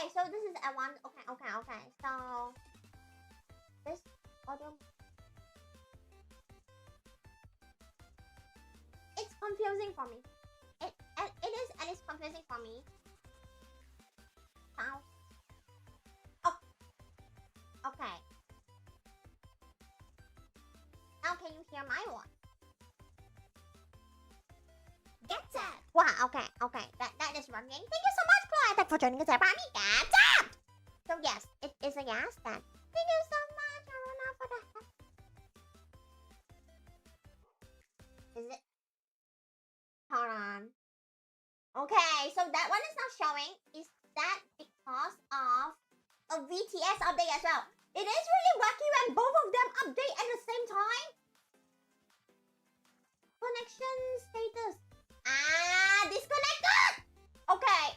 Okay, so this is a one. Okay. So this audio. It's confusing for me. It is at least confusing for me. Sound. Oh. Okay. Now can you hear my one? Get that. Wow. Okay. That is running. Thank you so much, Chloe. Thank you for joining us, everybody. Get that. So yes, it is a yes then. Thank you so much, Aruna, for that. Is it? Hold on. Okay, so that one is not showing. Is that because of a VTS update as well? It is really wacky when both of them update at the same time. Connection status. Disconnected. Okay.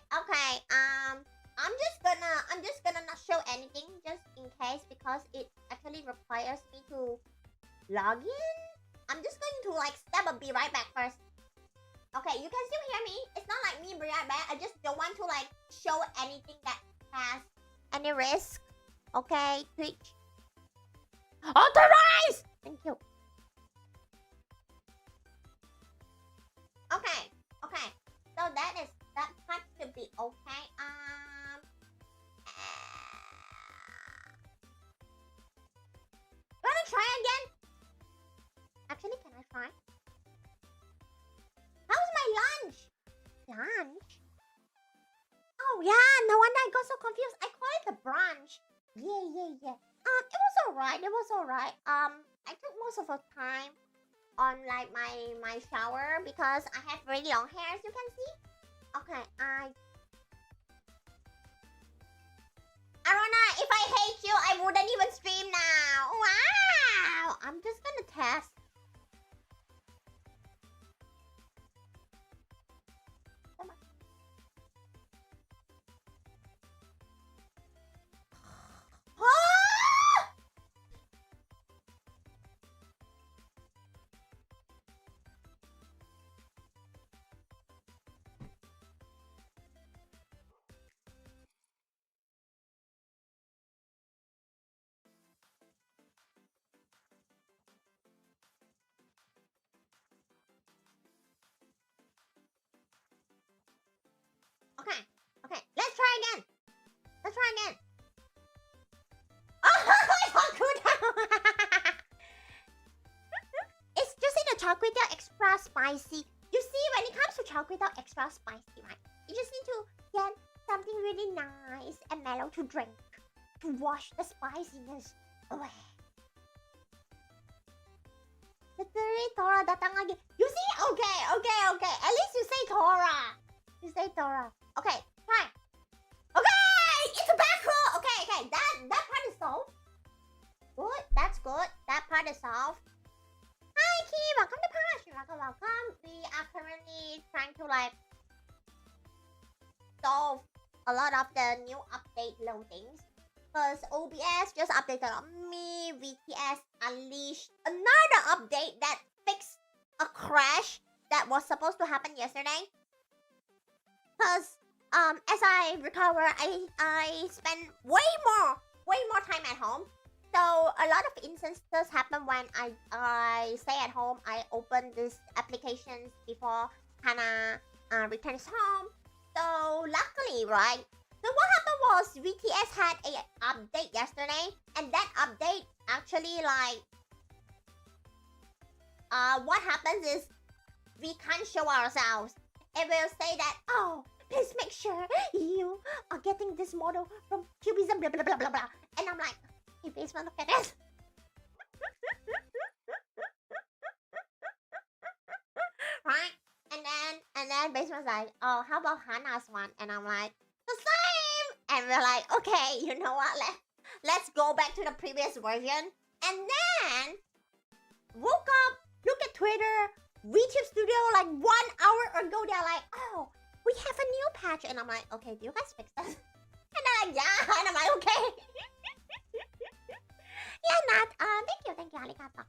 I'm just gonna not show anything just in case because it actually requires me to log in. I'm just going to like be right back first. Okay, you can still hear me. It's not like me be right back. I just don't want to like show anything that has any risk. Okay, Twitch. Authorize! Thank you. Okay. So that part should be okay. Wanna try again? Actually, can I try? How's my lunch? Lunch? Oh yeah, no wonder I got so confused. I call it the brunch. Yeah. It was alright. I took most of the time on like my shower because I have really long hair, as you can see. Okay, Arona, if I hate you, I wouldn't even stream now. Wow! I'm just gonna test. Come on. Okay, let's try again. Oh, it's on cooldown. It's just in the char kway teow extra spicy. You see, when it comes to char kway teow extra spicy, right? You just need to get something really nice and mellow to drink to wash the spiciness away. Literally, Tora datang lagi. You see? Okay. At least you say Tora. Okay, try. Okay, it's a backhoe. Okay. That part is solved. Good, that's good. That part is solved. Hi, Ki. Welcome to Paw. Welcome. We are currently trying to like solve a lot of the new update loadings. Because OBS just updated on me. VTS unleashed another update that fixed a crash that was supposed to happen yesterday. Because as I recover, I spend way more time at home. So a lot of instances happen when I stay at home. I open these applications before Hannah returns home. So luckily, right? So what happened was VTS had a update yesterday, and that update actually like what happens is we can't show ourselves. It will say that, oh, please make sure you are getting this model from Cubism, blah blah blah blah blah. And I'm like, hey Basement, look at this. Right? And then Basement's like, oh, how about Hannah's one? And I'm like, the same. And we're like, okay, you know what? Let's go back to the previous version. And then woke up, look at Twitter, VTube Studio like 1 hour ago. They're like, oh, we have a new patch. And I'm like, okay, do you guys fix this? And they're like, yeah. And I'm like, okay. Yeah, Nat. Thank you, arigato.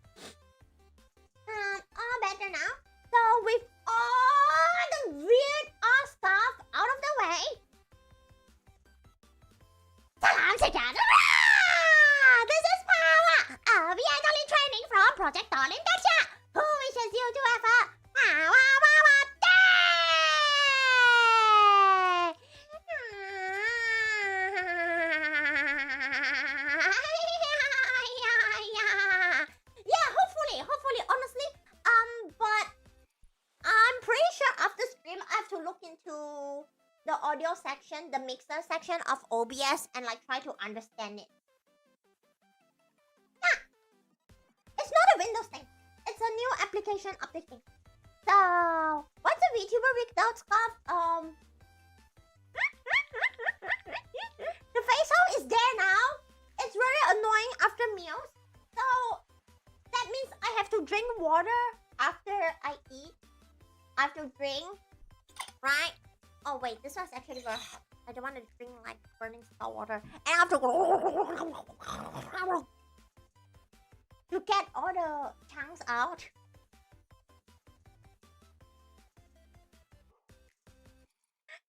All better now. So with all the weird stuff out of the way, look into the audio section, the mixer section of OBS and like try to understand it. Yeah. It's not a Windows thing. It's a new application update thing. So, what's a VTuber without scarf? The face hole is there now. It's very annoying after meals. So, that means I have to drink water after I eat. I have to drink, right? Oh wait, this one's actually very hot. I don't want to drink like burning salt water. And I have to to get all the chunks out.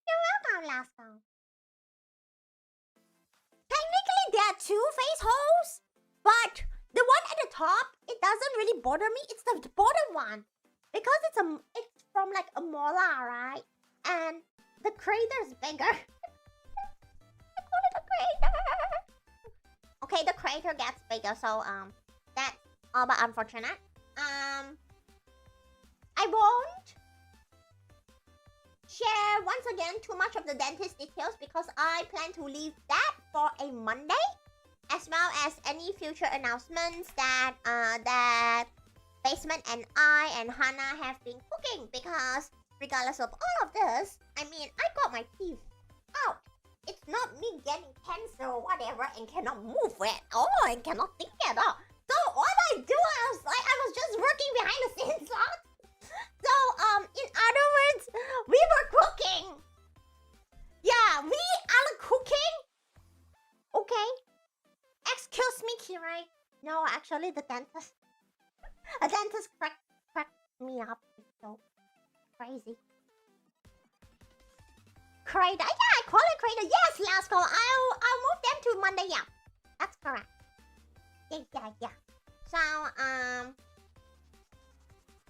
You're welcome, Lasco. Technically, there are 2 face holes, but the one at the top, it doesn't really bother me. It's the bottom one because it's from like a molar, right? And the crater is bigger. I call it a crater. Okay, the crater gets bigger, so that's all but unfortunate. I won't share once again too much of the dentist details because I plan to leave that for a Monday, as well as any future announcements that that Basement and I and Hannah have been cooking, because regardless of all of this, I mean, I got my teeth out. It's not me getting cancer or whatever and cannot move at all and cannot think at all. So all I do is I was just working behind the scenes. So in other words, we were cooking. Yeah, we are cooking. Okay. Excuse me, Kirai. No, actually the dentist. A dentist cracked me up. It's so crazy. Crater. Yeah, I call it crater. Yes, Lasco. I'll move them to Monday. Yeah, that's correct. Yeah. So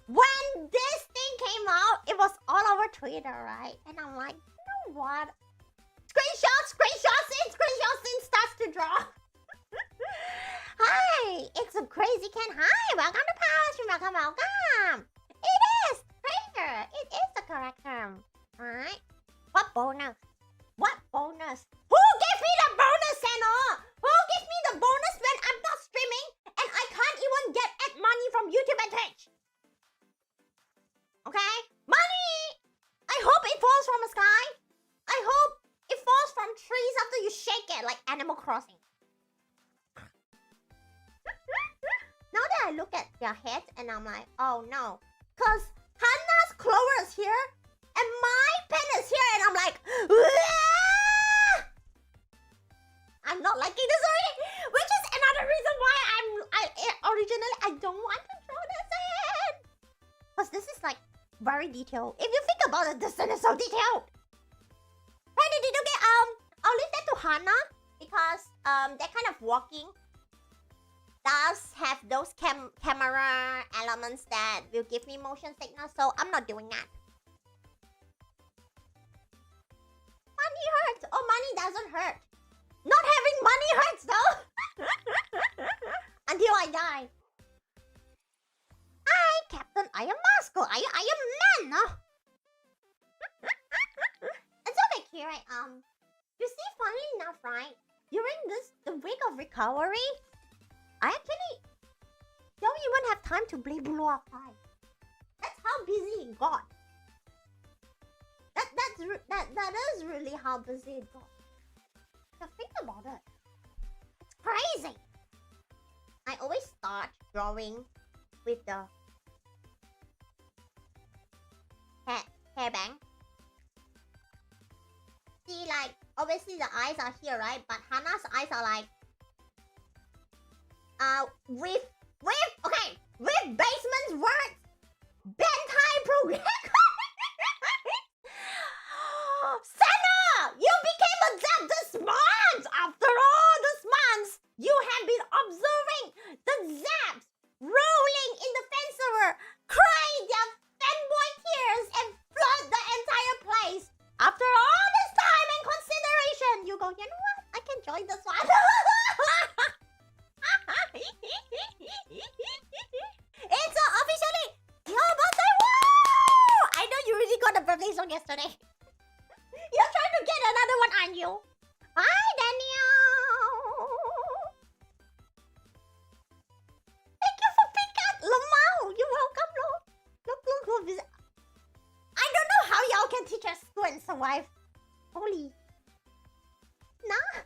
when this thing came out, it was all over Twitter, right? And I'm like, you know what? Screenshot starts to draw. Hi, it's a crazy Ken. Hi, welcome to Pawwa. Welcome. It is crater. It is the correct term. Alright. What bonus? What bonus? Who gave me the bonus, Seno? Who gives me the bonus when I'm not streaming and I can't even get ad money from YouTube and Twitch? Okay? Money! I hope it falls from the sky. I hope it falls from trees after you shake it like Animal Crossing. Now that I look at their heads and I'm like, oh no. Because Hannah's clover is here and my pen is here and I'm like, Wah! I'm not liking this already. Which is another reason why originally I don't want to draw this in. Because this is like very detailed. If you think about it, this thing is so detailed. Right, did you get, I'll leave that to Hannah because that kind of walking does have those camera elements that will give me motion sickness, so I'm not doing that. Money hurts. Oh, money doesn't hurt. Not having money hurts though. Until I die. Hi, Captain Iron Mask. I am man. No? It's okay, Kira. You see, funnily enough, right? During the week of recovery, I actually don't even have time to play Blue outside. That's how busy it got. That is really how busy it got. So think about it. It's crazy. I always start drawing with the hairband. See, like, obviously the eyes are here, right? But Hannah's eyes are like with Basement's words, Bentai program. Senna, you became a Zap this month. After all this months, you have been observing the Zaps rolling in the fan server, crying their fanboy tears and flood the entire place. After all this time and consideration, you go, you know what? I can join this one. It's officially your birthday! Woo! I know you really got a birthday song yesterday. You're trying to get another one, aren't you? Hi, Daniel. Thank you for picking up, Lamau. You're welcome, Lo. Look. I don't know how y'all can teach us school and survive. Holy. Nah.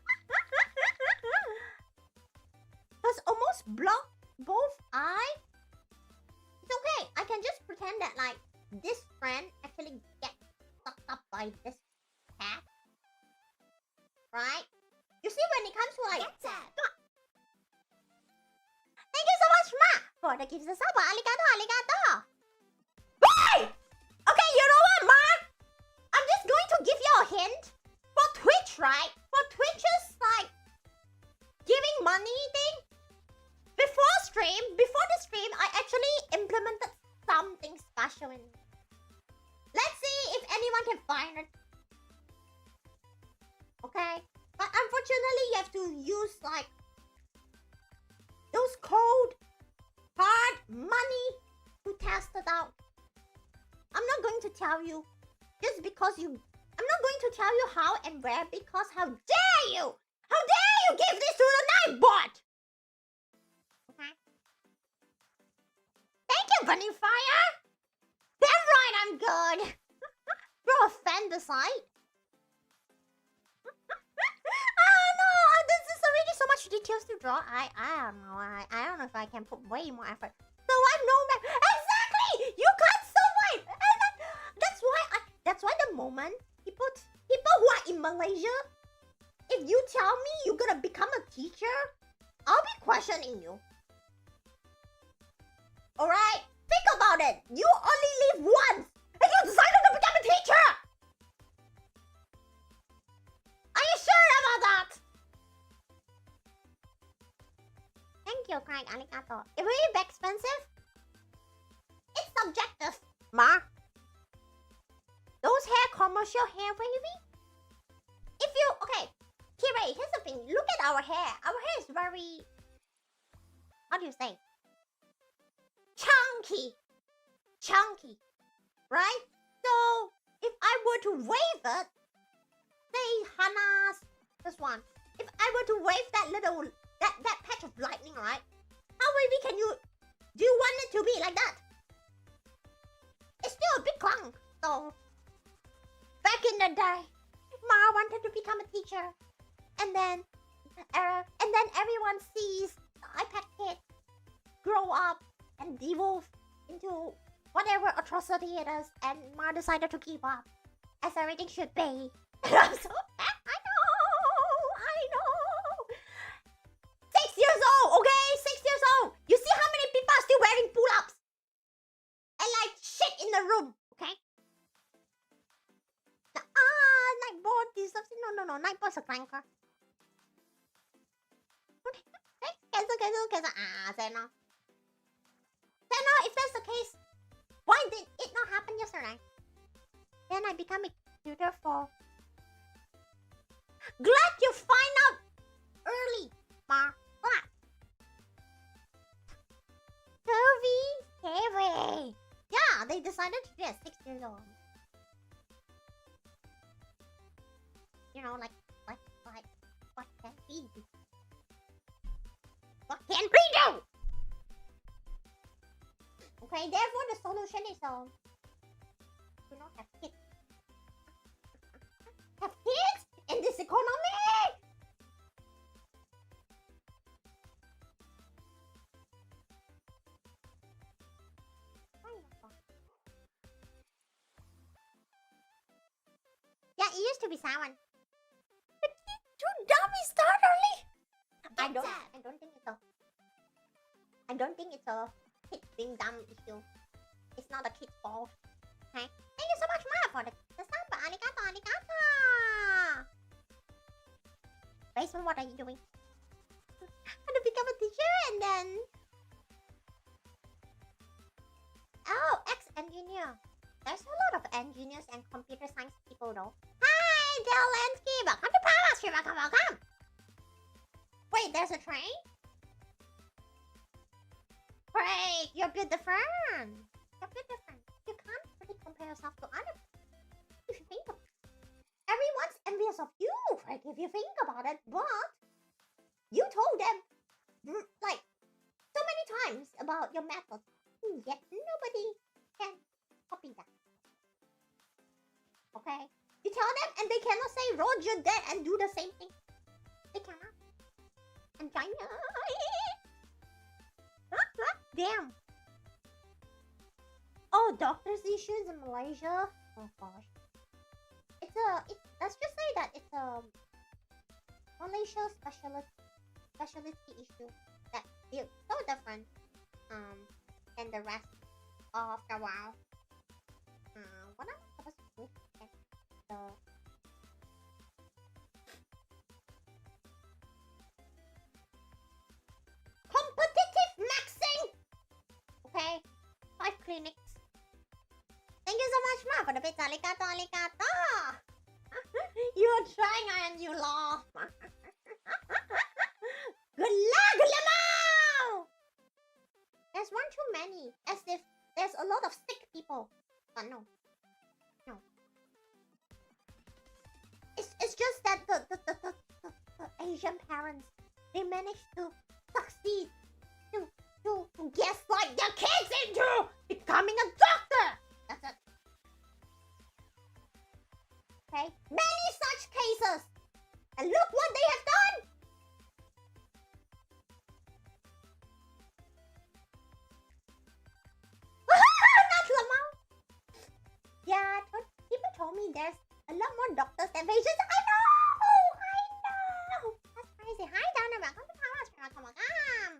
Has almost blocked both eye. It's okay. I can just pretend that like this friend actually gets sucked up by this cat. Right? You see when it comes to like thank you so much, Ma, for the gifts. Arigato. Hey! Okay, you know what, Ma? I'm just going to give you a hint. For Twitch, right? For Twitch's like giving money thing. Before the stream, I actually implemented something special in it. Let's see if anyone can find it. Okay? But unfortunately, you have to use like those cold, hard money to test it out. I'm not going to tell you just because I'm not going to tell you how and where because how dare you? How dare you give this to the Nightbot? Okay. Thank you, Bunny Fire. Damn right, I'm good. Bro, fantasite. Oh no, this is already so much details to draw. I don't know. I don't know if I can put way more effort. So I know exactly. You can't survive. That's why the moment people who are in Malaysia, if you tell me you're gonna become a teacher, I'll be questioning you. Alright? Think about it. You only live once and you decided to become a teacher! Are you sure about that? Thank you, Craig. Arigato. It really be expensive? It's subjective, Ma. Those hair commercial hair wavy? If you... Okay. Kire, here's the thing. Look at our hair. Our hair is very... How do you say? Chunky. Right? So, if I were to wave it, say Hannah's... This one. If I were to wave that little... That patch of lightning, right? How wavy can you... Do you want it to be like that? It's still a big clunk. So... Back in the day, Ma wanted to become a teacher. And then everyone sees the iPad kid grow up and devolve into whatever atrocity it is, and Ma decided to keep up, as everything should be. And I'm so bad. I know. 6 years old, okay? 6 years old. You see how many people are still wearing pull-ups? And like shit in the room, okay? Nightbot deserves it. No. Nightbot's a cranker. Cancel. Zeno, if that's the case, why did it not happen yesterday? Then I become a tutor for... Glad you find out early, Ma. Glad. Heavy. Yeah, they decided to do it at 6 years old. You know, like, what can we do? What can we do? Okay, therefore the solution is do not have kids. Have kids in this economy? Yeah, it used to be someone. Too dumb, we start early. I don't think it's a kid being dumb issue. It's not a kid's fault. Okay? Thank you so much, Ma, for the samba. Arigato. Basement, what are you doing? I'm gonna become a teacher and then... Oh, ex-engineer. There's a lot of engineers and computer science people though. Hi, Delensky. Welcome to Pawwa's Here. Welcome. Wait, there's a train? Great, you're a bit different. You can't really compare yourself to other people. If you think of it. Like, if you think about it, but you told them, like, so many times about your method, yet nobody can copy that. Okay? You tell them and they cannot say Roger that and do the same thing. They cannot. And China. Damn. Oh, doctor's issues in Malaysia? Oh gosh. Let's just say that it's a Malaysia specialty issue that is so different than the rest of the world. What am I supposed to do? So competitive maxing. Okay, 5 clinics. Thank you so much, Ma, for the pizza. Arigato, arigato. You're trying and you laugh. Good luck, Lamau! There's one too many. As if there's a lot of sick people. But no. No. It's just that the Asian parents, they managed to succeed to gaslight their kids into becoming a doctor. That's it. Okay? Many such cases. And look what they have done. Not Lamau. Yeah, people told me there's a lot more doctors than patients. I know. That's crazy. Hi, Donna. Welcome to Pawwa's Here.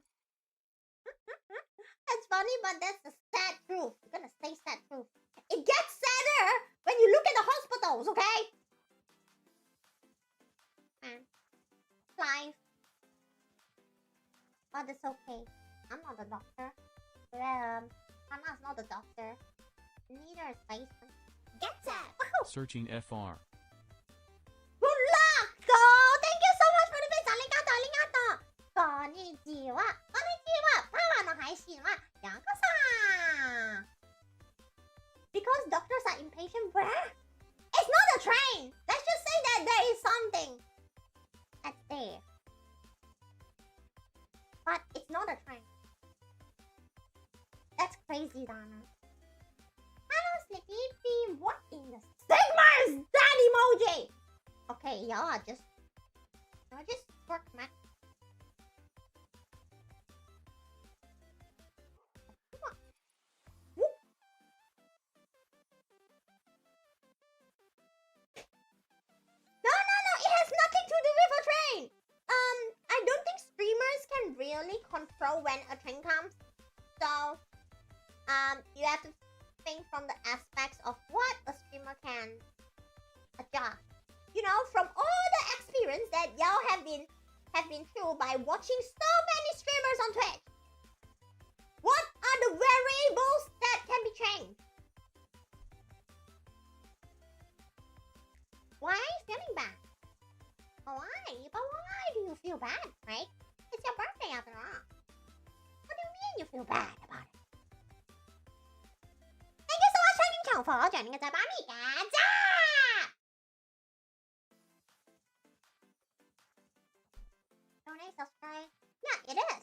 That's funny, but that's the sad truth. You're gonna say sad truth. It gets sadder when you look at the hospitals, okay? Life. But it's okay. I'm not a doctor. Hannah's not a doctor. Neither is Tyson. Get that! Woohoo! Searching FR. Good luck, girl! Thank you so much for the bits. Arigato, arigato! Konnichiwa! Konnichiwa! Pawwa no haishin wa yakusa! Because doctors are impatient, bruh? It's not a train! Let's just say that there is something at there. But it's not a train. That's crazy, Donna. Hello, Sleepy. What in the Sigma is that emoji? Okay, y'all just work, man. Come on. Whoop. No. It has nothing to do with a train. I don't think streamers can really control when a train comes. So, you have to think from the aspects of what a streamer can adjust. You know, from all the experience that y'all have been through by watching so many streamers on Twitch. What are the variables that can be changed? Why are you feeling bad? Why? But why do you feel bad, right? It's your birthday after all. What do you mean you feel bad about it? Thank you so much for joining us at Gacha! Donate, subscribe. Yeah, it is.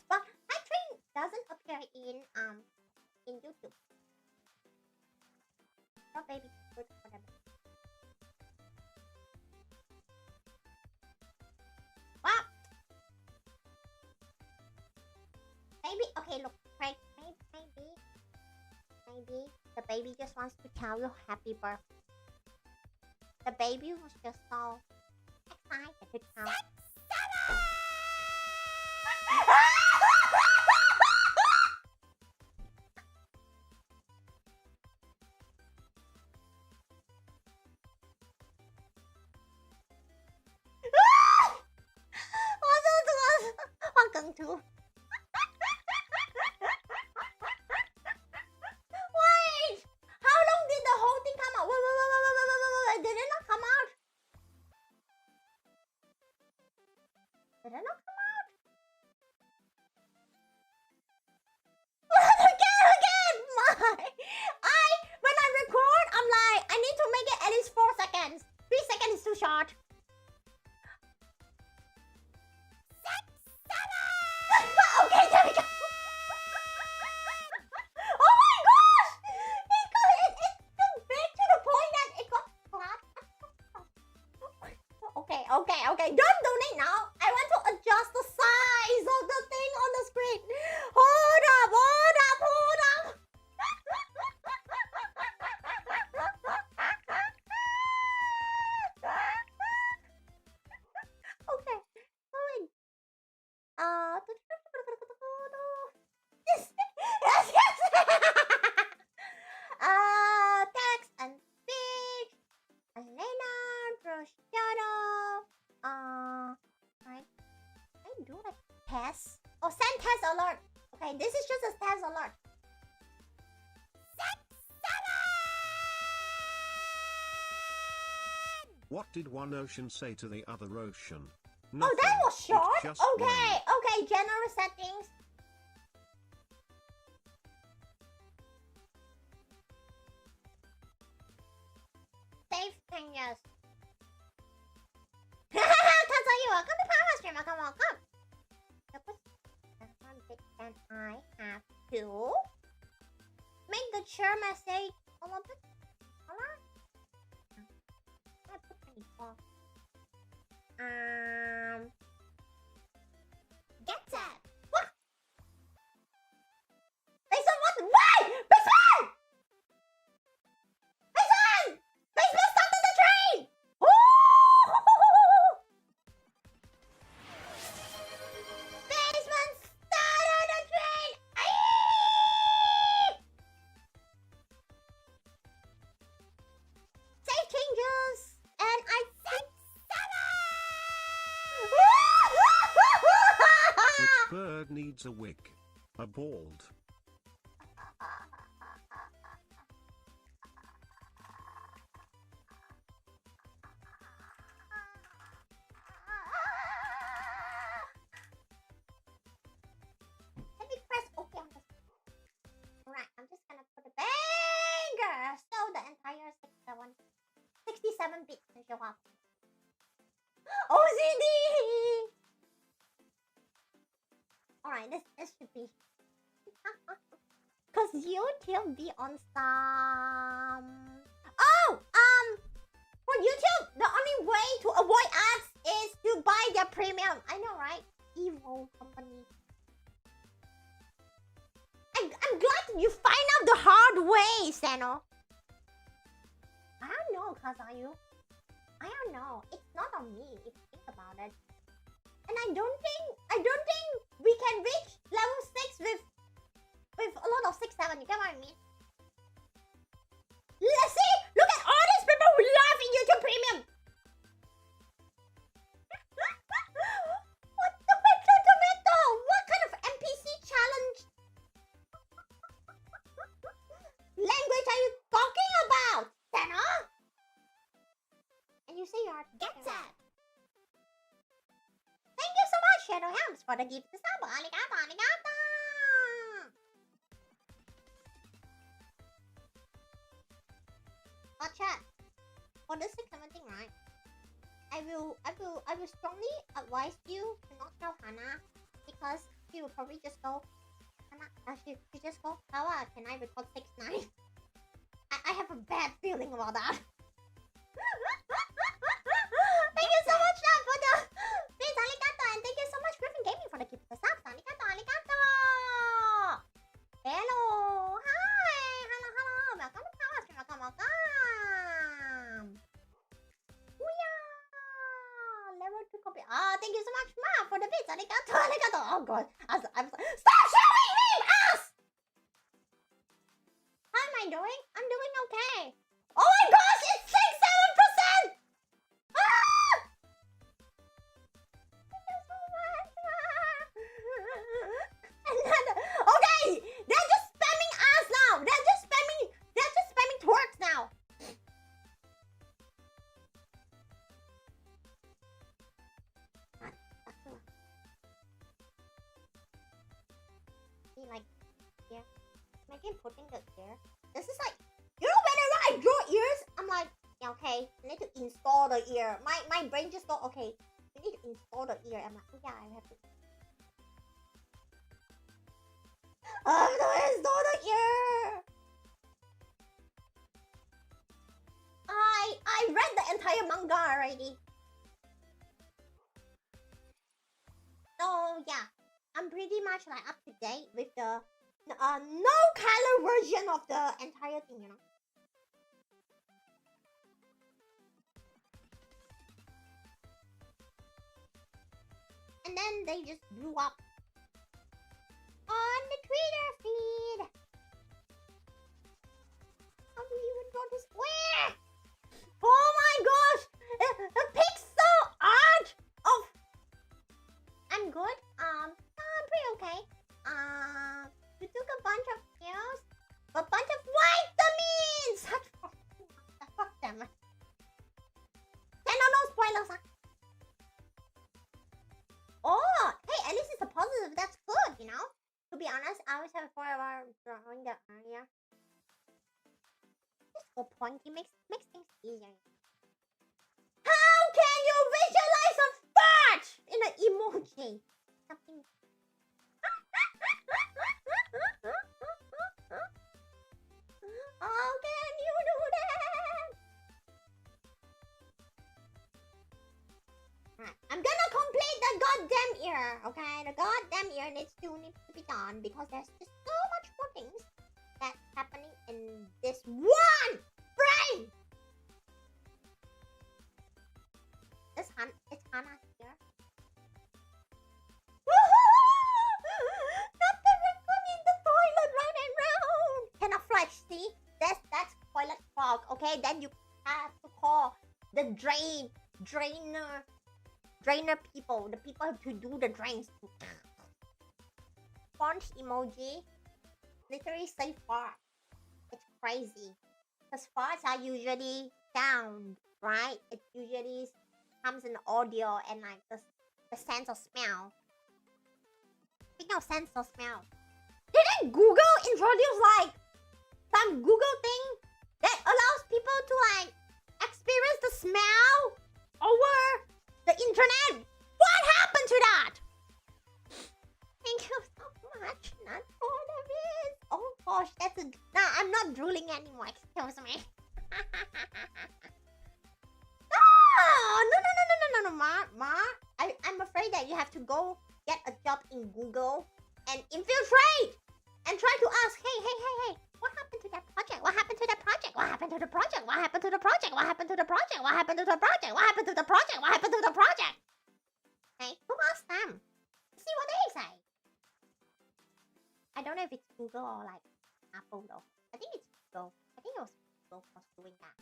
But my train doesn't appear in YouTube. Oh, baby, good for them. Wow. Baby, okay, look, right? Maybe the baby just wants to tell you happy birthday. The baby was just so excited to tell. Too. Wait! How long did the whole thing come out? Wait. Did it not come out? Did it not come out? Again! When I record, I'm like, I need to make it at least 4 seconds. 3 seconds is too short. Okay, okay. Don't donate now. I want to adjust the size of the thing on the screen. Hold up, hold up, hold up. Okay. Wait. Yes, yes, yes. Text and speech. Lineart, brush shadow. Right. I do like test. Oh, send test alert. Okay, this is just a test alert. Set 7. What did one ocean say to the other ocean? Oh, Nothing. that was short. It just Okay, rained. okay. General settings. Save changes. Kazuyu, welcome to Power Stream. Welcome, welcome. The one bit can I have to make the chair message a little bit smaller? I put 24. Get that. What? Basement, what? Why? Basement! Basement! Basement stopped on the train! Ooh! Basement stopped on the train! Aye! Save changes! And I said 7! Which bird needs a wig? A bald. Let me press OK on this. Alright, I'm just gonna put a banger so the entire 67 bits can show up. OCD! Alright, this should be. Cause YouTube be on some. Oh, for YouTube, the only way to avoid ads is to buy their premium. I know, right? Evil company. I'm glad you find out the hard way, Seno. I don't know, Kazayu. I don't know. It's not on me if you think about it. And I don't think we can reach level 6 with a lot of 6-7. You get what I mean? Let's see! Look at all these people who love in YouTube Premium! What the tomato? What kind of NPC challenge language are you talking about, Senna? And you say you are get that. Thank you so much, Shadow Hams, for the gift. Arigato, arigato. Oh, chat. For this 6-7 thing, right? I will strongly advise you to not tell Hannah because she will probably just go. Hannah, she just go. Pawwa, can I record 6-9? I have a bad feeling about that. Thank you so much, Chat, for the bits. Arigato, and thank you so much, Griffin Gaming, for the gift. The subs. Arigato, arigato. Hello, hi, hello, hello. Welcome to Power Stream. Welcome, welcome. Booyah! Level 2 copy. Ah, thank you so much, Ma, for the bits. Arigato, arigato. Oh god, stop showing him ass. How am I doing? I'm doing okay. Oh my gosh, it's 6-7%. Ah! Thank you so much, Ma. And then, okay, they're just spamming ass now. They're just spamming twerks now. See, like, here. Imagine putting the ear. This is like, you know, whenever I draw ears, I'm like, yeah, okay, I need to install the ear. My brain just go, okay, you need to install the ear. I'm like, oh, yeah, I have to. I have to install the ear. I read the entire manga already. So yeah, I'm pretty much like up to date with the no color version of the entire thing, you know. And then they just blew up on the Twitter feed. How do you even draw this? Where? Oh my gosh! The pixel art of. I'm good. I'm pretty okay. We took a bunch of pills, a bunch of vitamins. Fuck them. No spoilers. Huh? Oh, hey, at least it's a positive. That's good, you know. To be honest, I always have a 4-hour drawing the area. Just go pointy makes things easier. How can you visualize a fart in an emoji? Something. How can you do that? Right. I'm gonna complete the goddamn ear, okay? The goddamn ear needs to be done because there's just so much more things that's happening in this one frame. It's Hannah here. Not the raccoon in the toilet round and round. Cannot flush, see? That's toilet fog, okay? Then you have to call the drainer people, the people who do the drains. Font emoji literally say fart. It's crazy. Because farts are usually sound, right? It usually comes in audio and like the sense of smell. Speaking of sense of smell, didn't Google introduce like some Google thing that allows people to like experience the smell over the internet? What happened to that? Thank you so much. Not for the biz. Oh gosh, that's a. Nah, I'm not drooling anymore. Excuse me. No, Ma. I'm afraid that you have to go get a job in Google and infiltrate and try to ask, hey, what happened to that project? What happened to that project? What happened to the project? What happened to the project? What happened to the project? What happened to the project? What happened to the project? What happened to the project? Hey, who asked them? See what they say. I don't know if it's Google or like Apple though. I think it's Google. I think it was Google was doing that.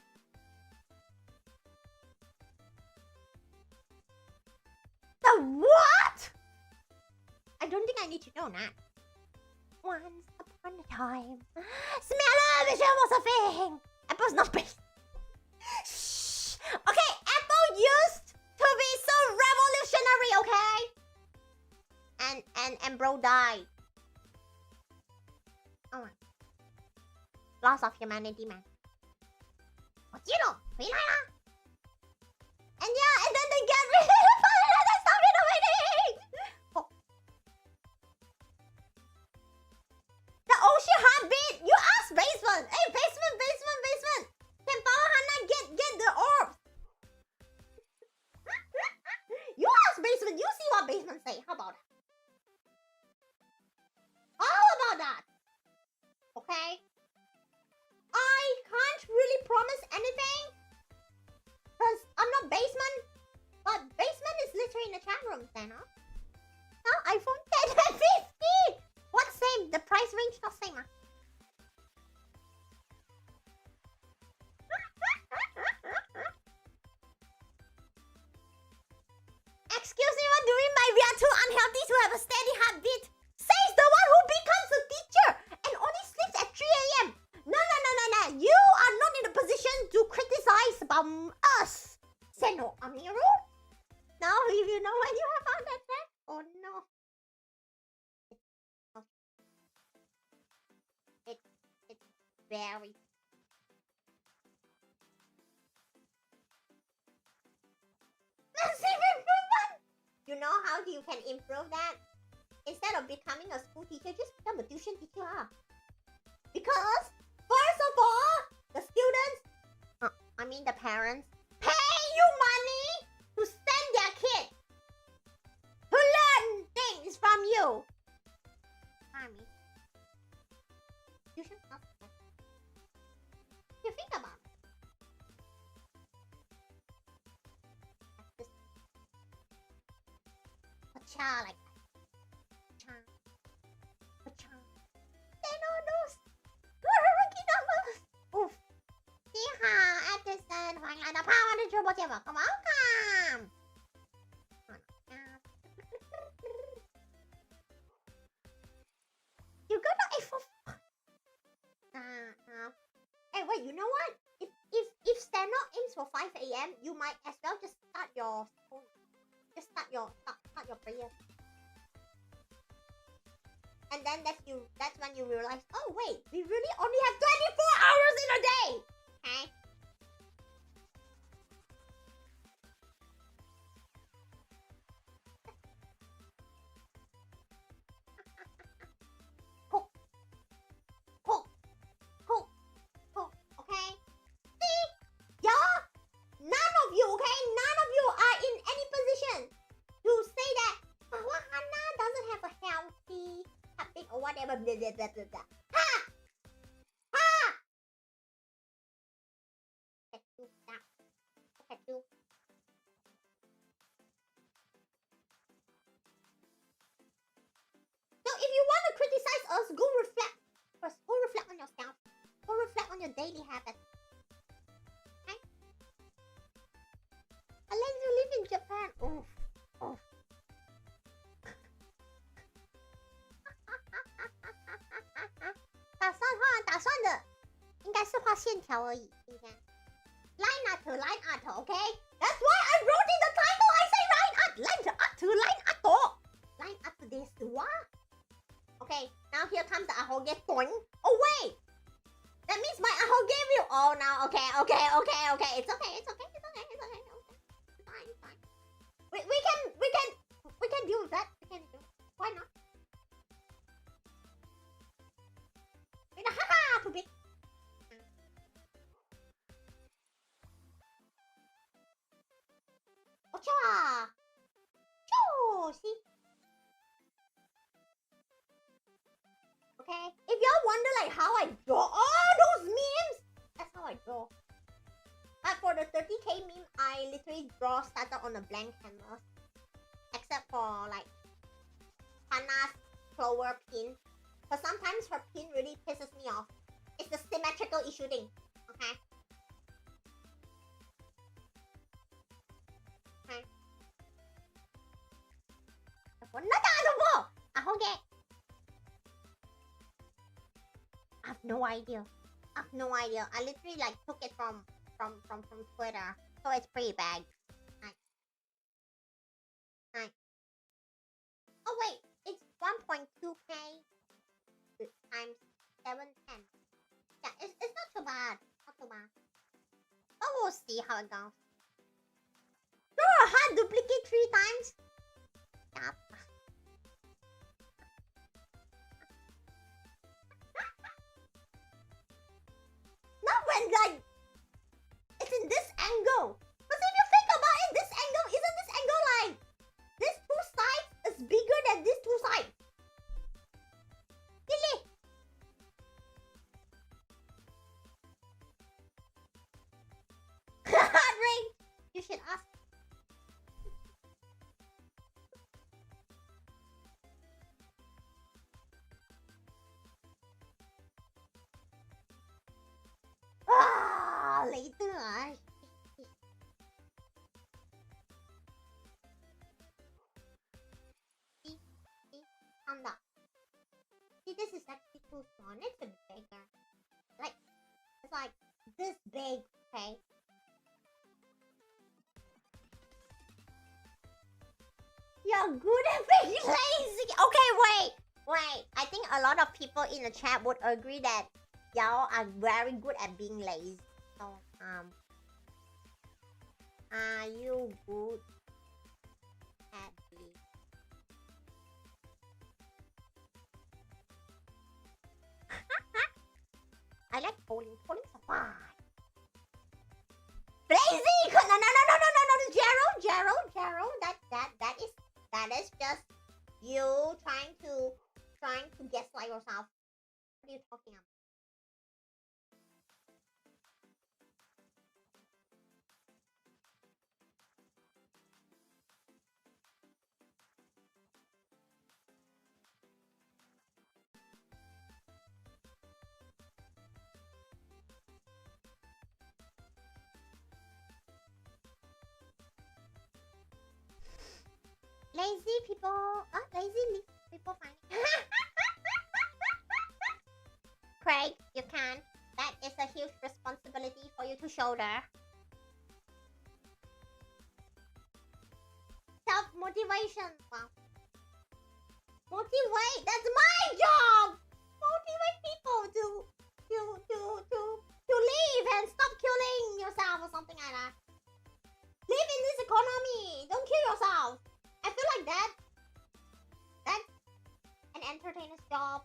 The what? I don't think I need to know that. Once upon a time, smell-o-vision was a thing. Apple's not big. Shh. Okay, Apple used to be so revolutionary, okay? And bro died. Oh my. Loss of humanity, man. What you know? And yeah, and then they get rid of it and they stop innovating. Oh. The ocean heartbeat. You ask basement. Hey, basement. Can Pawwa Hanna get the orbs? You ask basement. You see what basement say. How about that? How about that? Okay. I can't really promise anything because I'm not basement. But basement is literally in the chat room then, huh? Now iPhone 10 and 50. What same? The price range not same, huh? Excuse me, what doing my we are too unhealthy to have a steady heartbeat. Says the one who becomes a teacher and only sleeps at 3 a.m. No. You are not in a position to criticize about us. Seno Amiru? Now if you know when you have found that fact. Oh no. It's very. Massive improvement! You know how you can improve that? Instead of becoming a school teacher, just become a tuition teacher. Because, first of all, the students, the parents, pay you money to send their kid to learn just not special. You think about it. Like this. Pacha like that. Pacha. Pacha. They know those. Rookie numbers. Oof. 你好 Edison 欢迎来到 Pawwa 的直播间 Welcome Welcome You gotta aim for Hey wait, you know what? If Steno aims for 5 a.m, you might as well just start your start your prayer. And then that's when you realize, oh wait, we really only have 24 hours in a day. Okay? Cool. Okay? See? Y'all, none of you, okay? None of you are in any position to say that Pawwa Hanna doesn't have a healthy habit or whatever. Blah, blah, blah, blah, blah. Ha! Ha! Look at you. So if you want to criticize us, go reflect. First, go reflect on yourself. Go reflect on your daily habits. Okay? Unless you live in Japan. Oof. Oof. 打算的应该是画线条而已，今天 line art, okay? That's why I wrote in the title. I say line art. Line art this what? Okay, now here comes the ahoge point. Oh wait, that means my ahoge will. Oh now, okay. It's okay. Fine. We can deal with that. Why not? Haha, too big. Ocha! See? Okay? If y'all wonder like how I draw all those memes, that's how I draw. But for the 30k meme, I literally started on a blank canvas. Except for like Hannah's flower pin. But sometimes her pin really pisses me off. It's the symmetrical issue thing. Okay? Okay. I have no idea. I literally like took it from Twitter. So it's pretty bad. Nice. Oh wait, it's 1.2k times 710. Yeah, it's not too bad. But we'll see how it goes. Draw a hard duplicate 3 times. Yep. Not when like it's in this angle. But if you think about it, this angle isn't this angle like these 2 sides is bigger than these 2 sides. Really? Heart rate. You should ask. Later. See, calm down. See, this is actually too small. It's a bit bigger. Like, it's like this big, okay? You're good at being lazy. Okay, wait. I think a lot of people in the chat would agree that y'all are very good at being lazy. So, are you good at being? I like polling. Polling's fun. Lazy! No, Gerald. That is just you trying to gaslight yourself. What are you talking about? lazy people, people find Craig, you can. That is a huge responsibility for you to shoulder. Self-motivation. Wow. Motivate. That's my job. Motivate people to live and stop killing yourself or something like that. Live in this economy. Don't kill yourself. I feel like that's an entertainer's job.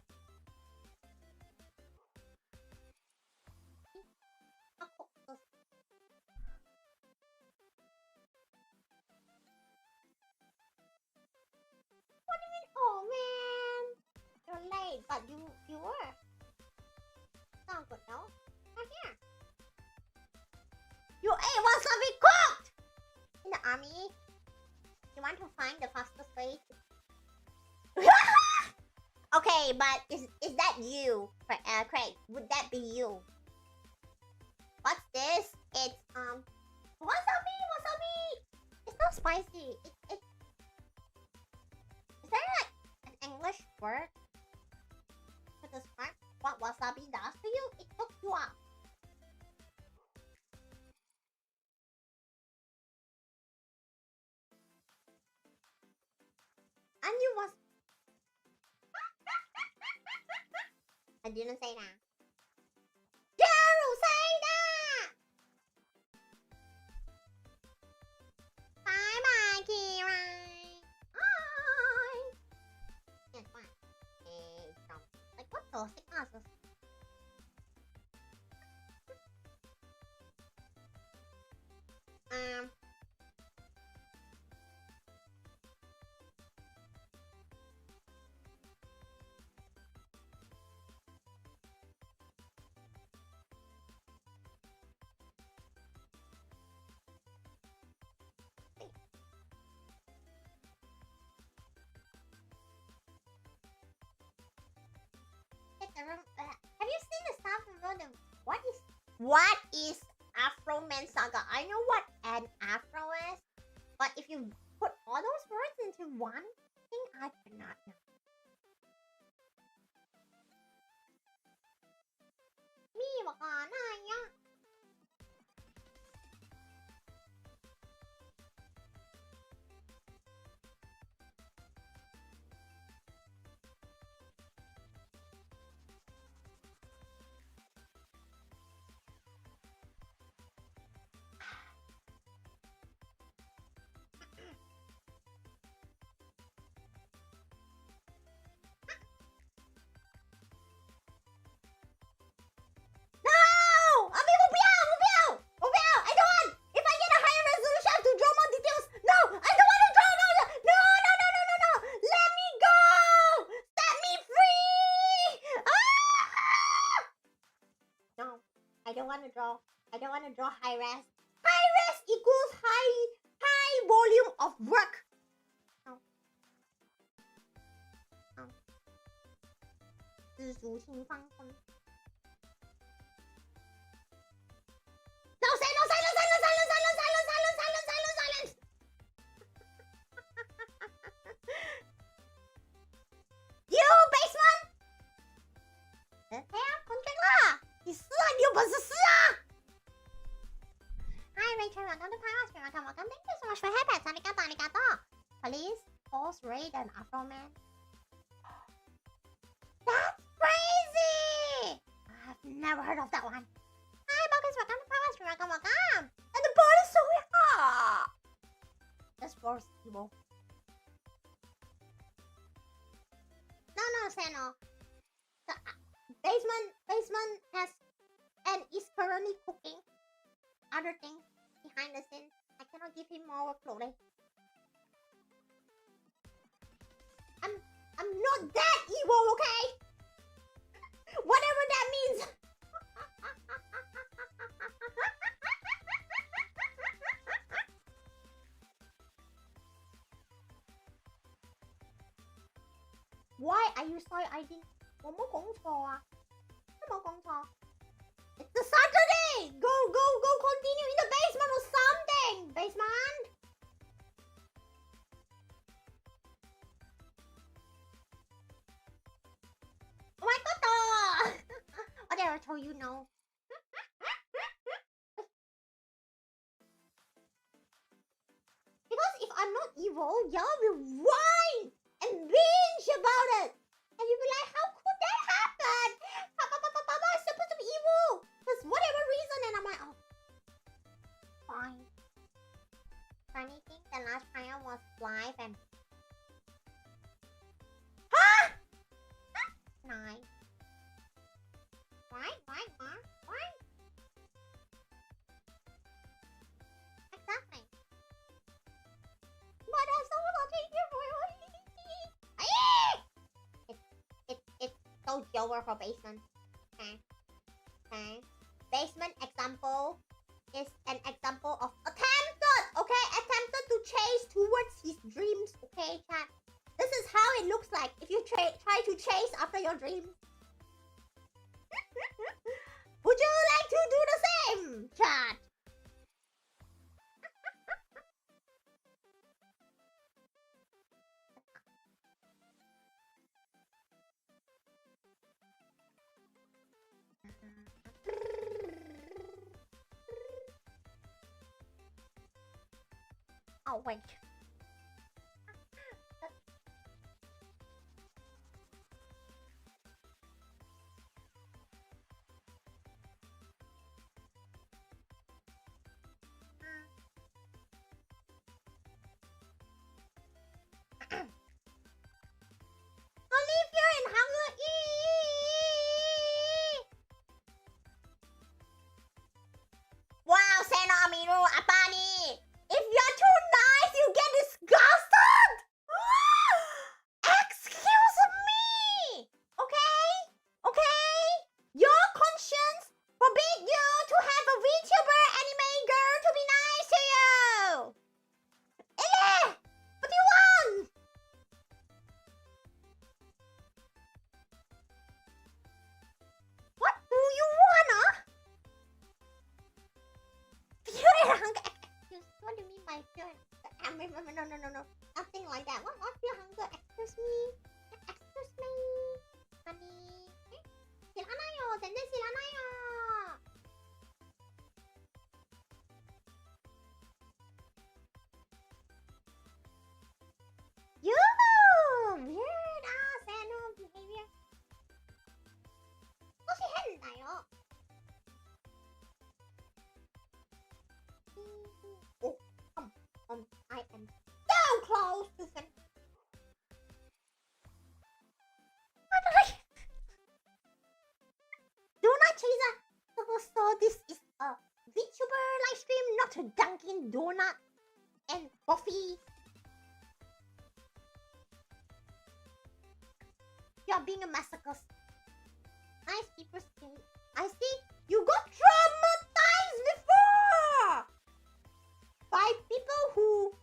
What do you mean? Oh man, you're late, but you were. Sounds good, no? Right here. You ate wasabi cooked in the army. You want to find the fastest way? Okay, but is that you, Craig? Would that be you? What's this? It's wasabi. It's not spicy. Is there like an English word to describe what wasabi does to you? It cooks you up. And you was. I didn't say that. Daryl, say that. Bye bye, Kira. Bye. Yes, fine. Hey, stop. Like what the sicknesses? Have you seen the stuff about them? What is Afro Man Saga? I know what an Afro is, but if you put all those words into one thing, I cannot know. Me, wakana, I don't want to draw high res. High res equals high volume of work. No. No. 知足轻放风. No, say no, silence. You basement. 哎呀，contract 啦，你是啊，你有本事是啊。Hi Rachel, welcome to Pawwa's. Welcome. Thank you so much for hairpets. Arigato. Police, Force, Raid, and Afro Man. That's crazy! I've never heard of that one. Hi Bogus, welcome to Pawwa's. Welcome. And the bird is so weird. This force evil. No, Sano. The basement has and is currently cooking other things behind the scenes. I cannot give him more workload. I'm not that evil, okay? Whatever that means. Why are you so ID? 我冇講錯啊，都冇講錯。It's a Saturday! Go, continue in the basement or something! Basement! are not evil, y'all will whine and binge about it. And you'll be like, how could that happen? Papa is supposed to be evil. For whatever reason. And I'm like, oh, fine. Funny thing, the last trial was live and... Huh? Nice. Why? Exactly. But that's all I'll take you for. It's so Joker for basement. Okay. Basement example is an example of attempted to chase towards his dreams. Okay, chat. This is how it looks like if you try to chase after your dreams. Would you like to do the same, chat? Oh, wait. Olivia in hunger. Wow, Seno Amiru, Apani. If you're too nice, you get disgusted. Excuse me. Okay. Your conscience forbid you to have a VTuber anime girl to be nice to you. Ele, what do you want? What do you wanna? Fear and hunger. What do you mean by fear? No. Nothing like that. What fear hunger? Excuse me. Honey. Silanayo. Sende silanayo. You weird ass animal behavior. 혹시 했나요? Oh, I am so close to fin. Donut chaser. So this is a VTuber live stream, not a Dunkin' Donut and coffee. You're being a masochist. Nice people say. I see you got traumatized before by people who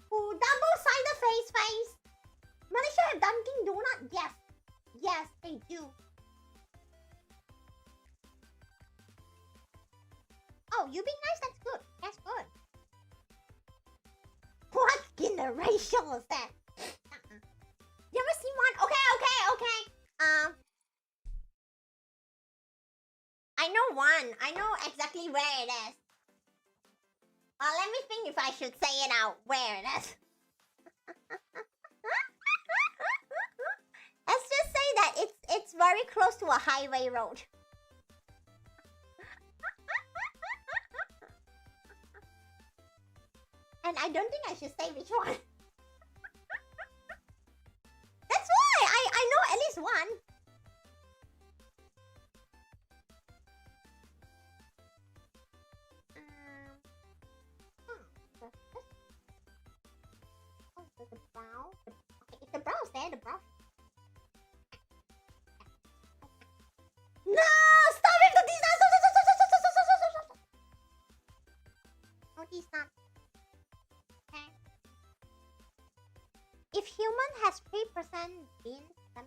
double-sided face. Malaysia have Dunkin' Donut? Yes, they do. Oh, you being nice? That's good. What generation was that? You ever seen one? Okay. I know one. I know exactly where it is. Let me think if I should say it out where it is. Let's just say that it's very close to a highway road. And I don't think I should say which one. That's why I know at least one. The brow. Okay, if the brow's there, the brow. No! Stop with the these nuts! Stop! No, these nuts. Okay. If human has 3% beans, then...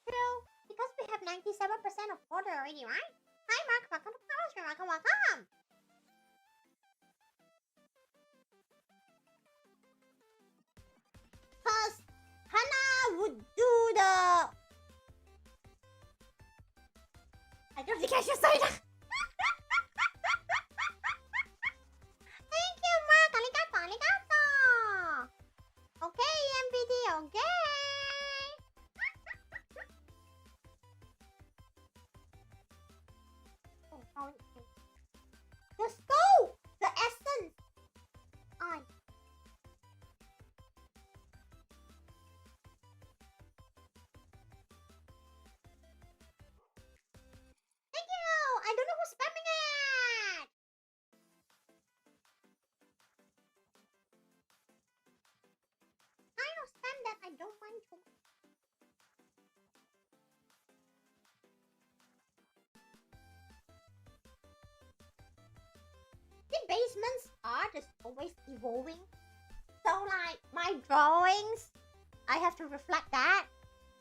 True, because we have 97% of water already, right? Hi, Mark. Welcome to Power Stream. Welcome. Because Hannah would do the... I don't think I should say that. think basement's art is always evolving. So like my drawings, I have to reflect that.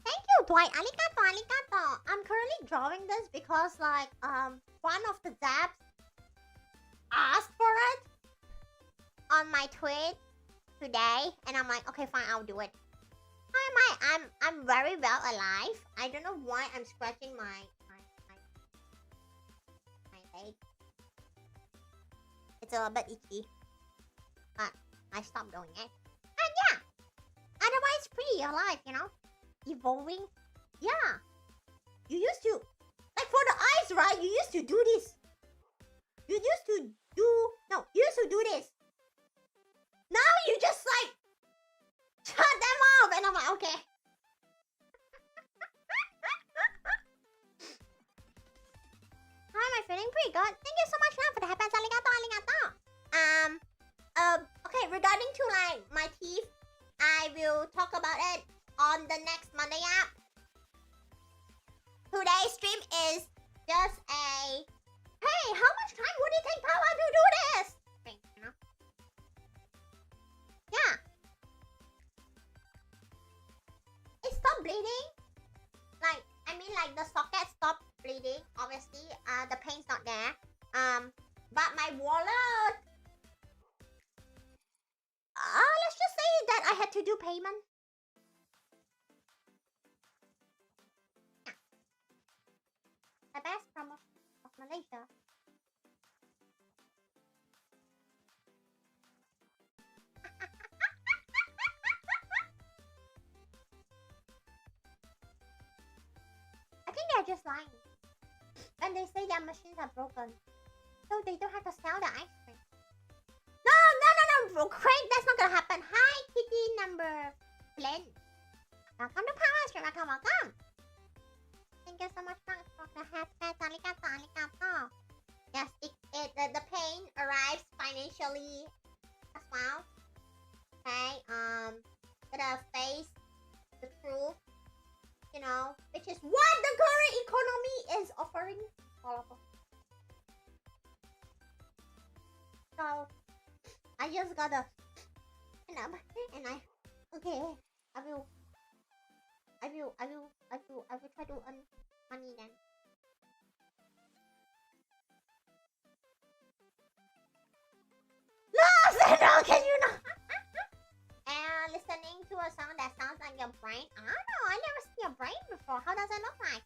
Thank you, Dwight. Arigato, arigato. I'm currently drawing this because like one of the Zaps asked for it on my tweet today, and I'm like, okay, fine, I'll do it. How am I? I'm very well alive. I don't know why I'm scratching my leg. It's a little bit itchy, but I stopped doing it. And yeah, otherwise pretty alive, you know, evolving. Yeah, you used to, like for the eyes, right? You used to do this. You used to do this. Now you just like shut them off, and I'm like, okay. How am I feeling? Pretty good. Thank you so much, man, for the happens. Arigato, arigato. Okay, regarding to like my teeth, I will talk about it on the next Monday app. Today's stream is just a, hey, how much time would it take Pawwa to do this? Thing, you know? Yeah. It stopped bleeding. Like, I mean, like the socket stopped bleeding. Obviously, the pain's not there. But my wallet. Let's just say that I had to do payment. Yeah. The best promo of Malaysia. I think they're just lying when they say their machines are broken, so they don't have to sell the ice cream. No, Craig, that's not gonna happen. Hi, kitty number Glenn. Welcome to Pawwa's Here. Welcome. Thank you so much for the hashtag. Arigato. Yes, the pain arrives financially as well. Okay, gonna face the truth, you know, which is what the current economy is offering all of us. So I just gotta, and I, okay, I will try to earn money then. No, Sandra, can you not? And listening to a song that sounds like your brain. I don't know, I never seen your brain before. How does it look like?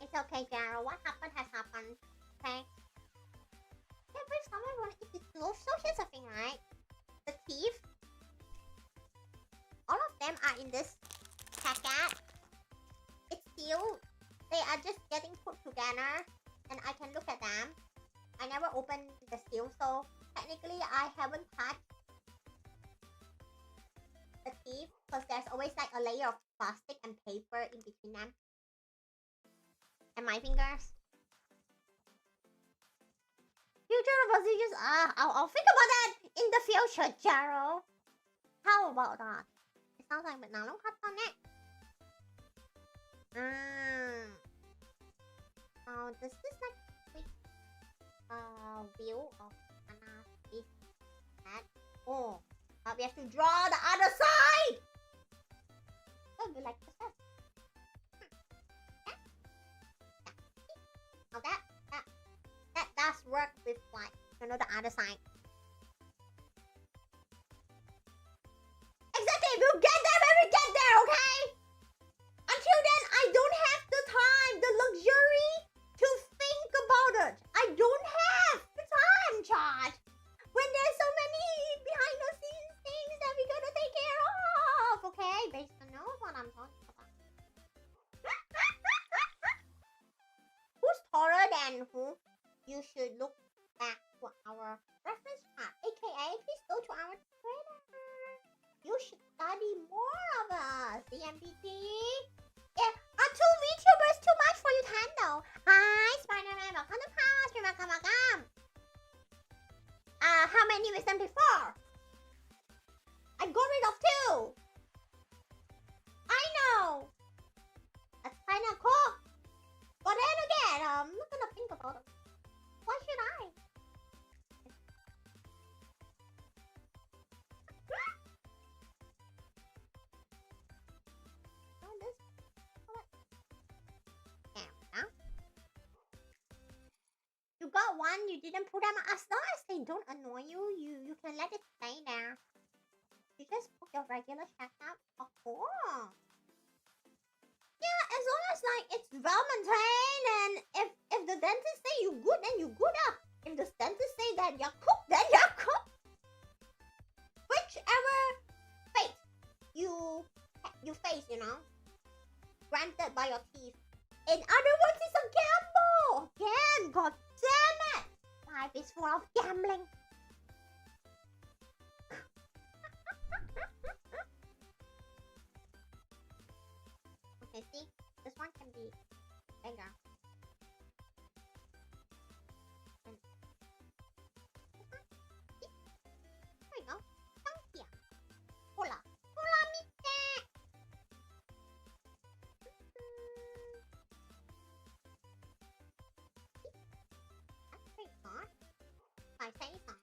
It's okay, Jaro. What happened has happened. Okay. Every time I want to eat this loaf, so here's the thing, right? The teeth, all of them are in this packet. It's sealed. They are just getting put together, and I can look at them. I never opened the seal, so technically I haven't touched the teeth because there's always like a layer of plastic and paper in between them and my fingers. Future positions. I'll think about that in the future, Jaro. How about that? It sounds like mình nào cũng khách on it. So this is like quick view of Hanna's teeth. That. Oh, but we have to draw the other side. Oh, you like the stuff? Yeah. Now that does work with like, you know, the other side. Exactly, we'll get there when we get there, okay? Until then, I don't have the time, the luxury to think about it. I don't have the time, Chad. When there's so many behind the scenes things that we gotta take care of, okay? Based knows what I'm talking about. Who's taller than who? You should look back to our reference chart, aka please go to our Twitter. You should study more of us, CMPT. Yeah, are two VTubers too much for you to handle? Hi, Spider-Man, welcome to Pawwa's Here. Welcome. How many wisdom before? I got rid of 2. I know. That's kind of cool. But then again, I'm not gonna think about it. one, you didn't put them. As long as they don't annoy you, you can let it stay there. You just book your regular checkup, of course. Yeah, as long as like it's well maintained, and if the dentist say you good, then you good up. If the dentist say that you're cooked, then you're cooked. Whichever fate you face, you know, granted by your teeth. In other words, it's a gamble. Again, god damn it! Life is full of gambling. Okay, see? This one can be bigger. And this one? See? There we go. Down here. Hola. Hola, mite! That's pretty hard. I say so.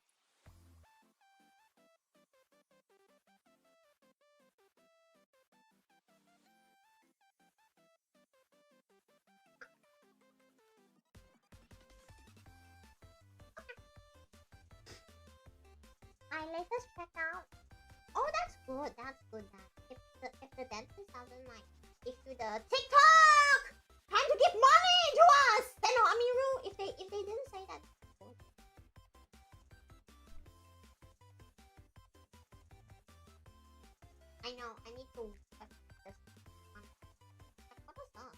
I latest check out. Oh, that's good. That's good. That if the dentist doesn't like issue the TikTok time to give money to us, then no, I mean, if they didn't say that. I know. I need to check this one. What was that?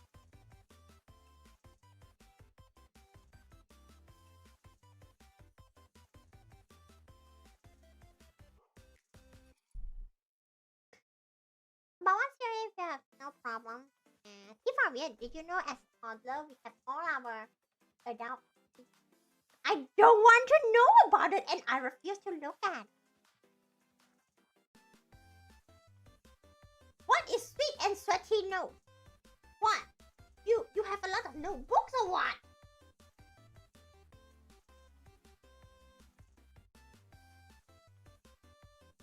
But once you're in, you have no problem. And if I'm weird, did you know as toddler we have all our adult teeth? I don't want to know about it, and I refuse to look at. What is sweet and sweaty note? What? You have a lot of notebooks or what?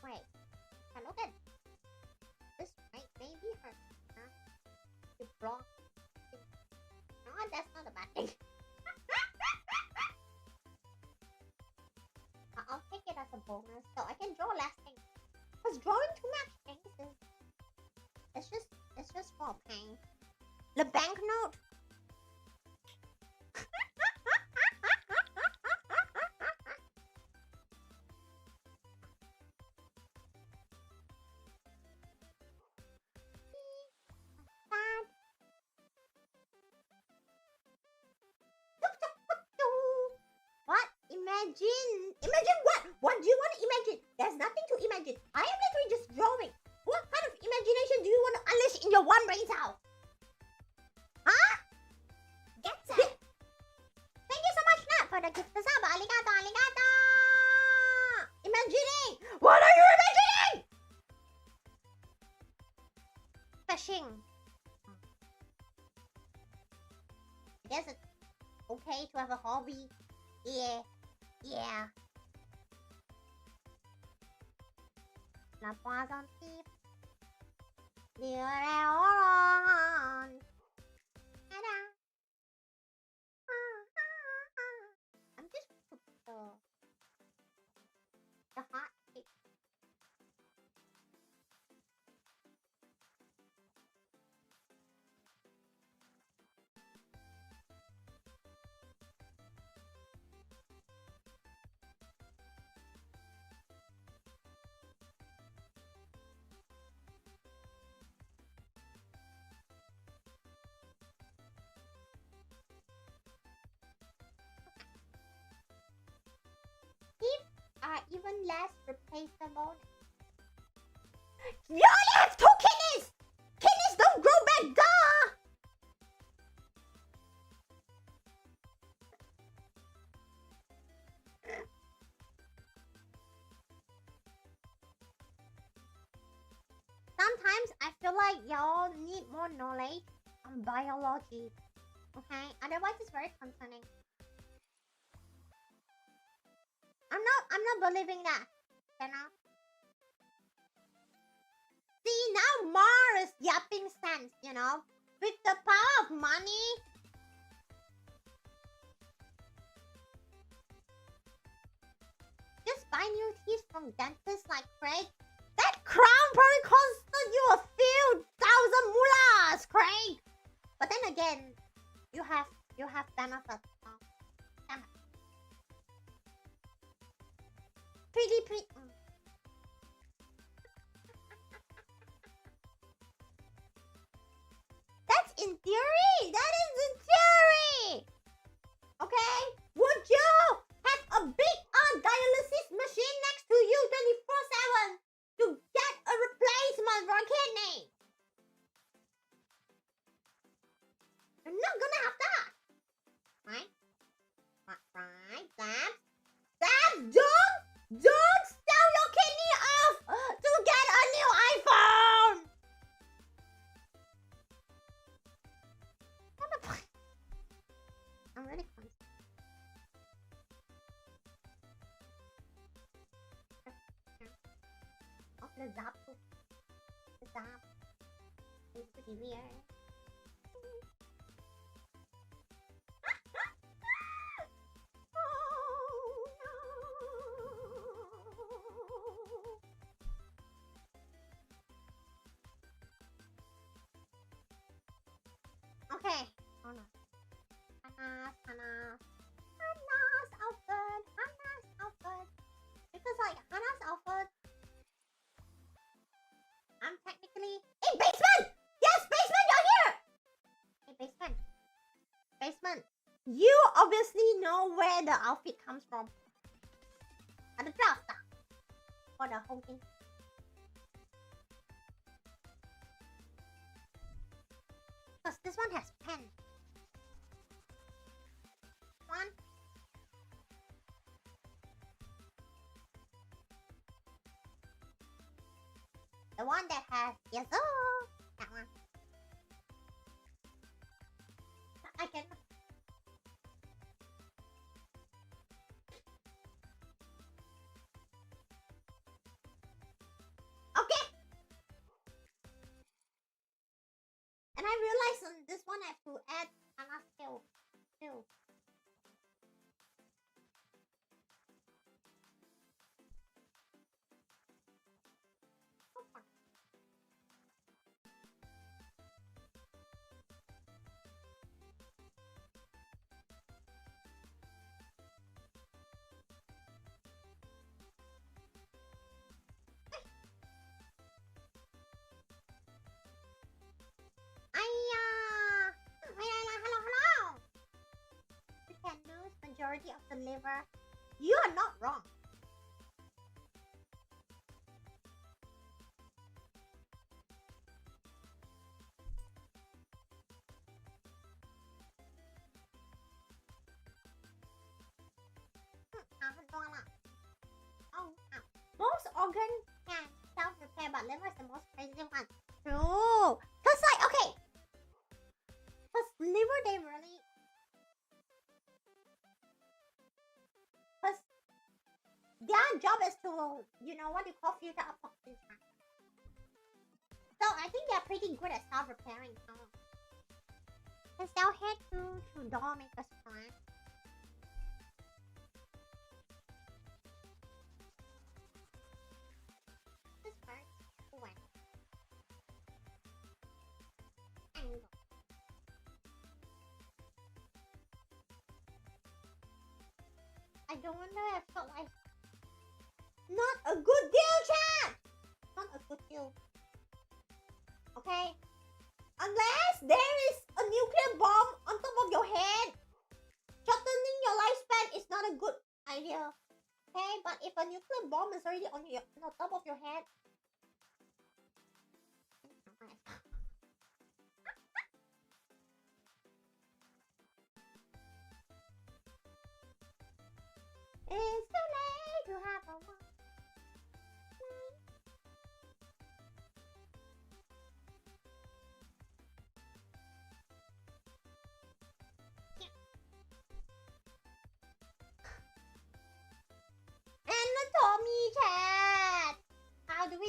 Wait, I look at this right, maybe her. Huh? You block. No, that's not a bad thing. I'll take it as a bonus, so I can draw less things. Cause drawing too much things is it's just for pain. The banknote. What? Imagine what? What do you want to imagine? There's nothing to imagine. I am literally just drawing. What kind of imagination do you want to unleash in your one brain cell? Huh? Get that. Thank you so much, Nat, for the gift sub. Arigato, arigato. Imagining. What are you imagining? Fishing. I guess it's okay to have a hobby. Yeah. Yeah. La poison tip. I'm just gonna put the hot tip. Are even less replaceable. You only have 2 kidneys! Kidneys don't grow back, duh! Sometimes I feel like y'all need more knowledge on biology. Okay? Otherwise it's very concerning. I'm not believing that. You know? See, now Mars yapping sense, you know? With the power of money. buy new teeth from dentists like Craig. That crown probably costed you a few thousand mullahs, Craig. But then again, you have benefits. 3D print. That's in theory. That is in theory. Okay? Would you have a big dialysis machine next to you 24/7 to get a replacement for a kidney? You're not gonna have that. Right? Right, Sam? Don't sell your kidney off to get a new iPhone! I'm really confused. Of the Zatsu. The Zap. It's pretty weird. Okay, hold on. Hannah's outfit. Because like Hannah's outfit, I'm technically basement. Yes, basement, you're here. Hey, basement. You obviously know where the outfit comes from. At the draft for the whole thing. Because this one has pen. One. The one that has yes, oh, that one. I can. Okay. And I realized on this one I have to add Hannah's tail too. Hello. You can lose majority of the liver. You are not wrong. Most organs can self-repair, but liver is the most crazy one. True. Cause like, okay. Cause liver, they really. Cause their job is to, you know, what you call filter out toxins. So I think they're pretty good at self-repairing. Cause they'll head to doll makers plant. I don't wonder if I felt like not a good deal, chat. Not a good deal. Okay, unless there is a nuclear bomb on top of your head, shortening your lifespan is not a good idea. Okay, but if a nuclear bomb is already on top of your head. It's too late to have a one. Anatomy chat. How do we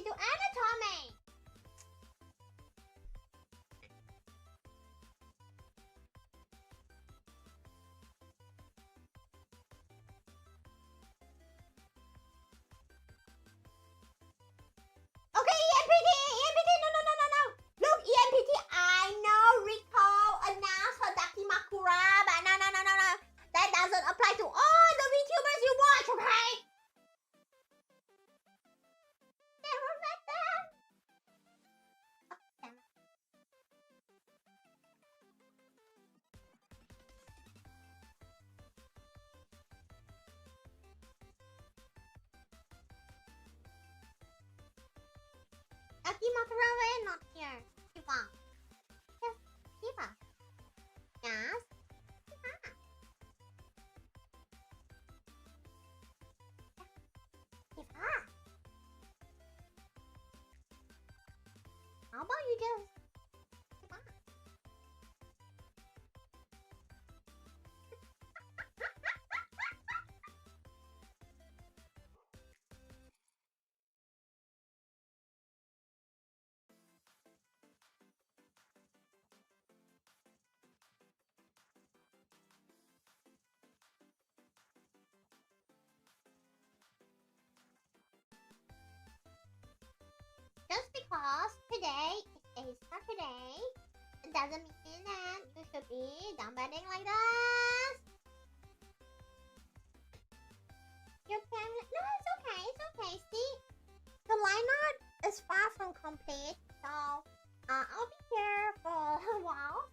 Akimakarawa not here. Kiva. Yes, Kiva. Yes. Kiva. Kiva. How about you just Kiva? Just because today is Saturday, it doesn't mean that you should be downloading like this. You can... No, it's okay, it's okay. See, the lineart is far from complete, so I'll be here for a while.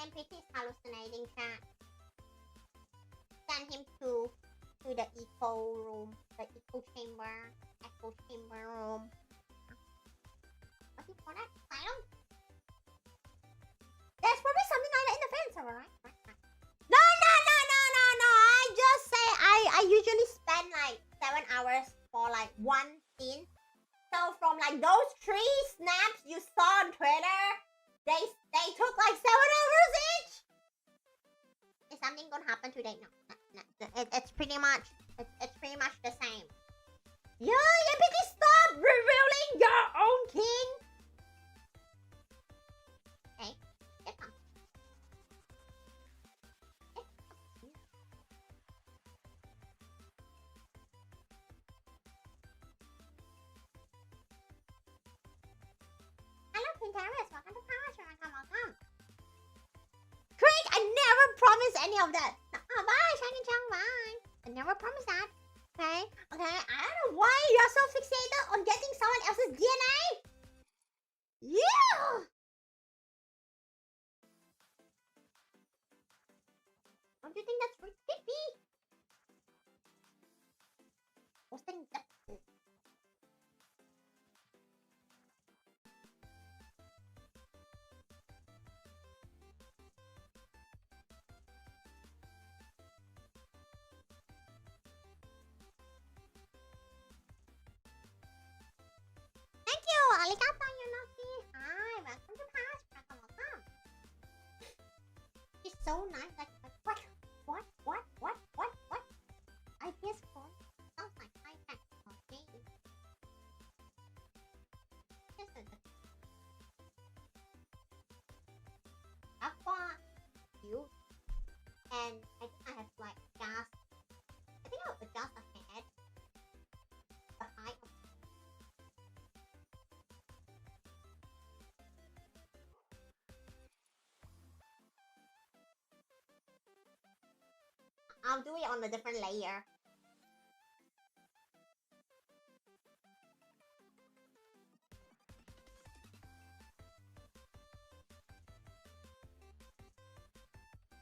And Pretty is hallucinating, chat. Send him to the echo room, the echo chamber room. What do you call that? Asylum? There's probably something like that in the fan server, right? No. I just say I usually spend like 7 hours for like one scene. So from like those 3 snaps you saw on Twitter, they took like 7 hours each. Is something gonna happen today? No. It's pretty much the same. Yeah, Yapping, stop revealing your own king. Hey, get come. Hello, Pinterest. Welcome to Power. Welcome. Craig, I never promised any of that. Bye, Shiny Chang, bye. I never promised that. Okay? I don't know why you're so fixated on getting someone else's DNA. Yeah! Don't you think that's really creepy? Posting that. Thank you, Arigato, Yunoki. Hi, welcome to Pass. Welcome. She's so nice. Like what? I guess phone sounds like high-tech. Okay. Just Aqua, you, and I think I have like gas. I think I'll adjust the head, the height of. I'll do it on a different layer.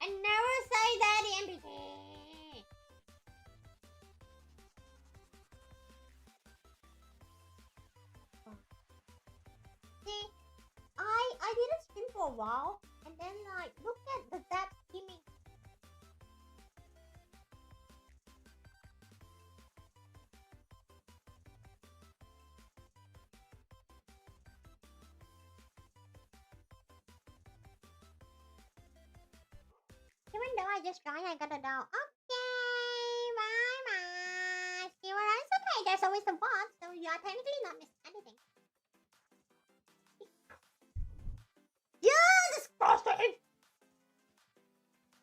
I never say that, MBT. See, I didn't stream for a while, and then like look at the depth skimming. Even though I just tried, I got a down. Okay, bye. See what else? Okay, there's always a bot, so you are technically not missing anything. Yeah, disgusting!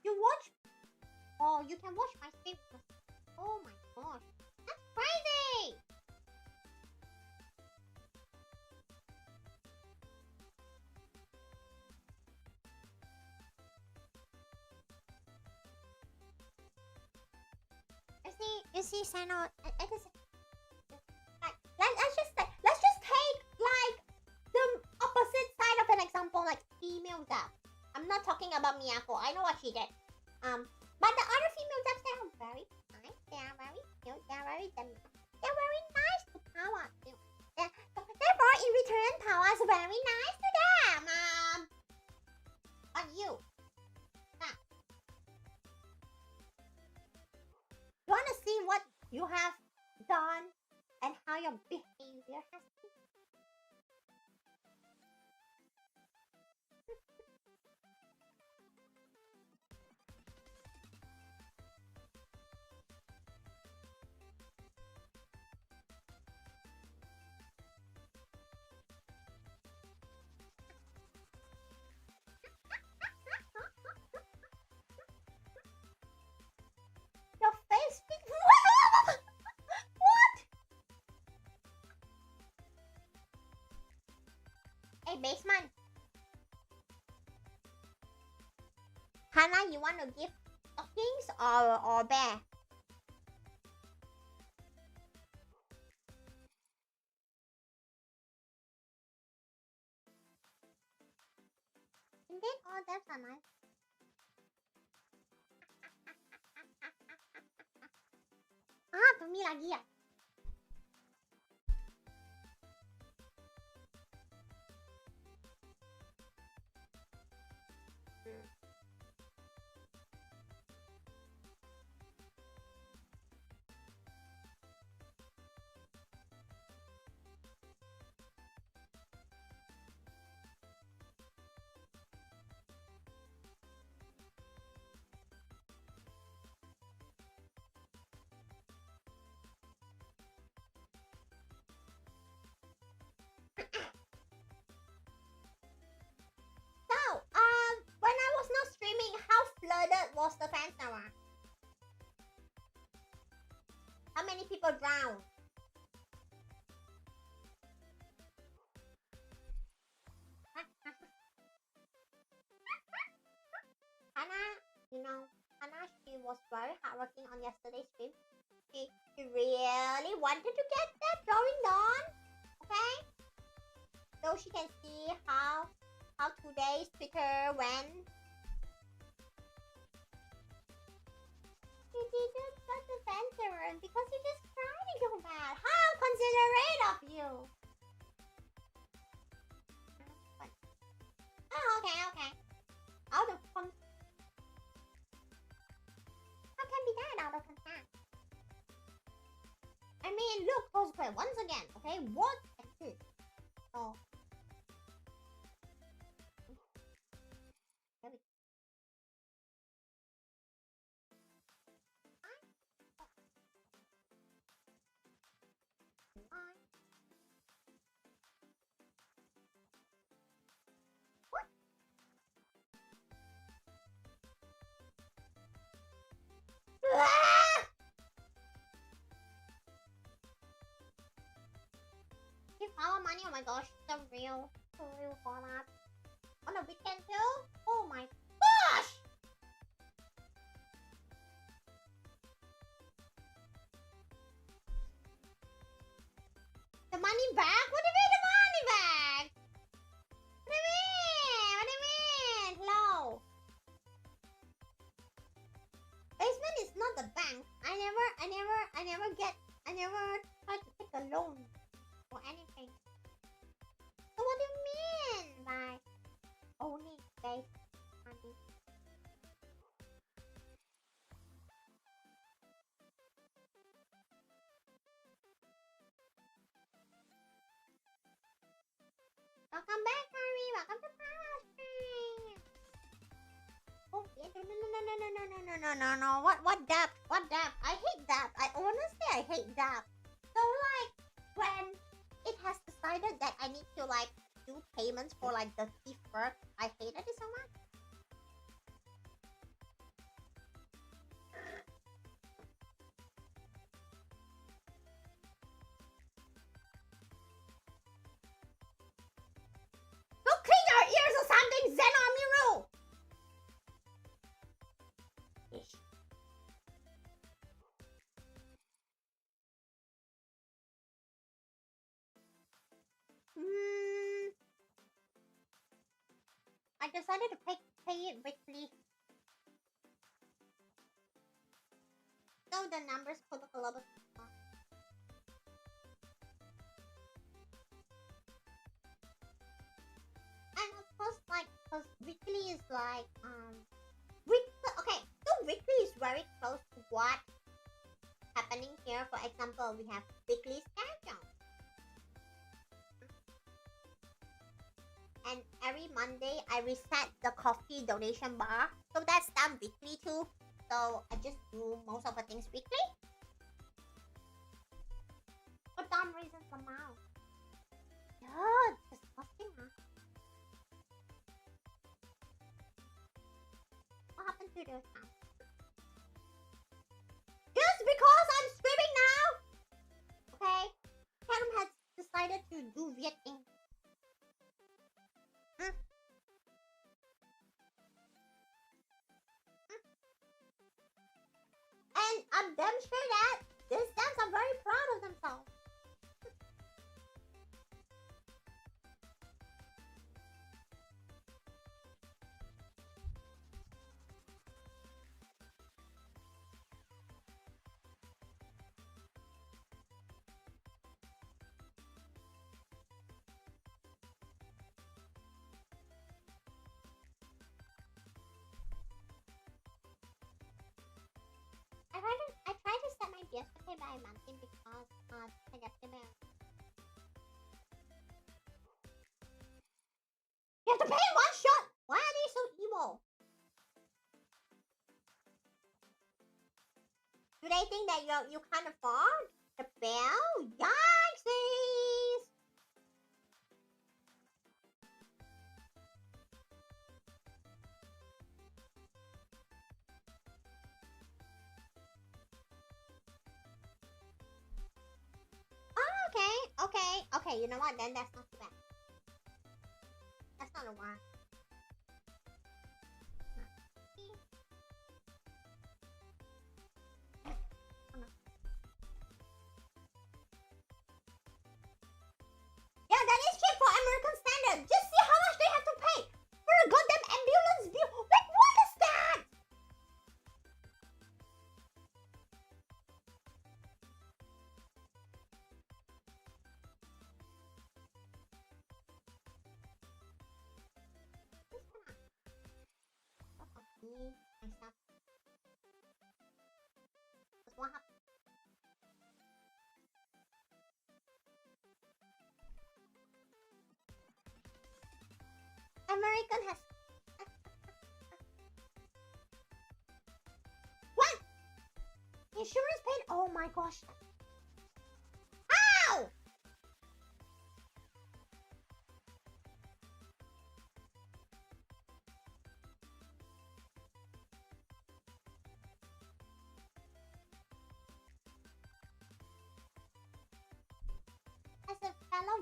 You watch? Oh, you can watch my stream. Oh my gosh, that's crazy! You see, Sano, it is like let's just take like the opposite side of an example, like female Zap. I'm not talking about Miyako. I know what she did. But the other female Zaps, they are very nice. They are very cute. They are very They're very nice to Pawwa. Therefore, in return, Pawwa is very nice to them. On you. Now, you want to see what you have done and how your behavior has been? Your face speaks. What? Hey, Baseman. Hanna, you want to give stockings or bear? Indeed, all devs are nice. Ah, to me lagi ya. So, when I was not streaming, how flooded was the fan tower? How many people drowned? Hanna, Hanna, she was very hardworking on yesterday's stream. She really wanted to get that drawing done, okay? So she can see how today's Twitter went. You didn't touch the center because you just cried so bad. How considerate of you! Oh, okay. Out of contact. How can be that out of contact? I mean, look, cosplay once again, okay? What exists? Oh. What? Ah! Give Pawwa money, oh my gosh, so real format. On a weekend too? Oh my gosh! The money back? What do you mean the money back? What do you mean? What do you mean? Hello? Basement is not the bank. I never tried to take a loan or anything. So what do you mean by owning base money? Welcome back, Harry. Welcome to Pawwa Stream. Oh, yeah, no. What debt? What debt? I hate debt. I hate debt. So like, when it has decided that I need to like do payments for like the thief work, I hated it so much. Go clean your ears or something, Zenomiru! I decided to pay it weekly. So the numbers could look a little bit small. example, we have weekly schedule. And every Monday, I reset the coffee donation bar. So that's done weekly too. So I just do most of the things weekly. For dumb reasons for now. Dude, disgusting, huh? What happened to this now? Just because I'm screaming now! Okay? Cam has decided to do yapping. And I'm damn sure that these stems are very proud of themselves. I try to set my BS to pay by monthly because I get the mail. You have to pay in one shot! Why are they so evil? Do they think that you can't afford the bill? Yikesies! Okay, you know what? Then that's not too bad. That's not a one. Yeah, that is cheap for American standard. Just see how much they have to pay for a goddamn ambulance bill. Like, what is that? Myself. What happened? American has what? Insurance paid? Oh my gosh. How? As a fellow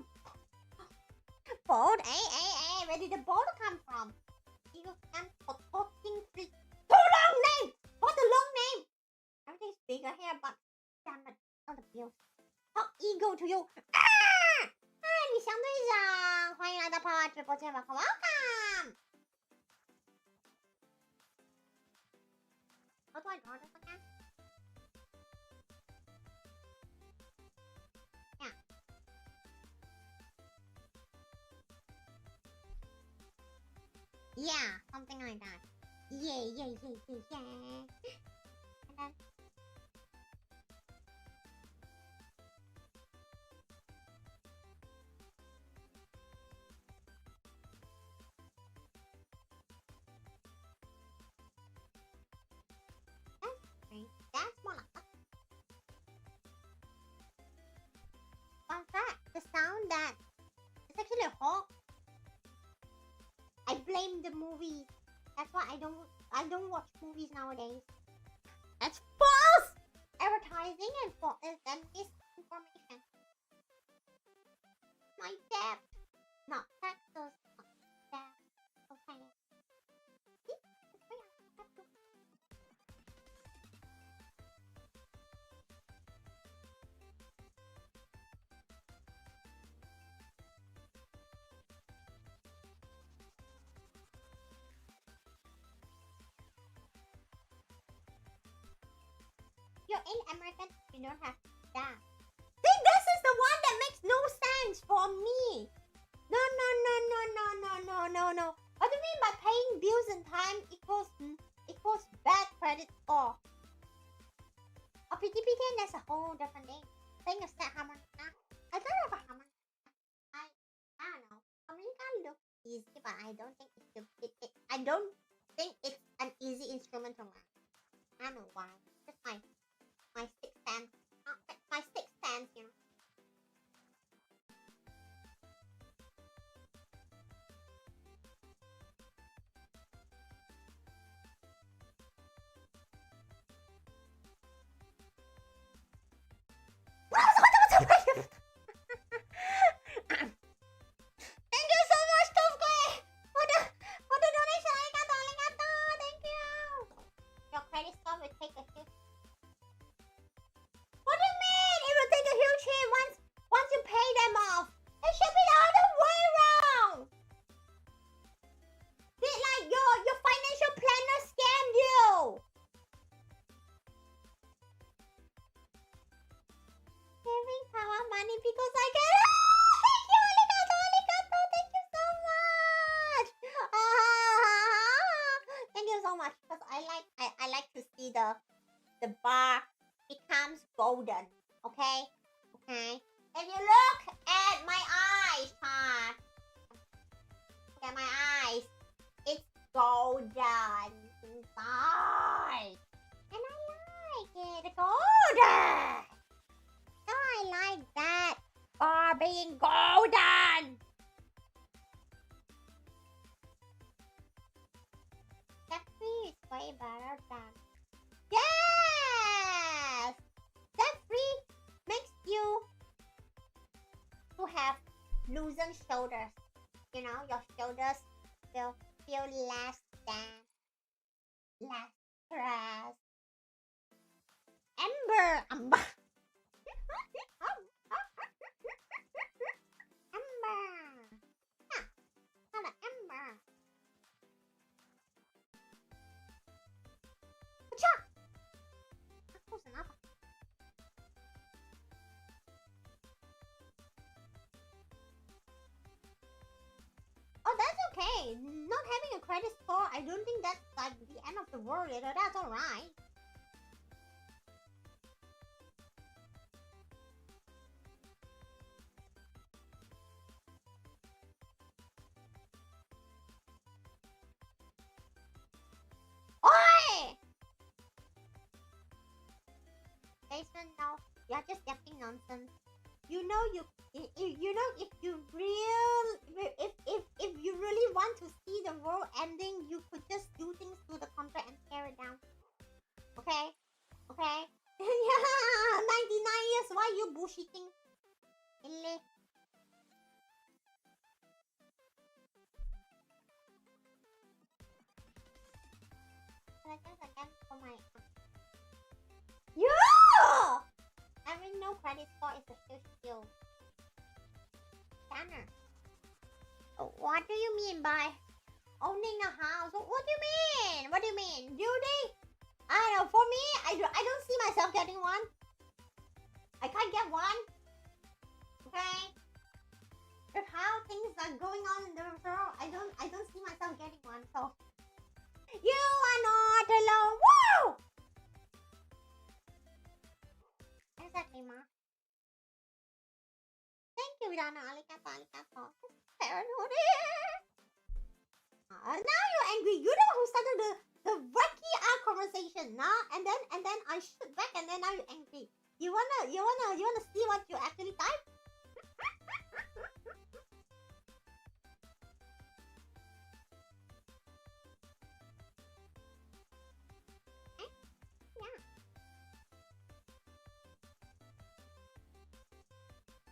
bold, where did the bold come from? You can for talking too long name! What a long name! Everything's bigger here, but damn it, not the bills. Talk ego to you. 嗨，李翔队长，欢迎来到Pawwa直播间吧 ，Welcome。How do I draw this again? Yeah. Yeah, something like that. Yeah. And then that's more like that. Fun fact, the sound that it's actually a hawk. I blame the movies. That's why I don't watch movies nowadays. That's false advertising and misinformation. My debt, not taxes, not debt. Okay. See? That's why I have to. You're in American, you don't have that. See, this is the one that makes no sense for me. No. What do you mean by paying bills in time equals bad credit score? Oh, PTPK, that's a whole different thing. Thing is that harmonica. I thought of a harmonica. I don't know. Harmonica looks easy, but I don't think I don't think it's an easy instrument to learn. I don't know why. Just my sixth sense. My sixth sense, you know. Thank you so much, Tofque, for the donation. Arigato, arigato. Thank you. Your credit score will take a huge. What do you mean? It will take a huge hit once you pay them off. It should be the other way around. Did like your financial planner scammed you? Saving power money because I get. Thank you, arigato, arigato. Thank you so much. Thank you so much because I like to see the bar becomes golden. Okay, okay. If you look at my eyes, huh? Look at my eyes. It's golden inside, and I like it golden. So I like that bar being golden. Step-free is way better than. Yes! Step-free makes you to have loosened shoulders. You know, your shoulders will feel less stress. Amber! Amber! Yeah, not an amber. Cha! Close enough. Oh, that's okay. Not having a credit score, I don't think that's like the end of the world. You know, that's alright. Oi! Jason, no, you're just yapping nonsense. You know if you really want to see the world ending, you could just do things to the contract and tear it down. Okay? Okay? Yeah, 99 years, why you bullshitting? Really? Again for my. Yeah! Having no credit score is a huge skill. Scanner. What do you mean by owning a house? What do you mean? What do you mean? Do they? I don't know. For me, I don't see myself getting one. I can't get one. Okay? With how things are going on in the world, I don't see myself getting one. So you are not alone. Woo! Exactly, Ma. Thank you, Dana. Arigato, arigato. Parenthood. Now you're angry. You're the one who started the wacky conversation, nah? And then I shoot back, and then now you're angry. You wanna see what you actually type?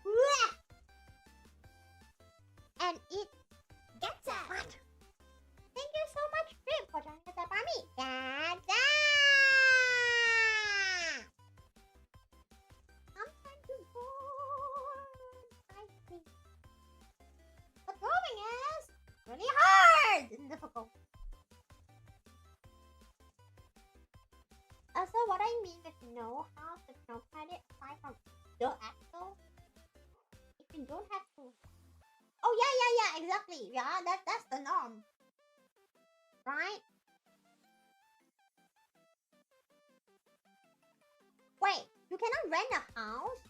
Yeah. And it gets out. Thank you so much, Rip, for joining us up on me. Gaza! I'm trying to go. I think. But going is really hard and difficult. Also, what I mean with no house, with no credit, aside from the actual, if you don't have to. Oh yeah, exactly. Yeah, that's the norm. Right? Wait. You cannot rent a house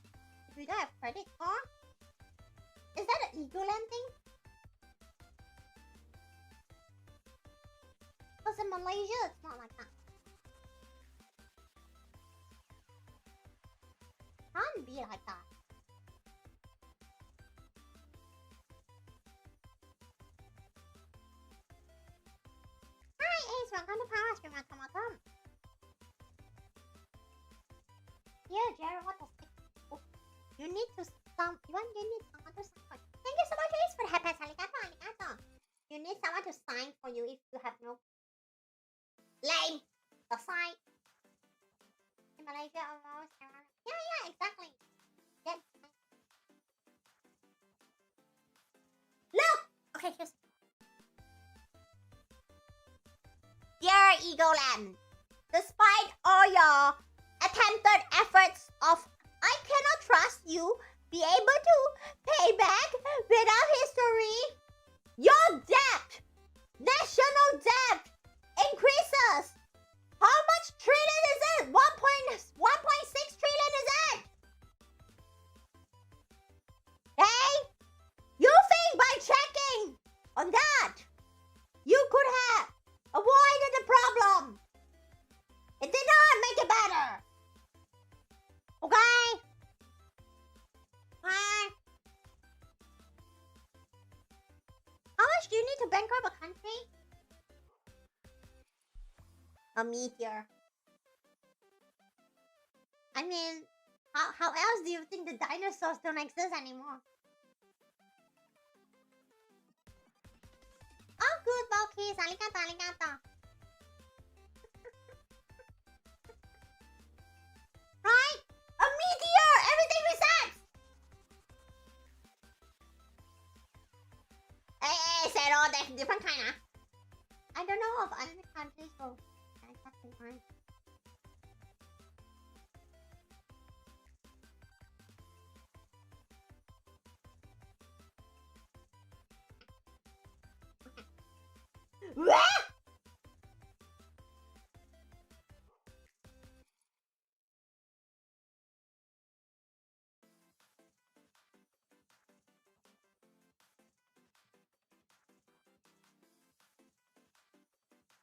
if you don't have credit card? Is that an Egoland thing? Because in Malaysia, it's not like that. Can't be like that. Hi Ace, welcome to Power Stream. Welcome. Yeah, Jared, what the stick? Oh, you need to some. You need someone to sign for. Thank you so much, Ace, for the happiness. Arigato. You need someone to sign for you if you have no. Lame. The sign. In Malaysia, almost. Yeah, exactly. Yeah. Look. Okay, here's. Dear Egoland, despite all your attempted efforts of I cannot trust you be able to pay back without history, your debt, national debt, increases. How much trillion is it? 1.6 trillion is it? Hey, you think by checking on that you could have avoided the problem? It did not make it better. Okay? Hi. How much do you need to bankrupt a country? A meteor. I mean, how else do you think the dinosaurs don't exist anymore? Oh, good, Balkis. Arigato. Right? A meteor! Everything resets! Hey, say all that's different kind of. I don't know of other countries so that's fine. What?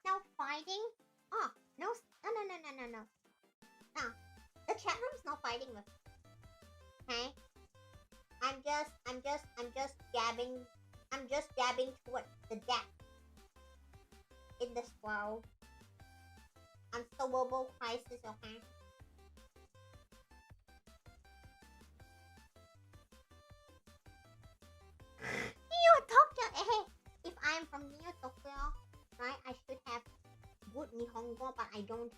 No fighting? Oh, no. No. The chat room's not fighting with me. Okay? I'm just gabbing towards the death in this world. Unsolvable crisis, okay? Neo Tokyo! Hey, if I'm from Neo Tokyo, right, I should have good Nihongo, but I don't.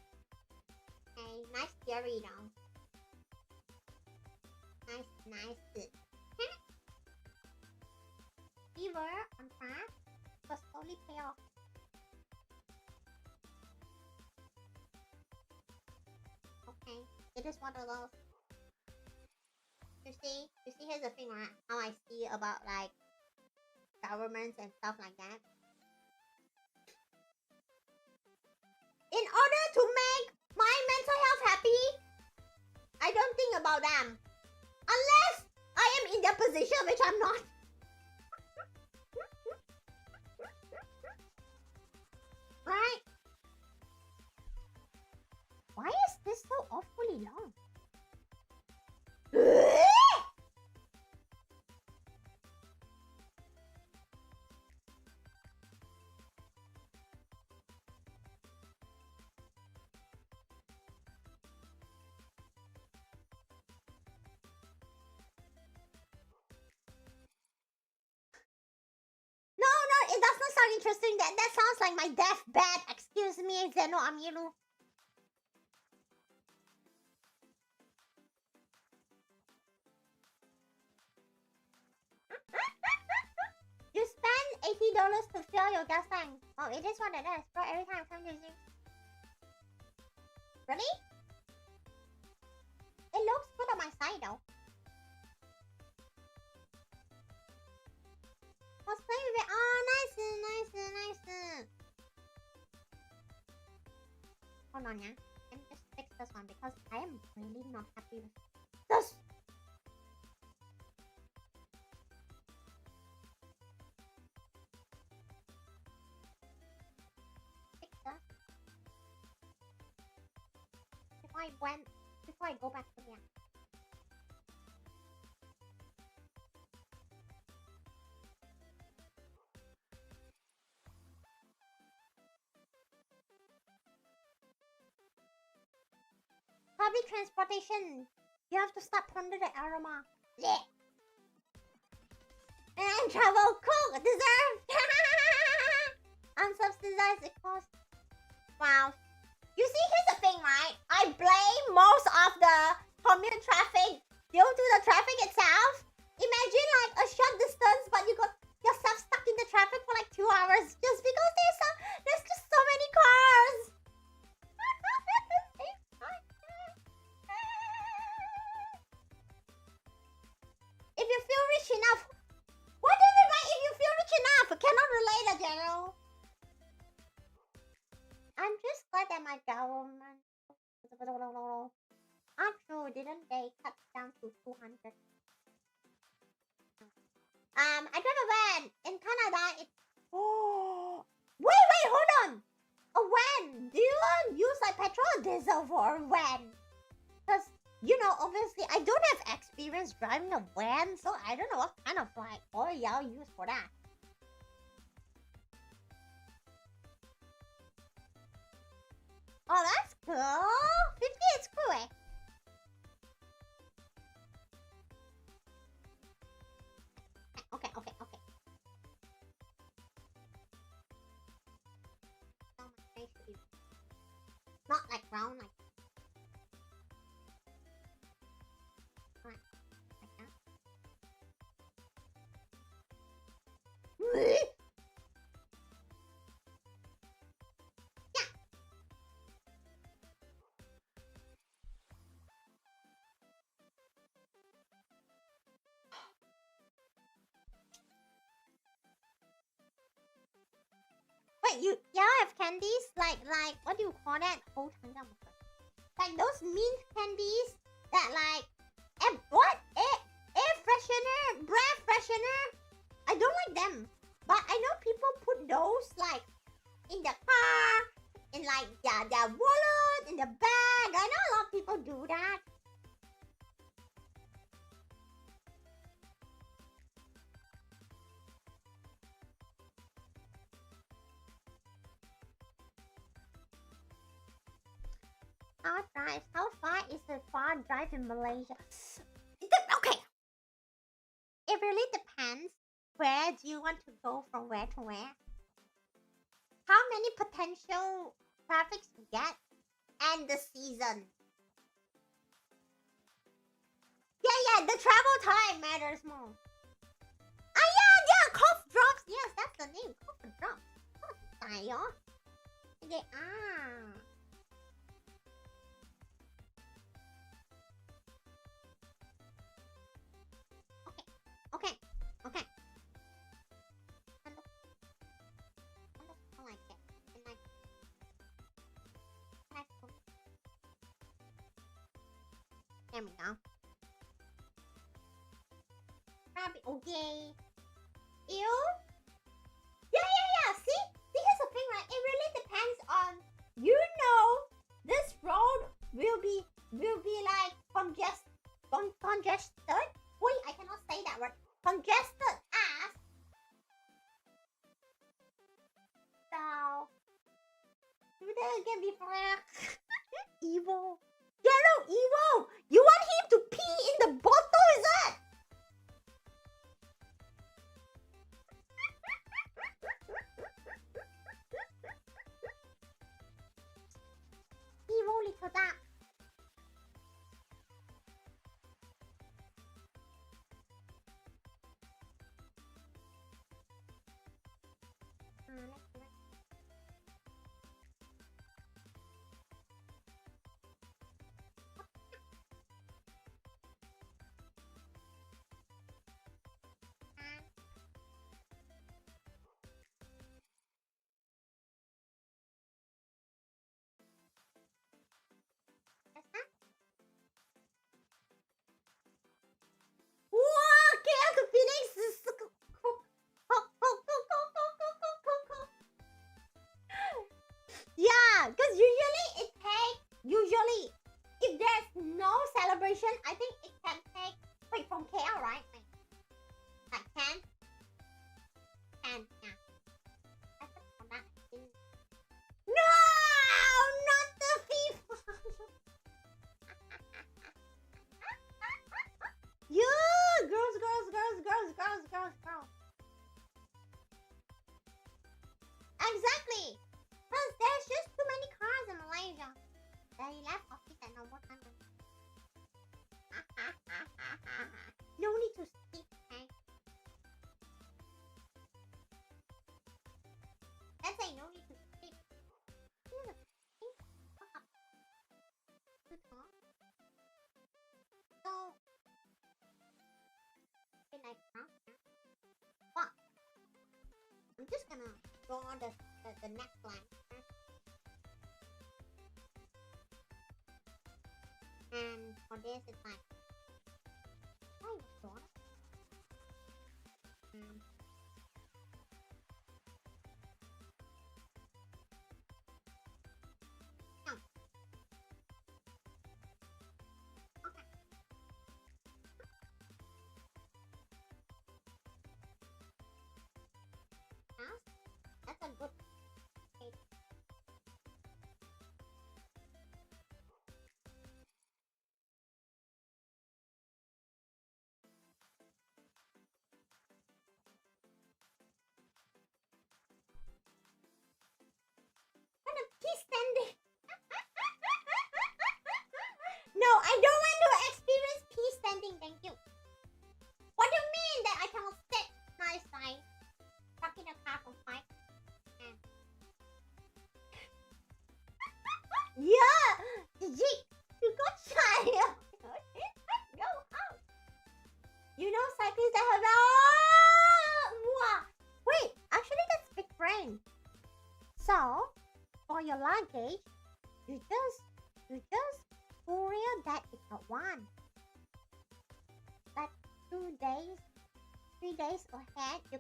Okay, nice theory though. Nice. Fever on track, but slowly pay off. Okay, it is one of those. You see, here's the thing, right? How I see about like governments and stuff like that. In order to make my mental health happy, I don't think about them. Unless I am in their position, which I'm not. Right? Why is this so awfully long? No, it does not sound interesting. That sounds like my deathbed. Excuse me, Zeno Amiru. You spend $80 to fill your gas tank. Oh, it is what it is. Bro, every time I come using. Really? It looks good on my side though. Let's play with it. Oh, nice. Hold on, yeah. Let me just fix this one because I am really not happy with this. Fix that. Before I go back to here. Public transportation. You have to stop under the aroma. Yeah. And travel cook deserve. Unsubsidized it costs. Wow. You see, here's the thing, right? I blame most of the commute traffic due to the traffic itself. Imagine like a short distance, but you got yourself stuck in the traffic for like 2 hours just because there's just so many cars. If you feel rich enough, what do you mean by if you feel rich enough? I cannot relate, General. I'm just glad that my government. True, didn't they cut down to 200? I drive a van in Canada. It. Oh, wait, hold on. A van? Do you use like petrol or diesel for a van? Because you know, obviously, I don't have experience driving a van, so I don't know what kind of like oil y'all use for that. Oh, that's cool. 50 is cool, eh? Okay. Oh, my face is not like round, like. Right, like that. Wait, y'all have candies? Like, what do you call that? Oh, like those mint candies that like, what? Air freshener? Breath freshener? I don't like them. But I know people put those like, in the car, in like their wallet, in the bag. I know a lot of people do that. Far drive. How far is the far drive in Malaysia? Okay. It really depends. Where do you want to go from where to where? How many potential traffics you get? And the season. Yeah, the travel time matters more. Ah, yeah, cough drops. Yes, that's the name. Cough drops. Tayo. Okay, Okay. I like it. There we go. Okay. Ew. Yeah. See, here's the thing, right? It really depends on, this road will be like congested. Wait, I cannot say that word. Congested as. So, do that again before. Evil. Gerald, evil. You want him to pee in the bottle, is it? Evil little duck. because usually it takes, if there's no celebration, I think it can take, wait, from KL, right? Like 10? 10, yeah. I put on that. No! Not the FIFA! Yeah! Girls. Exactly! Because there's just too many cars in Malaysia. They left office at no more time. No need to speak, okay? Let's say no need to speak. So, can I count? What? I'm just gonna draw the neckline. And for this, it's like, oh, draw. That's a good shape. What a peace standing. No, I don't want to experience peace standing, thank you. What do you mean that I cannot sit nice like stuck in a car for 5? Yeah! You got shy! Go out! You know cyclists that have... Wait, actually that's big brain. So, for your luggage, you just courier that is a one. Like 2 days, 3 days ahead, you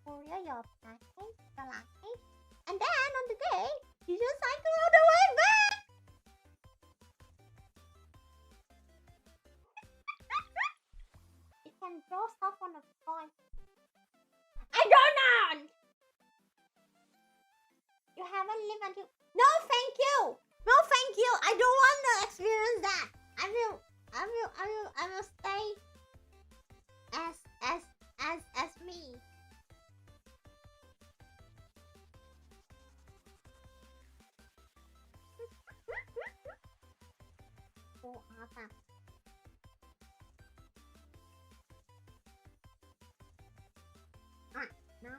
courier your package, your luggage, and then on the day, you just cycle all the way back. You can draw stuff on the floor. I don't know. You haven't lived until... No, thank you. No, thank you. I don't want to experience that. I will stay as me. So awesome. Alright, now.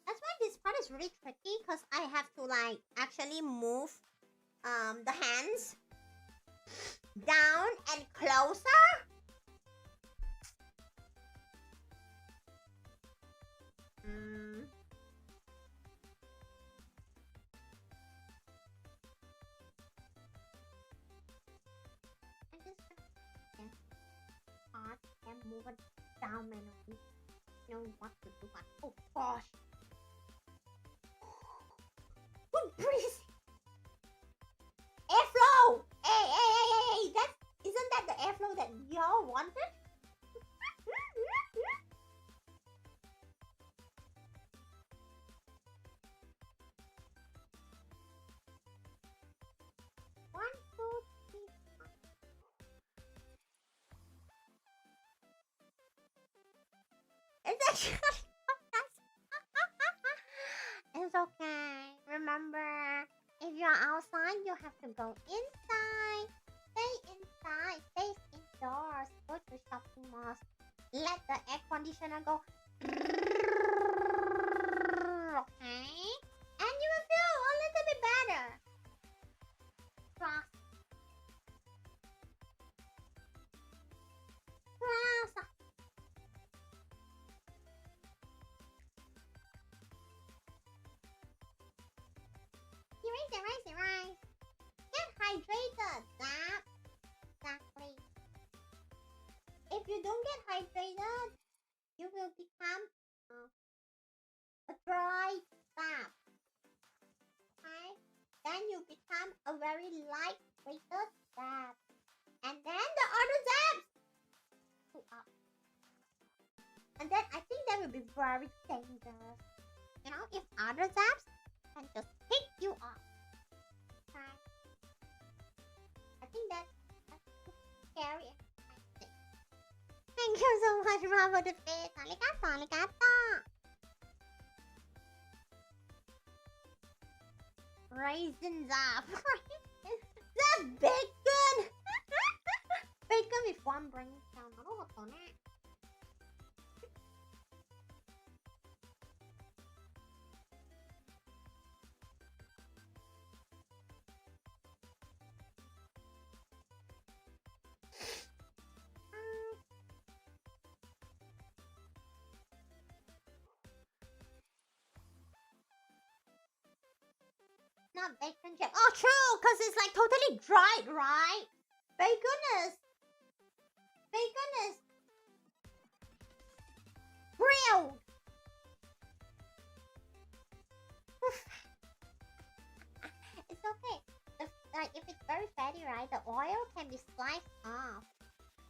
That's why this part is really tricky because I have to like actually move the hands down and closer. I just part and move it down manually. Know what to do. Oh gosh. Good breeze. Airflow. Hey. Isn't that the airflow that y'all wanted? One, two, three, four. It's actually it's okay. Remember, if you're outside, you have to go inside. Stay inside. Stay indoors. Go to shopping malls. Let the air conditioner go. Okay? And you will feel a little bit better. Trust. Rise. Get hydrated, Zap. Exactly. If you don't get hydrated, you will become a dry Zap. Okay? Then you become a very light-weighted Zap. And then the other Zaps go up. And then I think that will be very dangerous. You know, if other Zaps can just pick you up. Okay? I think that's scary. Thank you so much, Ma, for the face. Arigato. Raisins up. That's bacon. Bacon with one brain cell. Not bacon jam. Oh, true, because it's like totally dried, right? Bacon is grilled. It's okay. Like if it's very fatty, right? The oil can be sliced off,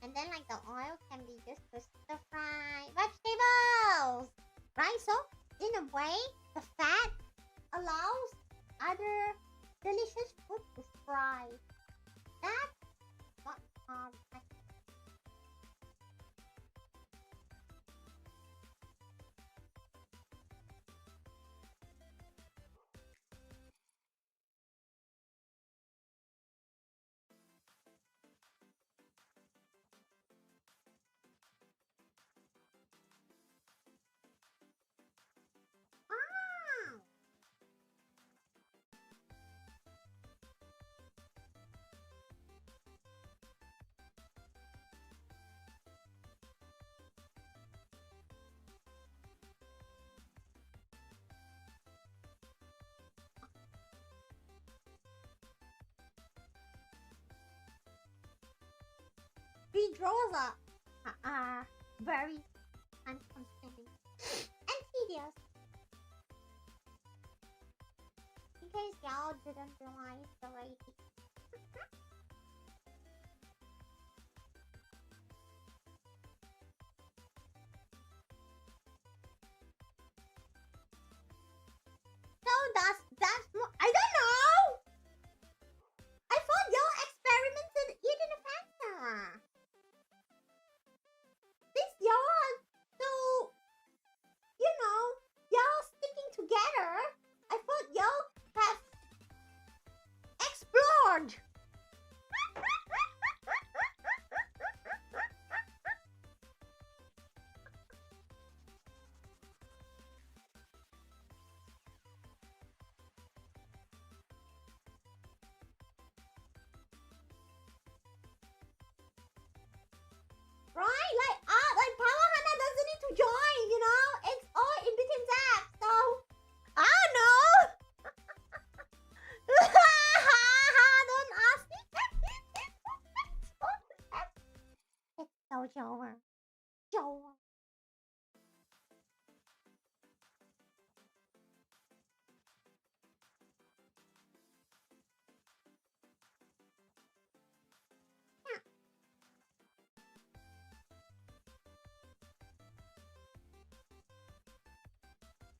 and then like the oil can be used to stir fry vegetables, right? So in a way, the fat allows other delicious food to fry. That's what Videos are very time-consuming and tedious. In case y'all didn't realize already. So that's I don't know. I thought y'all experimented eating a pasta. This y'all, so you know, y'all sticking together. I thought y'all have explored. Right? Like Pawwa Hanna doesn't need to join, you know? It's all in between zaps, so I don't know. Don't ask me. It's so Jower.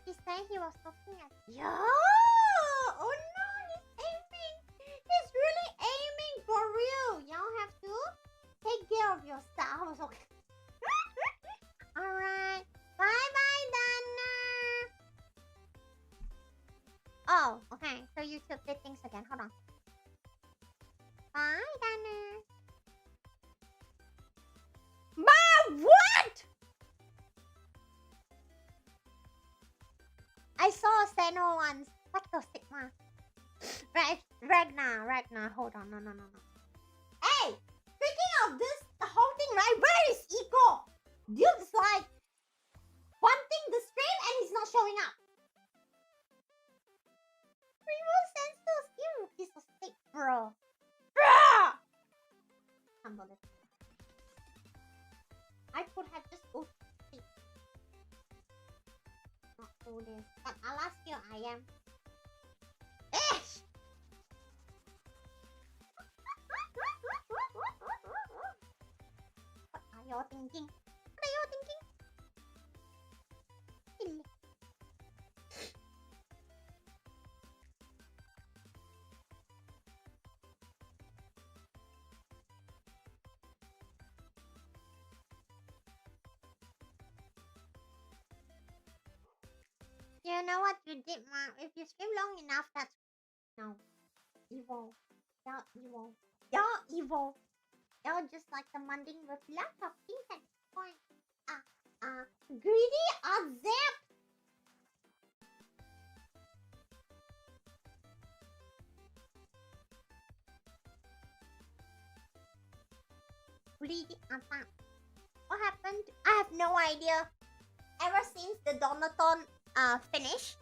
He said he was looking at yo. Oh no, he's aiming. He's really aiming for real. Y'all have to take care of yourselves, okay? Alright. Bye-bye, Dana. Oh, okay. So YouTube did things again. Hold on. Bye, Dana. What? I saw a Seno once. What the Sigma? Ragnar. Hold on. No. Hey! Speaking of this, the whole thing, right? Where is Eco? Dude's like wanting the stream and he's not showing up. Remote sensors do this. But alas, here I am. Ish! What are you thinking? What are you thinking? Silly. You know what you did, Ma? If you scream long enough, that's... No. Evil. You're evil. You're evil. You're just like the mundane with lots of things at this point. Greedy or zip? Greedy or zap? What happened? I have no idea. Ever since the Donaton finished,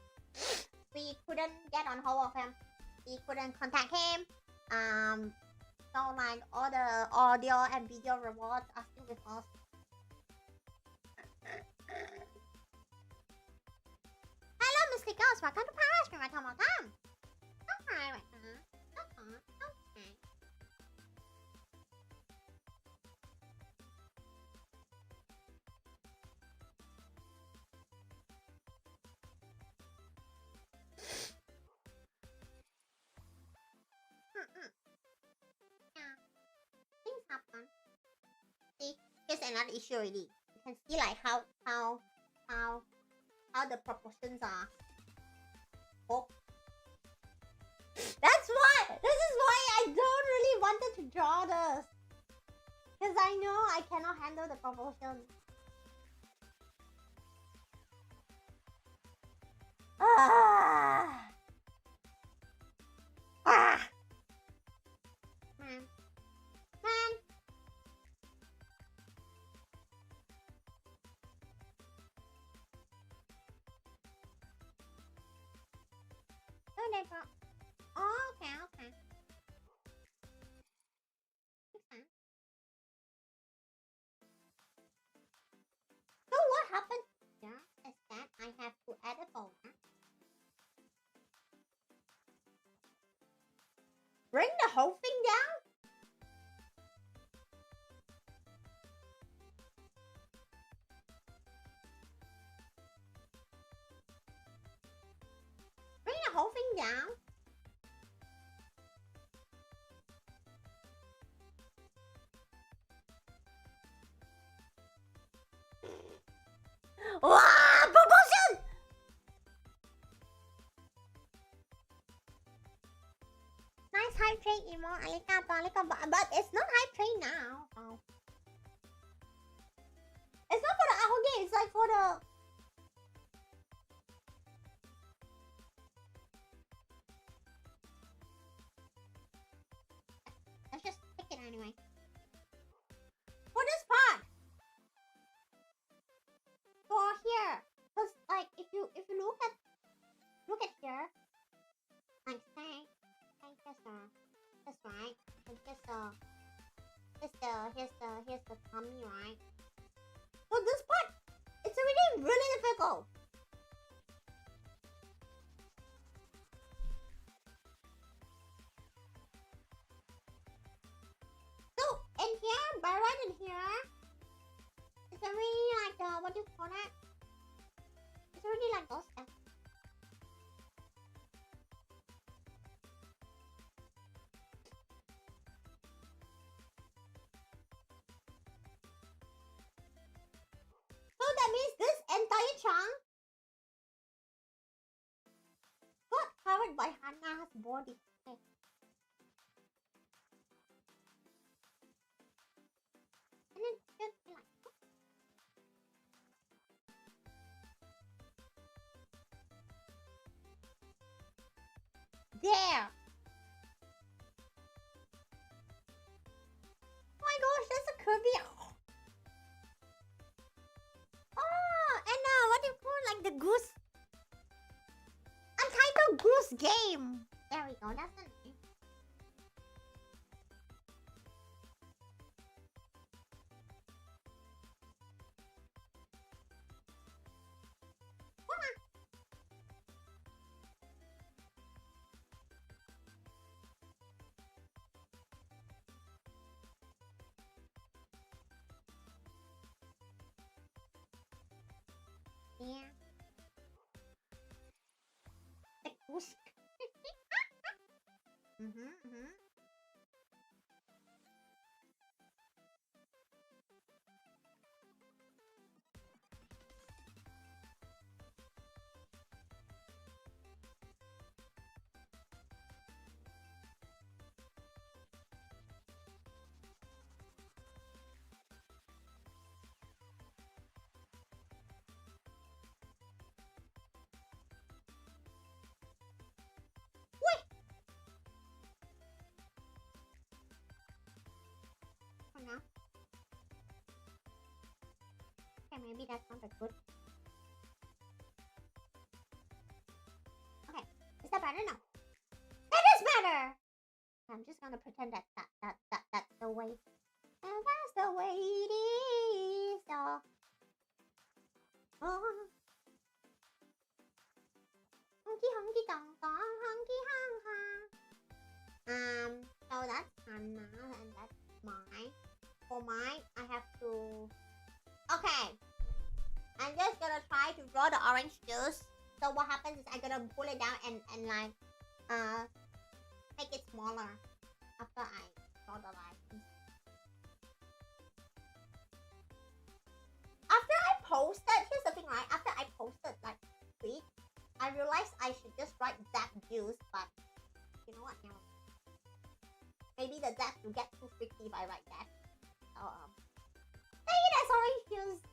we couldn't get on hold of him. We couldn't contact him. So like all the audio and video rewards are still with us. Hello, Mr. Ghost. Welcome to Paris. Welcome, welcome. Don't cry right now. Don't cry. Don't cry. Yeah, things happen. See, here's another issue already. You can see like how the proportions are. Oh, that's why. This is why I don't really wanted to draw this, because I know I cannot handle the proportions. Ah. Ah. Man. Man. Oh, they brought... Oh, okay, okay. Okay. So what happened here is that I have to add a folder. Bring the whole thing down? Bring the whole thing down? Wow, promotion! Nice hype train emo, but it's not hype train now. Oh. It's not for the ahoge, it's like for the... Let's just pick it anyway. For this part! For here, cause like if you look at here, like say this right, and here's the tummy, right? So this part, it's already really difficult. So in here, by right in here, it's already like what do you call that? It's already like those steps. So that means this entire chunk got covered by Hanna's body. Okay. And it should be like... There! Oh my gosh, that's a curvy... Oh, and what do you call like the goose? Untitled Goose Game! There we go, that's the name. here. The goose. For now. Okay, maybe that's not that good. Okay, is that better? No. That is better! I'm just gonna pretend that's the way. And that's the way it is. Oh. Honky honky dong dong, honky hong hong. So that's Hannah and that's mine. For mine, I have to. Okay. I'm just gonna try to draw the orange juice. So what happens is I'm gonna pull it down and like make it smaller after I draw the lines. After I posted, here's the thing, right? After I posted like tweet, I realized I should just write that juice, but you know what? No. Maybe the Zap will get too freaky if I write that. So hey, that's orange juice.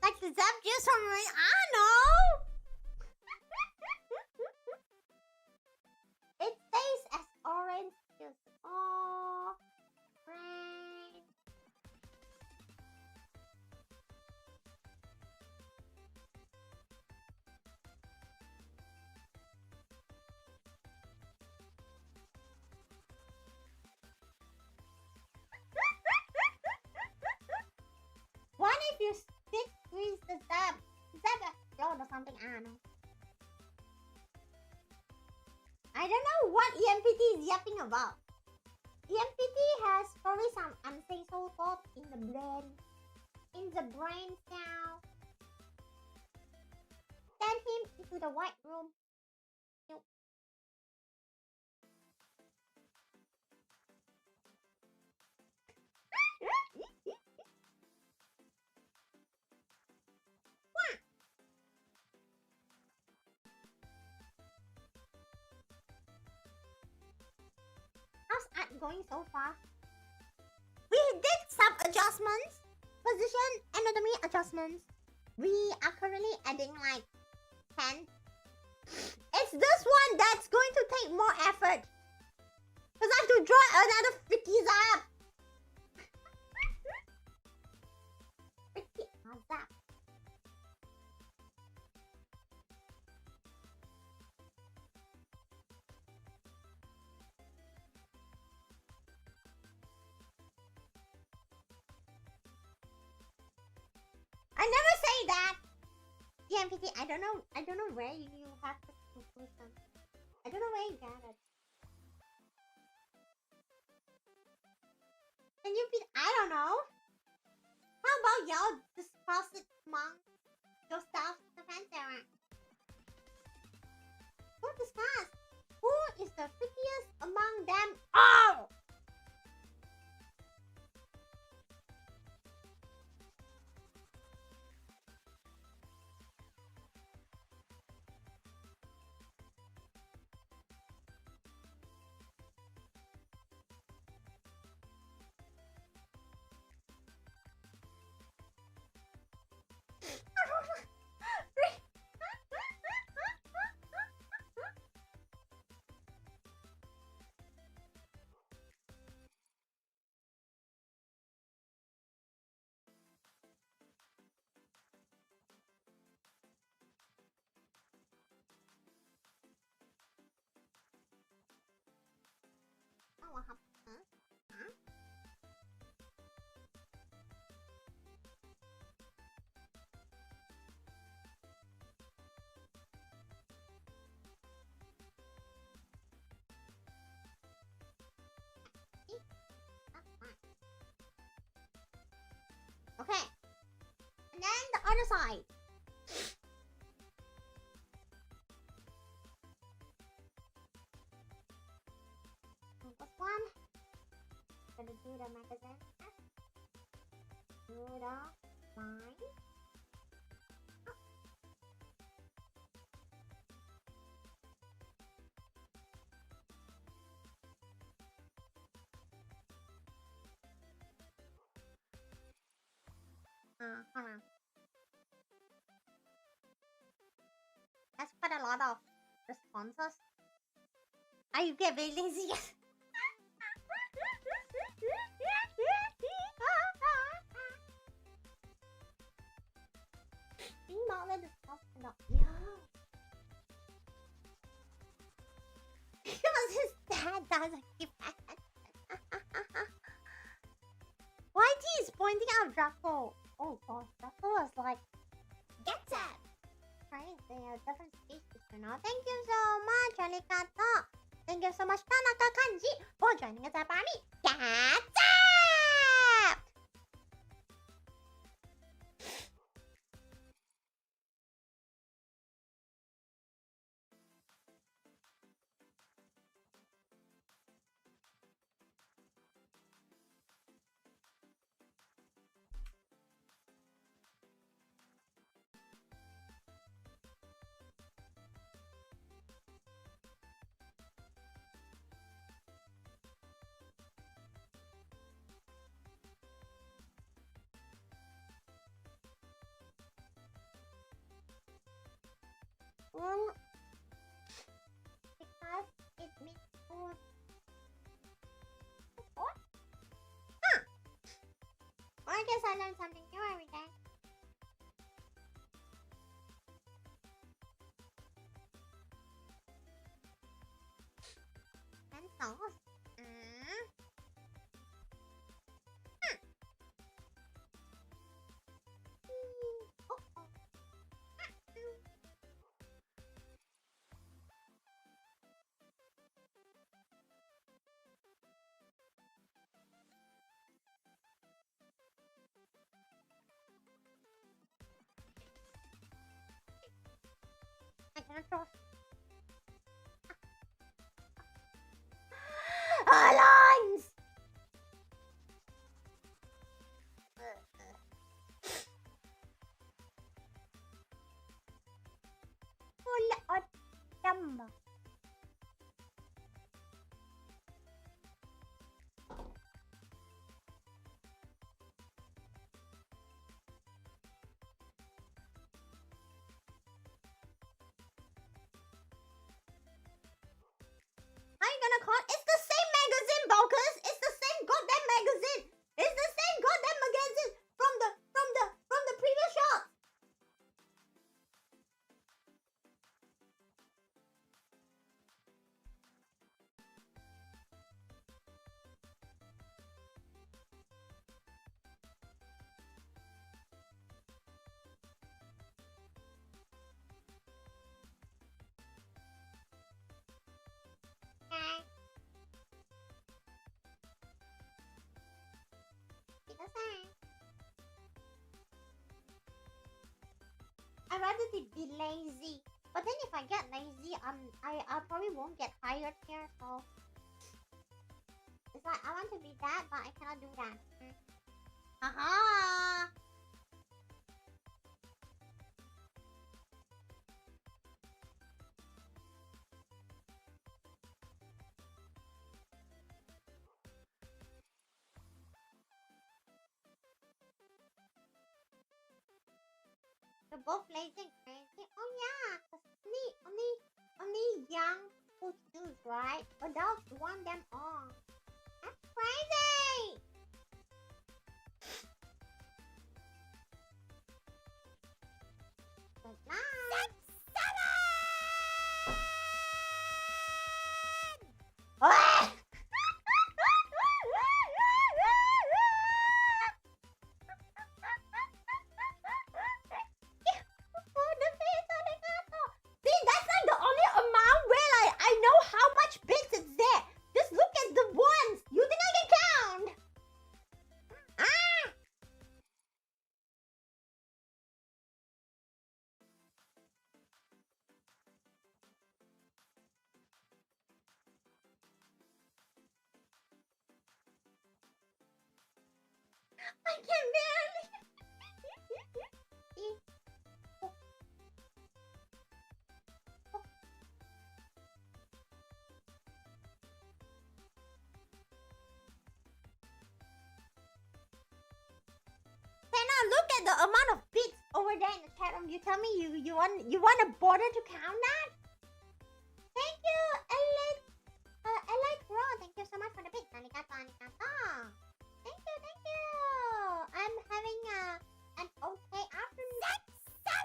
Like the Zap juice from me. I know. It tastes as orange juice. Oh, right. What if you stick squeeze the Zap? Zap explode or something? I don't know. I don't know what EMPT is yapping about. EMPT has probably some unstable thoughts in the brain. In the brain cell. Send him into the white room. Nope. What? How's art going so far? We did some adjustments. Position, anatomy adjustments. We are currently adding like 10. It's this one that's going to take more effort. Because I have to draw another freaky Zap. Freaky Zap. I never say that. GMPT, I don't know where you have the conclusion. I don't know where you got it. Can you be? I don't know. How about y'all discuss it among yourself, the Pantera? Go discuss. Who is the freakiest among them all? Oh, what happened? Huh? other side. This one. Gonna do the magazine. Do the line. Hold on. That's quite a lot of responses. I get very lazy. Being not let the stuff enough. Yeah. Because his dad doesn't keep YT is pointing out Draco. Oh gosh, Draco was like, get that! Right, they are different species for now. Thank you so much, Arigato! Thank you so much, Tanaka Kanji, for joining us at Barney. Get that! Because it makes food. What? Huh. Well, I guess I learn something new every day. Pencils. Lines! Full autumn. It's the same magazine, Balkers. It's the same goddamn magazine. It's the same goddamn magazine from the previous shot. I'd rather be lazy, but then if I get lazy, I probably won't get hired here. So it's like I want to be that, but I cannot do that. Haha. They're both lazy crazy. Oh yeah, cause only young who choose, right? Adults want them all. That's crazy. Good night. Ah! See, that's like the only amount where like I know how much bits is there. Just look at the one. can barely. Senna, look at the amount of bits over there in the chat room. You tell me you want a border to count that? Thank you, Elite Bro. Thank you so much for the bits. Arigato, arigato. Thank you. I'm having an okay afternoon. 6, 7.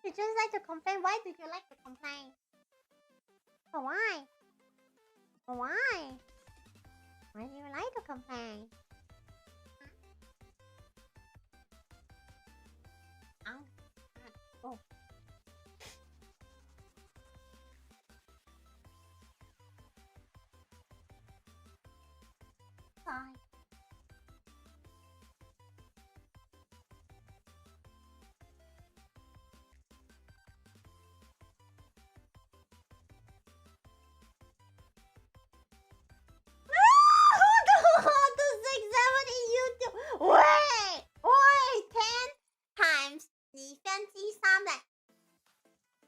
You just like to complain. Why do you like to complain? But why? Why? Why do you like to complain? Oh. Bye. Wait! 10 times the fancy sum that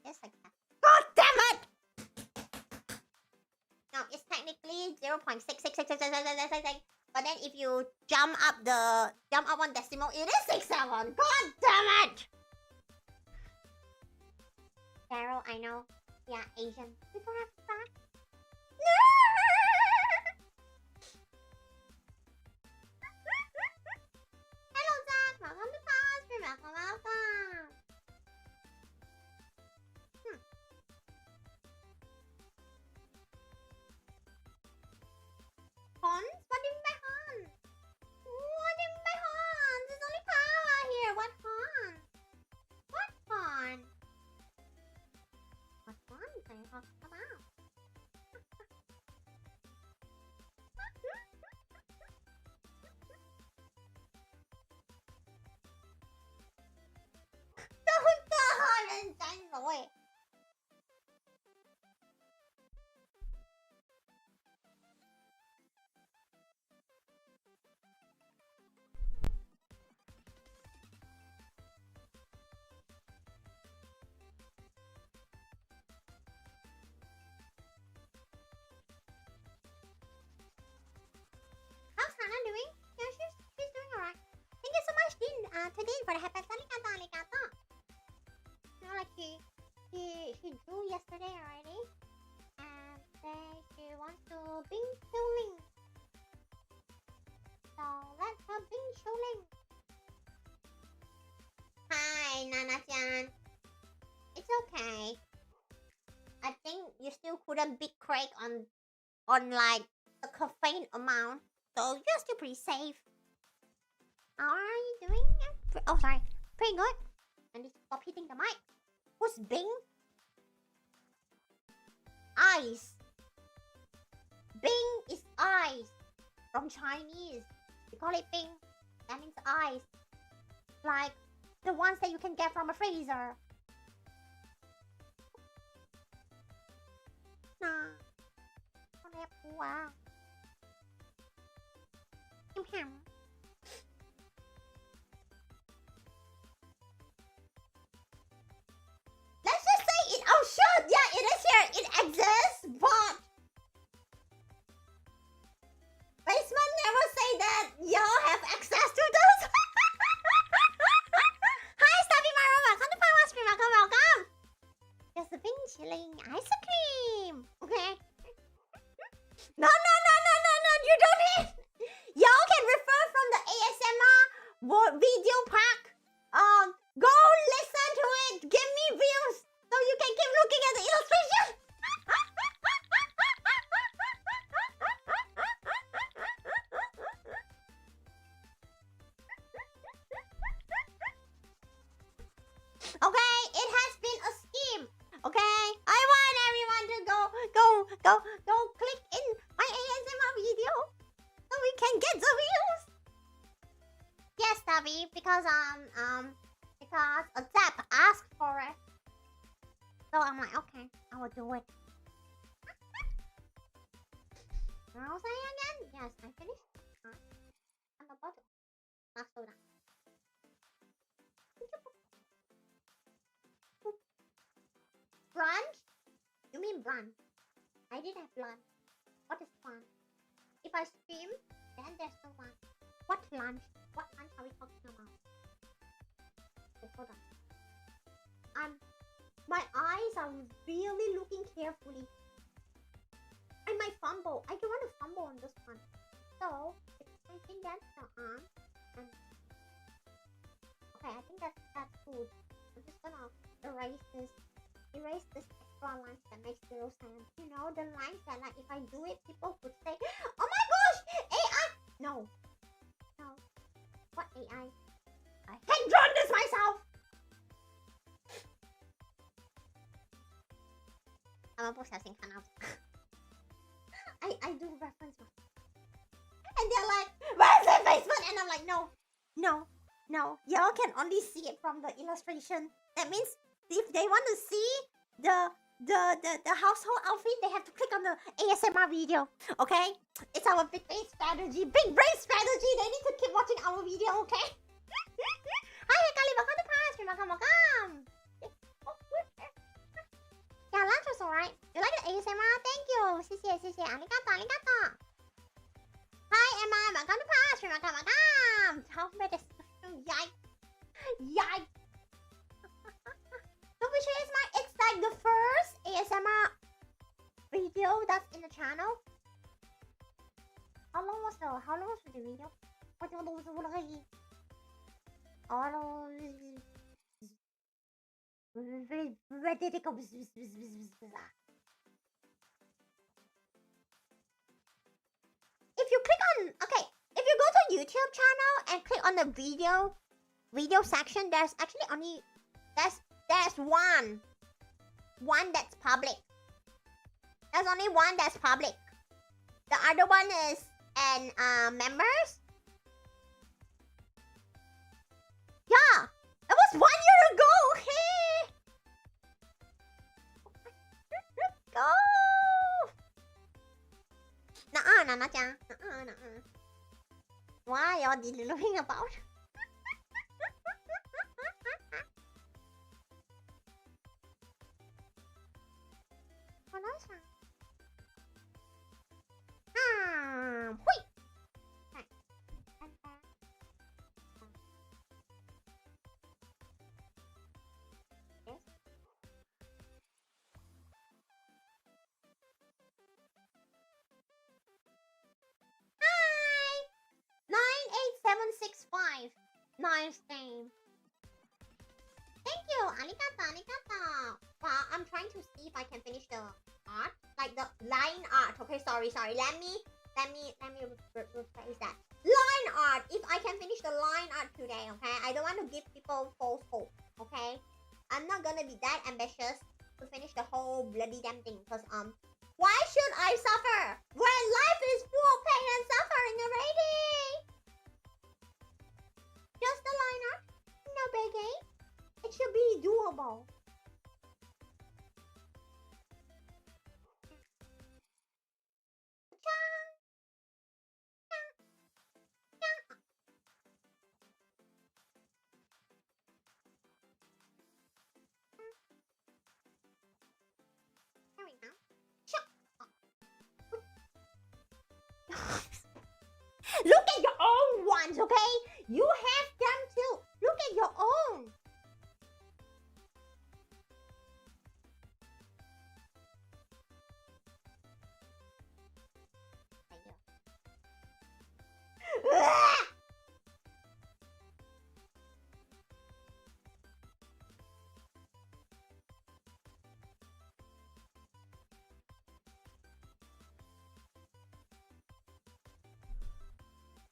is like that. God damn it! No, it's technically 0.6666666. But then if you jump up one decimal, it is 67. God damn it! Daryl, I know. Yeah, Asian. We don't have to back. Hello, Zach. Welcome to Pawwa's Here. Welcome. Hans? What do you mean by Hans? What do you mean by Hans? There's only Pawwa here. What Hans? What Hans? What Hans are you talking about? Don't rồi. How's Hannah doing? Yeah, she's doing alright. Thank you so much, Dean. Today for the happy arigato. You know, like she drew yesterday already, and then she wants to bing shooling. So let her bing shooling. Hi, Nana-chan. It's okay. I think you still couldn't beat Craig on like the caffeine amount, so you're still pretty safe. How are you doing? Oh, sorry. Pretty good. I need to stop hitting the mic. Who's Bing? Eyes. Bing is eyes. From Chinese. We call it Bing. That means eyes. Like the ones that you can get from a freezer. Nah. Wow. Let's just say it. Oh, shoot! Yeah, it is here. It exists, but Basement never say that y'all have access to those. Hi, Stubby Maro. Welcome to Pawwa's Here. Welcome. Just a pink chilling ice cream. Okay. No. You don't hit. Y'all can refer from the ASMR video pack. Go listen to it. Give me views so you can keep looking at the illustration. Okay, it has been a scheme. Okay, I want everyone to go click in because a Zap asked for it. So I'm like, okay, I will do it. What was I saying again? Yes, I finished. I'm about to. Not so down. Brunch? You mean brunch? I did have lunch. What is lunch? If I stream, then there's no lunch. What lunch? What lunch are we talking about? Okay, hold on. My eyes are really looking carefully. I might fumble. I don't want to fumble on this one. So, I think that's the arm. And okay, I think that's good. I'm just gonna erase this extra lines that makes zero sense. You know, the lines that like if I do it, people would say, "Oh my gosh, AI!" No. What AI? I can draw this myself. I'm processing kind of. I do reference myself. And they're like, "Where's the basement?" And I'm like, no. Y'all can only see it from the illustration. That means if they want to see the household outfit, they have to click on the ASMR video. Okay? It's our big brain strategy. Big brain strategy. They need to keep watching our video, okay? Hi, Kali, welcome to Pass. Welcome. Yeah, lunch was alright. You like the ASMR? Thank you. 谢谢. Arigato. Hi, Emma. Welcome to Pass. Welcome. How many? Yikes. So which is it's like the first ASMR video that's in the channel. How long was the video? If you click on if you go to YouTube channel and click on the video section, there's actually only there's one that's public. There's only one that's public. The other one is members. Yeah, it was 1 year ago. Hey, go. Nah. Why are you looking about? What else? Wait. Yes. Hi. 98765. Nice name. Thank you. Arigato. Well, I'm trying to see if I can finish the art, like the line art. Okay, sorry. Let me rephrase that. Line art. If I can finish the line art today, okay? I don't want to give people false hope, okay? I'm not gonna be that ambitious to finish the whole bloody damn thing, because why should I suffer when life is full of pain and suffering already? Just the line art, no biggie. It should be doable. There we go. Look at your own ones, okay? You have them too. Look at your own.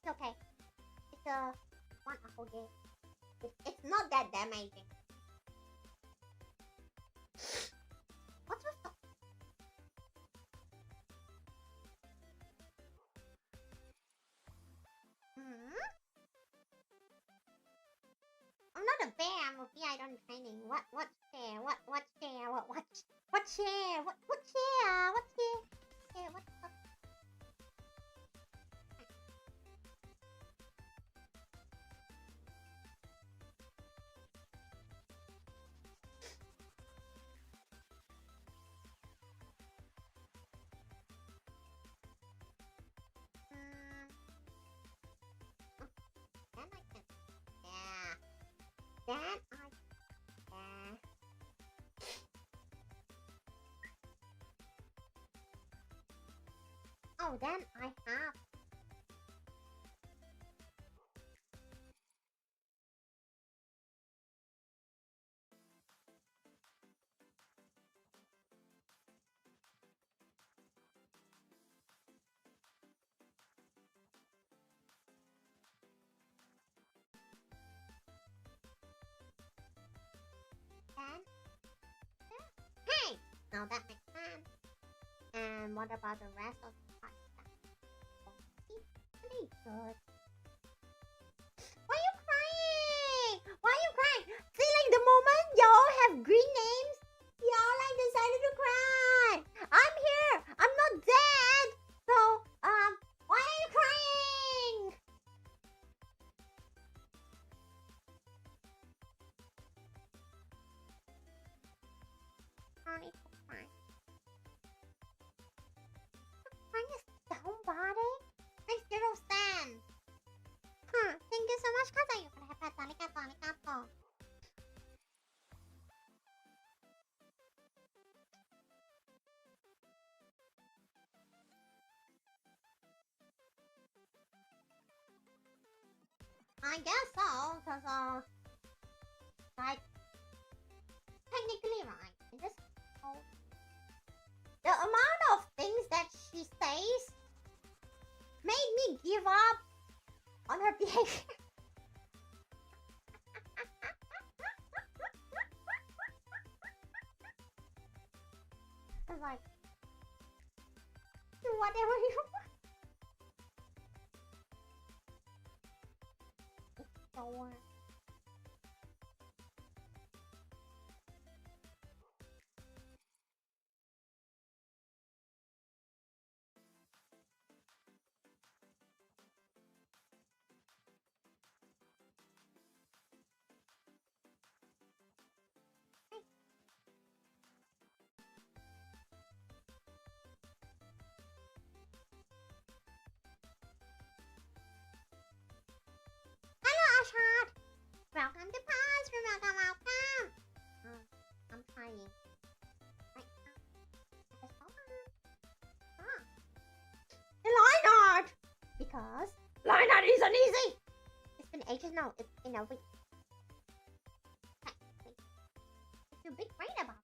It's okay. It's a one apple game. It's not that damaging. What's with the... right on training. What share? What share? What share? What share? What share? Yeah, what? Then I can. Yeah. Then I. Yeah. Oh, then I have. Then. Hey! Now that makes sense. And what about the rest of the part? Pretty good. Why are you crying? Why are you crying? See, like the moment y'all have green names, y'all like decided to cry. I'm here. I'm not dead. So, why are you crying? I don't need to cry. Crying is somebody. Makes zero sense. Thank you so much, Kaza. You can have that. Arigato. I guess so, because, like, technically right. This whole... The amount of things that she says made me give up on her behavior. I was like, do whatever you want. It's so... Ashad! Welcome to Paw's. Welcome. I'm trying. Right now. The lineart! Because lineart isn't easy! It's been ages now. It's been a week. It's a big brain about it.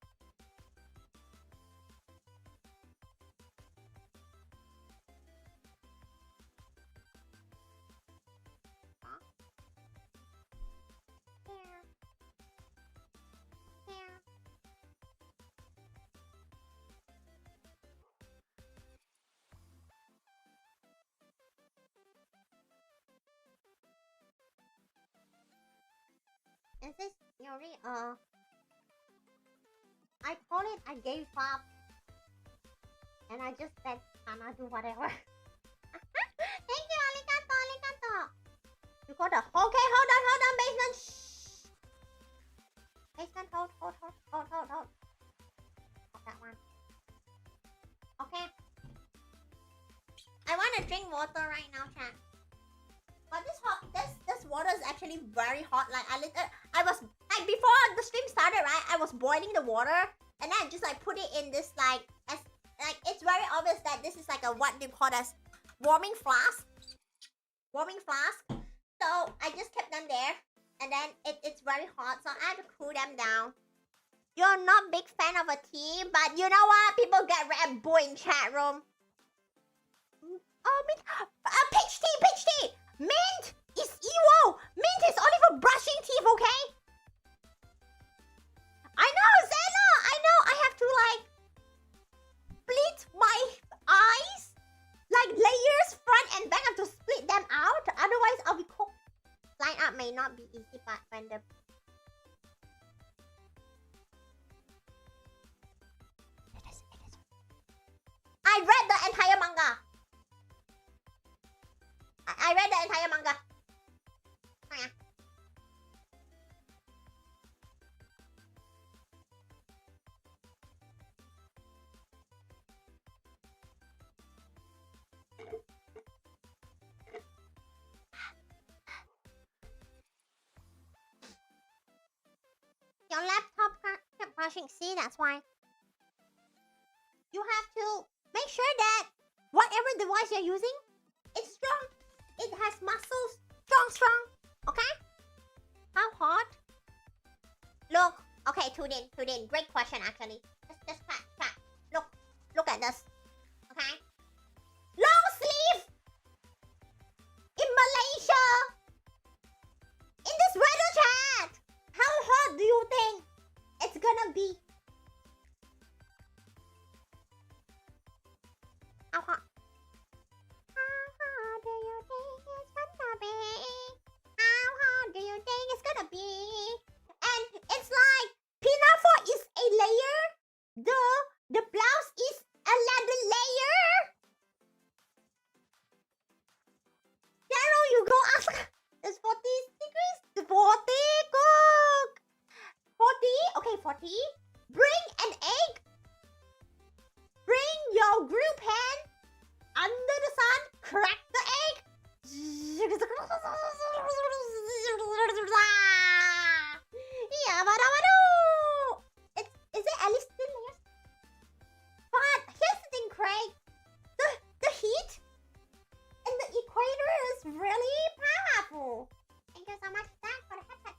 Is this Yuri? I call it I gave up. And I just let Hana do whatever. Thank you, arigato. You got the... Okay, hold on, basement. Shh. Basement, hold. Hold that one. Okay. I want to drink water right now, chat. But this water is actually very hot. Like I was like before the stream started, right? I was boiling the water and then I just like put it in this like it's very obvious that this is like a what they call as warming flask. So I just kept them there and then it's very hot, so I had to cool them down. You're not big fan of a tea, but you know what? People get Red Bull in chat room. Oh, peach tea! Mint is evil! Mint is only for brushing teeth, okay? I know, Zeno! I know I have to, like, split my eyes. Like, layers, front and back. I have to split them out. Otherwise, I'll be cooked. Line up may not be easy, but when the entire manga. Oh, yeah. Your laptop kept crashing. See, that's why. You have to make sure that whatever device you're using, it's strong. It has muscles. Strong. Okay? How hot? Look. Okay, tune in. Great question, actually. Just crack. Look at this. Okay? Long sleeve! In Malaysia! In this weather chat! How hot do you think it's gonna be? How hot? How hot do you think it's gonna be? How hot do you think it's gonna be? And it's like pinafore is a layer. The blouse is a leather layer. Daryl, you go ask. It's 40 degrees. 40 cook. 40. Okay, 40. Bring an egg. Bring your grill pan under the sun. Crack the egg. Is it at least 10 layers? But here's the thing, Craig. The heat in the equator is really powerful. Thank you so much, Zach, for the headset.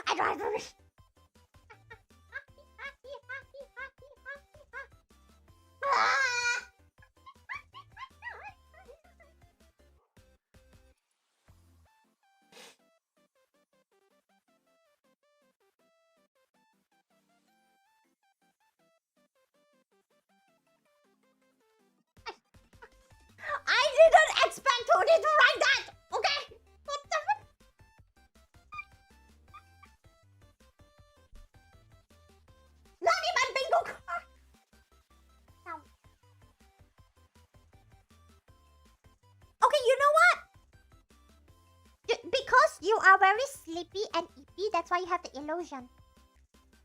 I drive for this. I didn't expect Tony to write that. Okay. What the fuck? Not even bingo card. No. Okay, you know what? Because you are very sleepy and eepy, that's why you have the illusion.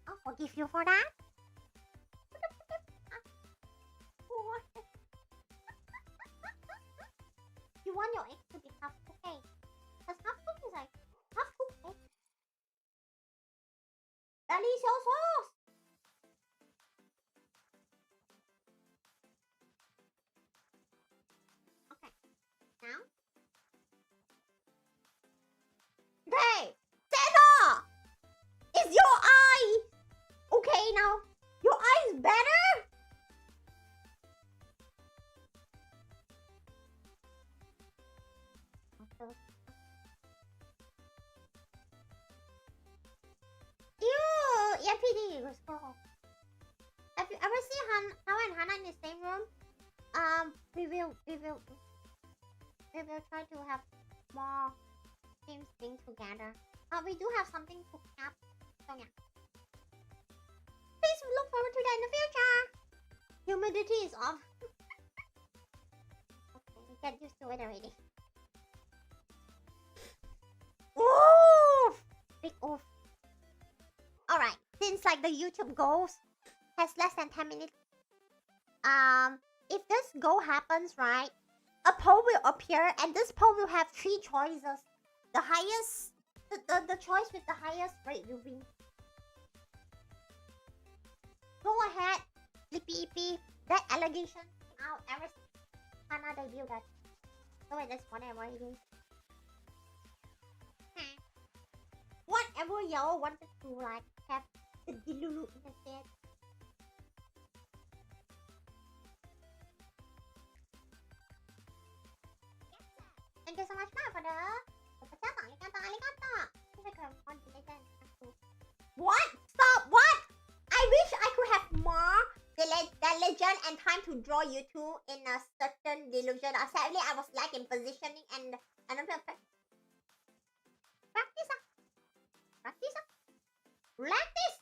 I'll forgive you for that. You want your eggs to be half cooked egg. Because half cooked is like half cooked egg. Deliciosos! Okay. Now? Okay! Santa! Is your eye okay now? Your eye is better? Ew! Yeah, PD, let's go. Have you ever seen Pawwa and Hanna in the same room? We will try to have more teams being together. We do have something to cap. So yeah. Please look forward to that in the future. Humidity is off. Okay, get used to it already. Oof! Big oof. Alright, since like the YouTube goals has less than 10 minutes, if this goal happens, right, a poll will appear and this poll will have 3 choices. The highest, the choice with the highest rate will win. Go ahead, Lippy Ippy. That allegation came out ever since Hanna debuted that. So wait, that's what I'm writing. Whatever y'all wanted to like have the Dilulu instead. Thank you so much for the What? Stop! What? I wish I could have more the legend and time to draw you two in a certain delusion. Sadly, I was lacking positioning and I'm not practice. Practice.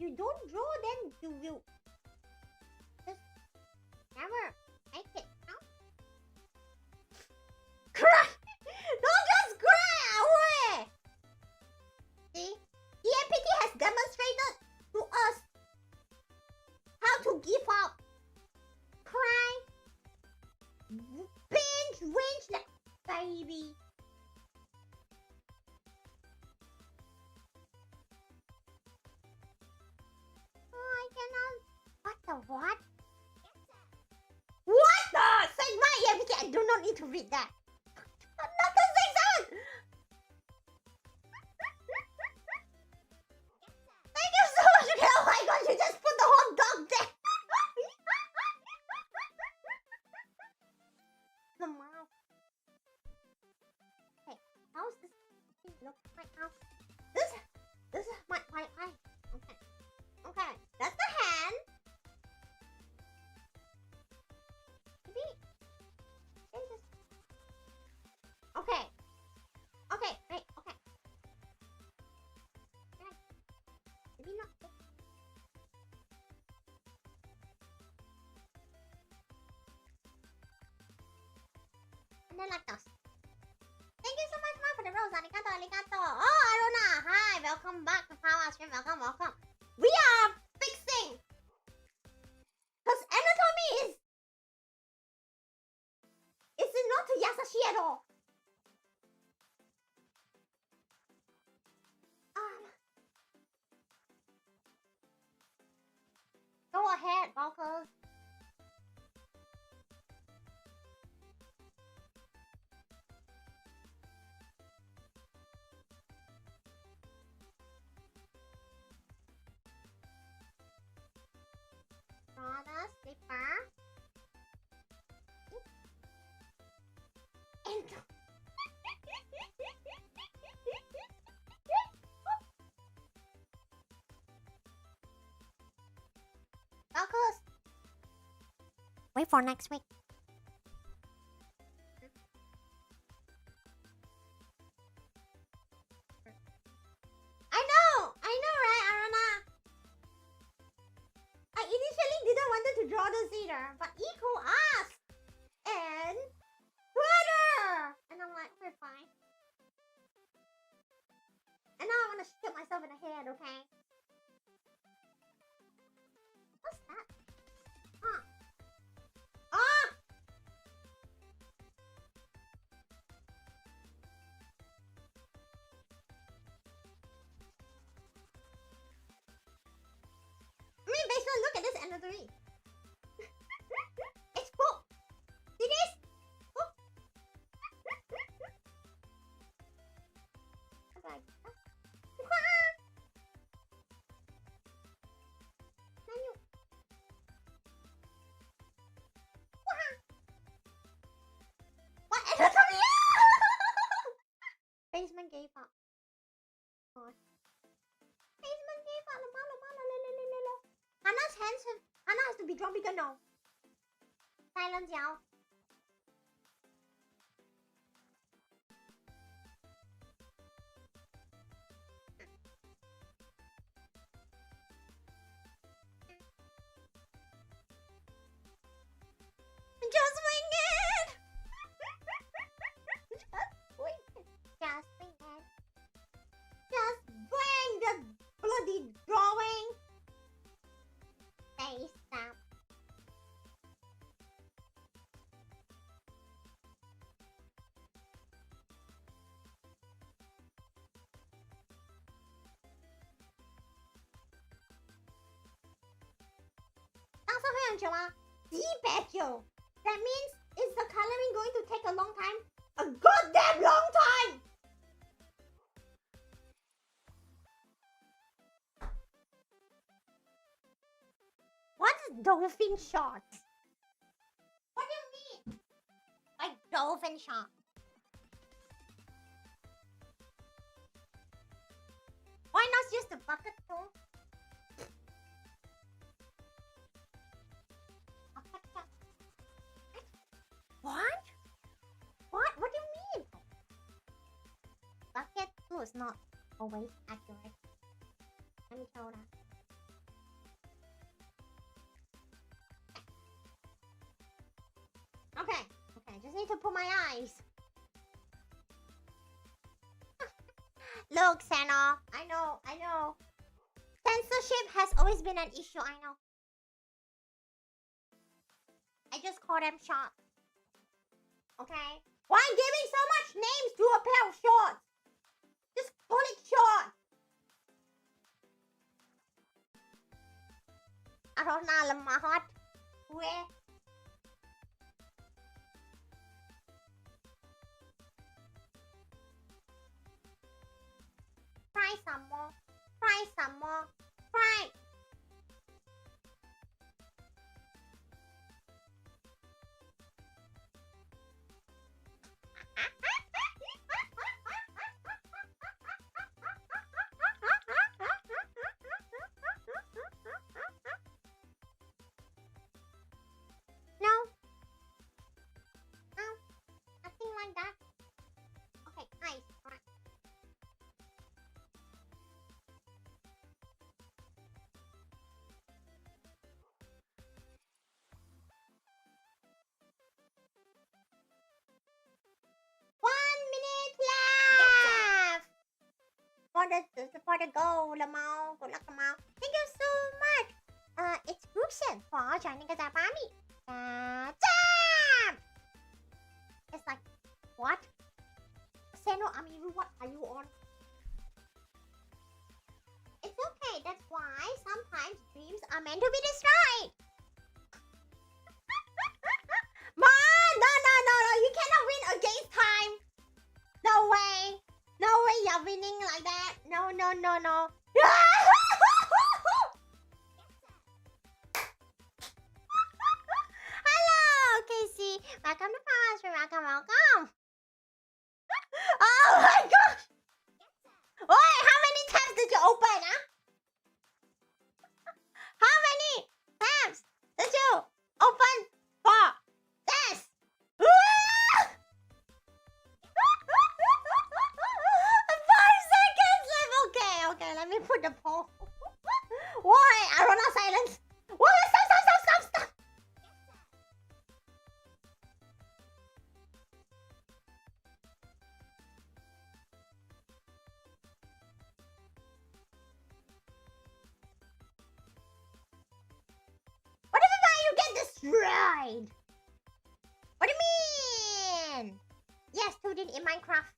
you don't draw, then you will just never make it. No? Cry! Don't just cry away! See? EMPT has demonstrated to us how to give up. Cry. Pinch, winch like baby. Oh, I cannot. What the what? What the? Say my EMPT. I do not need to read that. Not the 6-7! Thank you so much. Oh my god, you just put the hot dog there. The mouth. Okay, how's this look like now? This is my eye. Okay. Okay, that's the hand. Maybe this. Okay. Okay, wait, okay. Okay. Maybe not this. And then like this. Thank you so much, Mark, for the rose. Arigato, arigato. Oh, Aruna, hi. Welcome back to Pawwa stream. Welcome, welcome. We are fixing. Because anatomy is not Yasashi at all. Go ahead, Valkos. Prada slipper. And Valkos. Wait for next week. I know, right, Arana? I initially didn't want to draw this either, but Iko asked, and Twitter, and I'm like, okay, fine. And now I want to shoot myself in the head, okay? What's that? Huh? Ah! I mean, basically, look at this anatomy. It's cool. See this? Cool. Like that. Menu. What anatomy? Basement gave up. Oh. Basement gave up. Hannah's hands have... Hannah has to be drawn bigger now. Silence, y'all. Just wing it! Just wing it. Just wing it. Just wing the bloody drawing. Face stop. That means, is the coloring going to take a long time? A goddamn long time! What is dolphin shot? What do you mean? Like dolphin shot? Why not use the bucket tool? What? What? What do you mean? Bucket tool is not always accurate. Let me show that. need to put my eyes. Look, Sano. I know. Censorship has always been an issue, I know. I just call them shorts. Okay? Why giving so much names to a pair of shorts? Just call it short. Arona lemahot. Weh. Try some more. Try. No, nothing like that. Okay, nice. Right. For the goal, Lamau. Good luck, Lamau. Thank you so much. It's Ruxian for joining us at Mommy. Jam! It's like, what? Seno Amiru, what are you on? It's okay. That's why sometimes dreams are meant to be destroyed. Man, no. You cannot win against time. No way. No way you're winning like that. No. Hello, Casey. Welcome to Pawwa's Here. Welcome. Oh my gosh. Wait, how many tabs did you open, huh? How many tabs did you open for this? 5 seconds left. Okay. Let me put the poll. Why? Arona silence. Why? Stop. What if you get destroyed? What do you mean? Yes, student in Minecraft.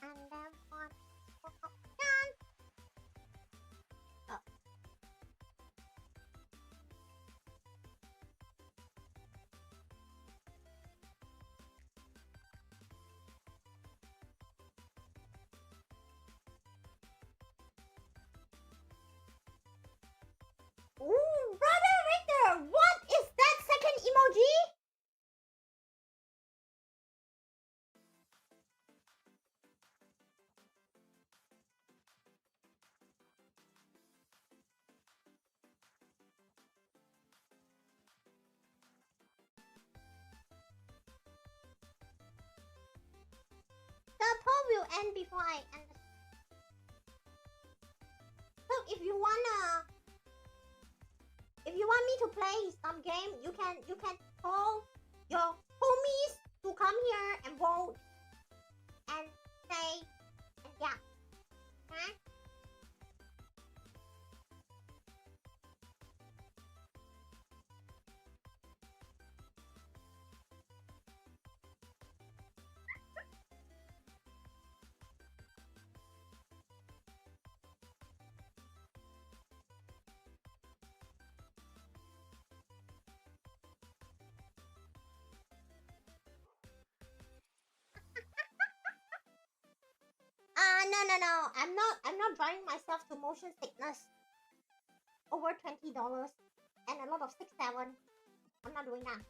And then one. Done. Oh. Ooh, brother Victor, what is that second emoji? The poll will end before I end. So if you want me to play some game, you can call your homies to come here and vote and say and yeah. Okay? No. I'm not driving myself to motion sickness. Over $20 and a lot of 6-7. I'm not doing that.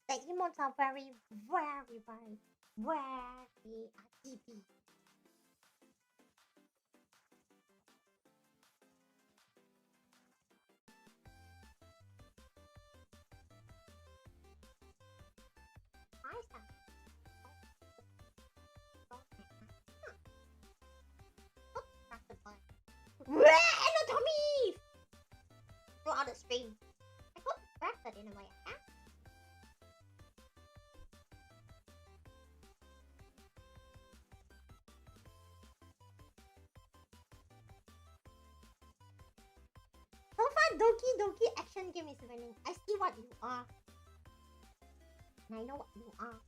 The emotes are very RGB. Anatomy! Go out the stream. I got distracted in a way. Yeah? So far, Doki Doki action game is winning. I see what you are. And I know what you are.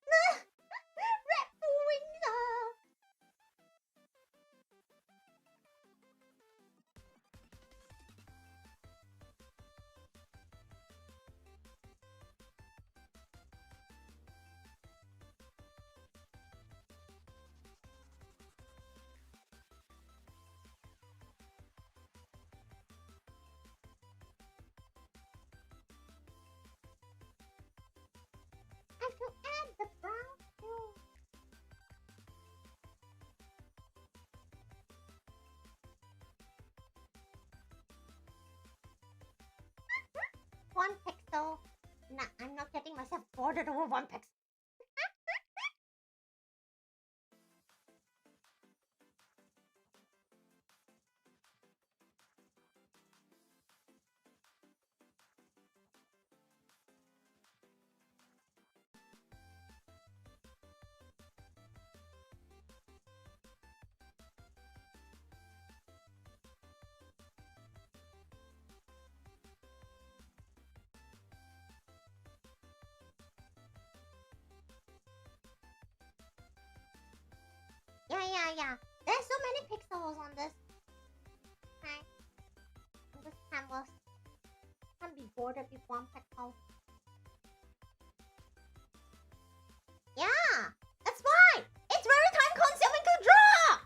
Red wings are. I have to add the brown too. One pixel. Nah, I'm not getting myself boarded over one pixel. Yeah. There's so many pixels on this. Okay. On this canvas. Can't be boarded with one pixel. Yeah! That's why! It's very time consuming to draw!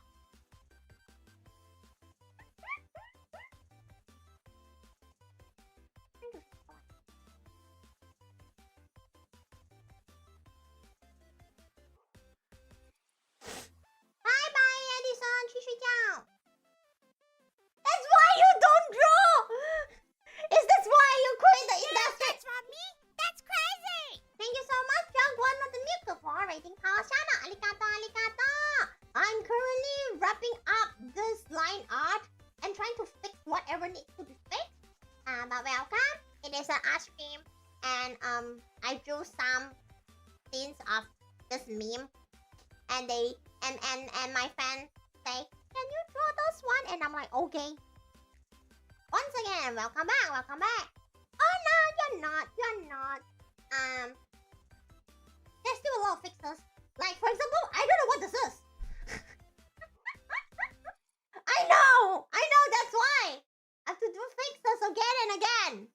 Bye-bye, Edison! 去睡觉! That's why you don't draw! Is this why you quit the industry? That's not me. That's crazy. Thank you so much, Jug One of the Milk for rating Pawwawawa. Arigato. I'm currently wrapping up this line art and trying to fix whatever needs to be fixed. But welcome. It is an ice cream, and I drew some scenes of this meme, and my fan say, "Can you draw this one?" And I'm like, "Okay." Once again, welcome back. Oh no, you're not. There's still a lot of fixes. Like, for example, I don't know what this is. I know, that's why. I have to do fixes again and again.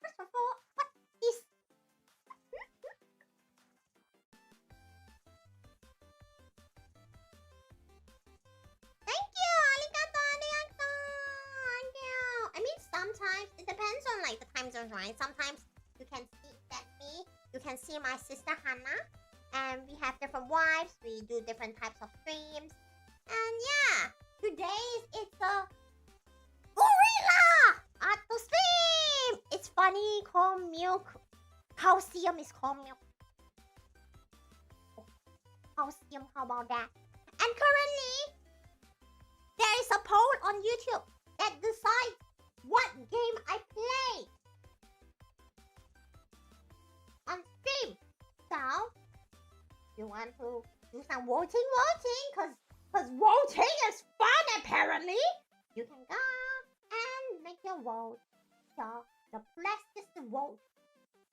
First of all, what is... Thank you, arigato. Thank you. I mean, sometimes it depends on like the time zone, right? Sometimes you can see that me, you can see my sister Hannah, And we have different vibes. We do different types of streams. And yeah, today's it's a gorilla at the stream. It's funny, called milk. Calcium is called milk. Calcium, how about that? And currently, there is a poll on YouTube that decides what game I play on stream. So, you want to do some voting, cause voting is fun apparently. You can go and make your vote. So the best vote,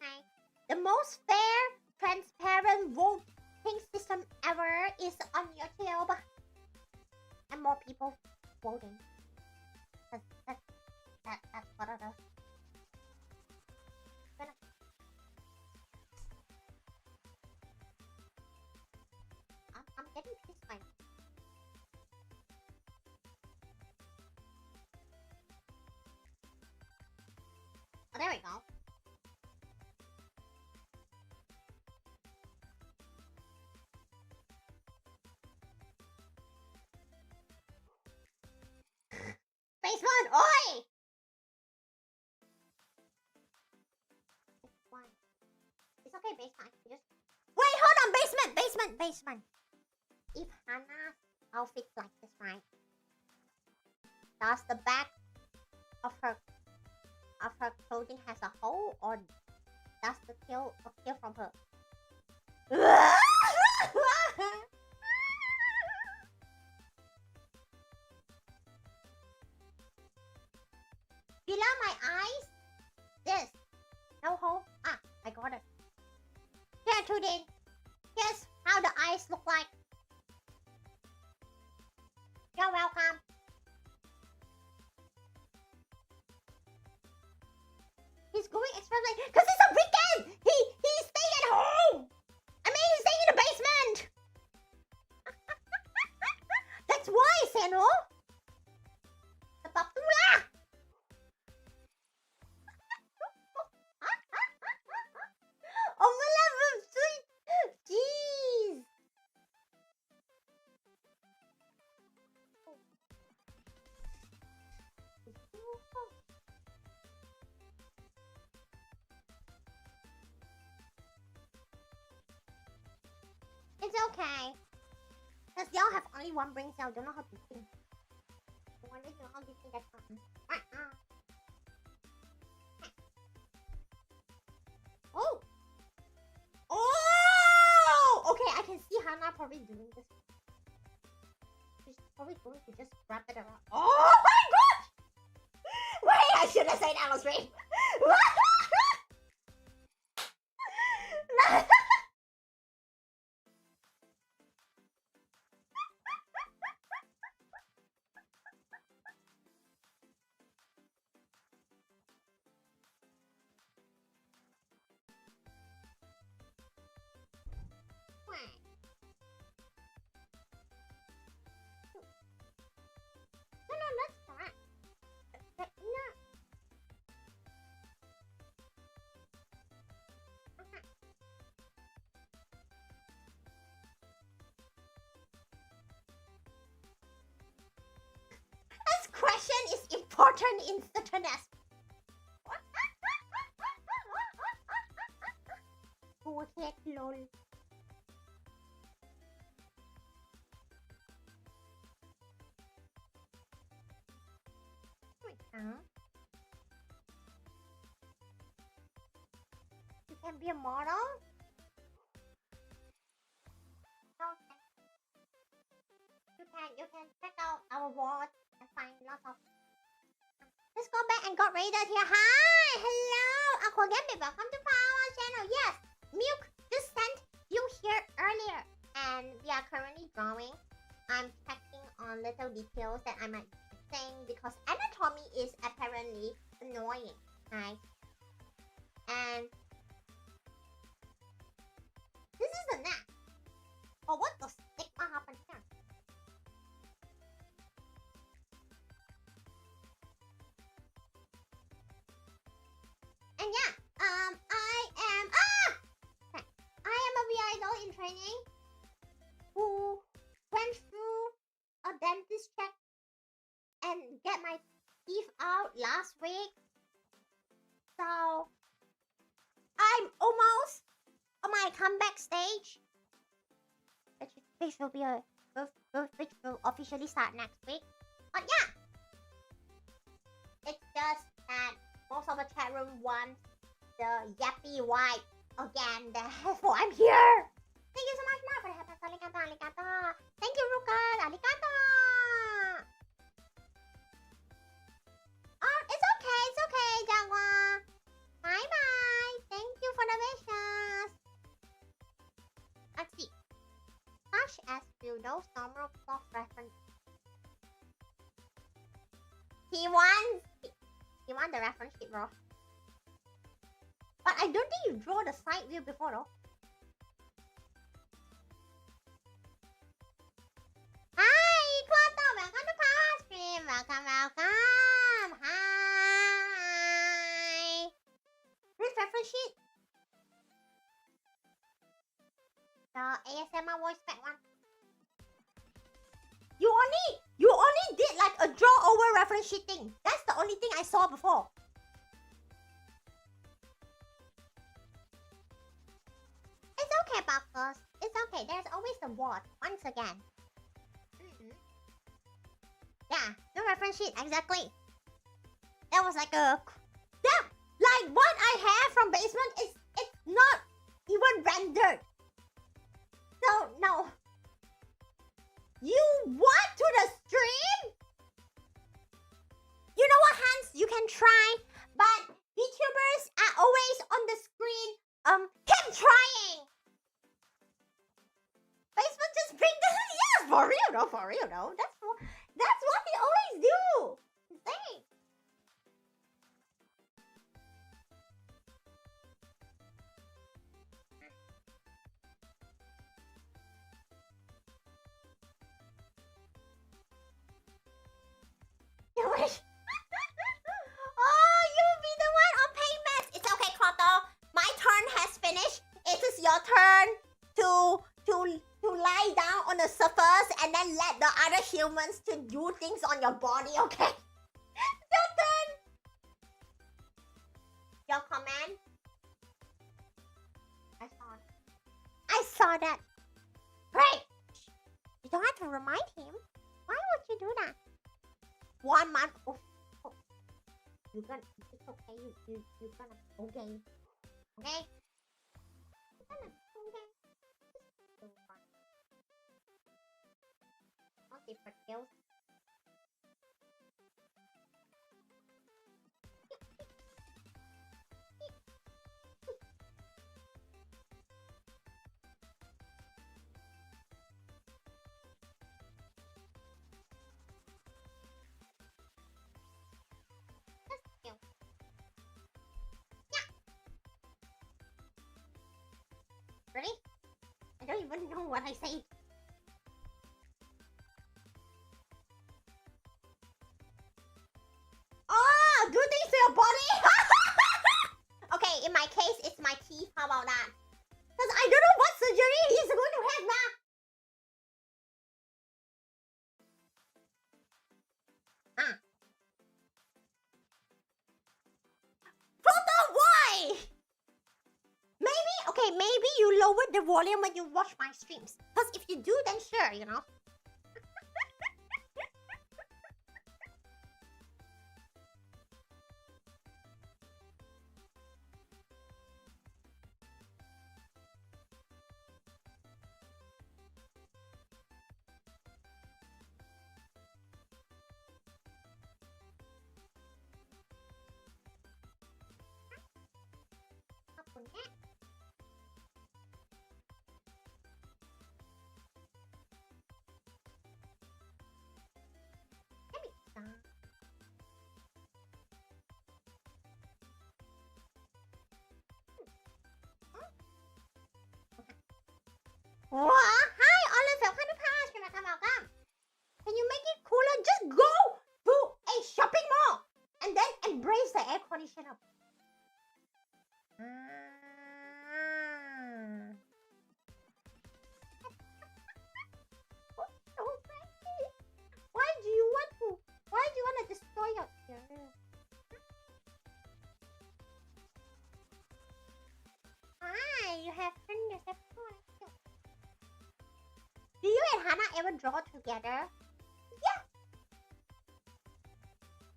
okay? The most fair, transparent voting system ever is on YouTube, and more people voting. That's what it is. I'm getting pissed by now. Oh, there we go. Basement, oi! It's fine. It's okay, basement. Just wait, hold on, basement. If Hannah's outfit like this, right? Does the back of her clothing has a hole, or does the tail appear from her? Below my eyes, this. No hole. Ah, I got it. Here, Tudin. Here's how the eyes look like. You're welcome. He's going extra late because it's a weekend. He's staying at home. I mean, he's staying in the basement. That's why, Seno. The papula. Oh my love, sweet. Jeez. It's okay. Because y'all have only one brain cell, don't know how to think. I wonder how you think that's fun. Oh! Oh! Okay, I can see Hannah probably doing this. She's probably going to just wrap it around. Oh my gosh! Wait, I should have said I was right. No, that's not. No. This question is important in certain aspects. Okay, lol. You can be a model? Okay. You can check out our wall and find lots of. Let's go back and got raided here. Hi! Hello! Aquagambi, welcome to Pawwa channel. Yes! Milk just sent you here earlier. And we are currently drawing. I'm checking on little details that I might be missing because anatomy is apparently annoying. Right? And this is the neck. Oh, what the stick? What happened here? And yeah, I am a V idol in training, who went through a dentist check and get my teeth out last week. So I'm almost on my comeback stage, which will be which will officially start next week. But yeah, it's just that most of the chat room wants the yappy vibe again. Therefore, I'm here. Thank you so much, Mark, for the happy arigato, arigato. Thank you, Rukas, arigato. Oh, it's okay, Jaguar. Bye bye. Thank you for the wishes. Let's see. Such as those normal clock reference. He wants the reference sheet, bro. But I don't think you draw the side view before, though. Hi, Kloto. Welcome to Power Stream. Welcome. Hi. Where's reference sheet? The ASMR voice pack one. You only did like a draw over reference sheet thing. That's the only thing I saw before. It's okay, Buckles. It's okay. There's always the word. Once again. Yeah, no reference sheet, exactly. That was like a... Yeah, like what I have from basement is... It's not even rendered. So, no. You want to the stream? You know what, Hans? You can try, but VTubers are always on the screen. Keep trying. Basement just bring the... Yes, for real though. That's what we always do. Dang. You wish. Oh, you be the one on payments. It's okay, Kroto. My turn has finished. It is your turn to lie down on the surface and then let the other humans to do things on your body, okay? Your turn. Your command. I saw that. Great. You don't have to remind him. Why would you do that? 1 month. Oh. You're gonna. It's okay. You're gonna. Okay. Okay. You're gonna. Okay. Not different skills. Ready? I don't even know what I say. Oh, do things to your body? Okay, in my case, it's my teeth. How about that? Because I don't know what surgery he's going to have now. Proto, why? Maybe you lower the volume when you watch my streams. Because if you do, then sure, you know. What? Hi, Olive. Welcome to Pass. Welcome. Can you make it cooler? Just go to a shopping mall and then embrace the air conditioner. ever draw together. Yeah.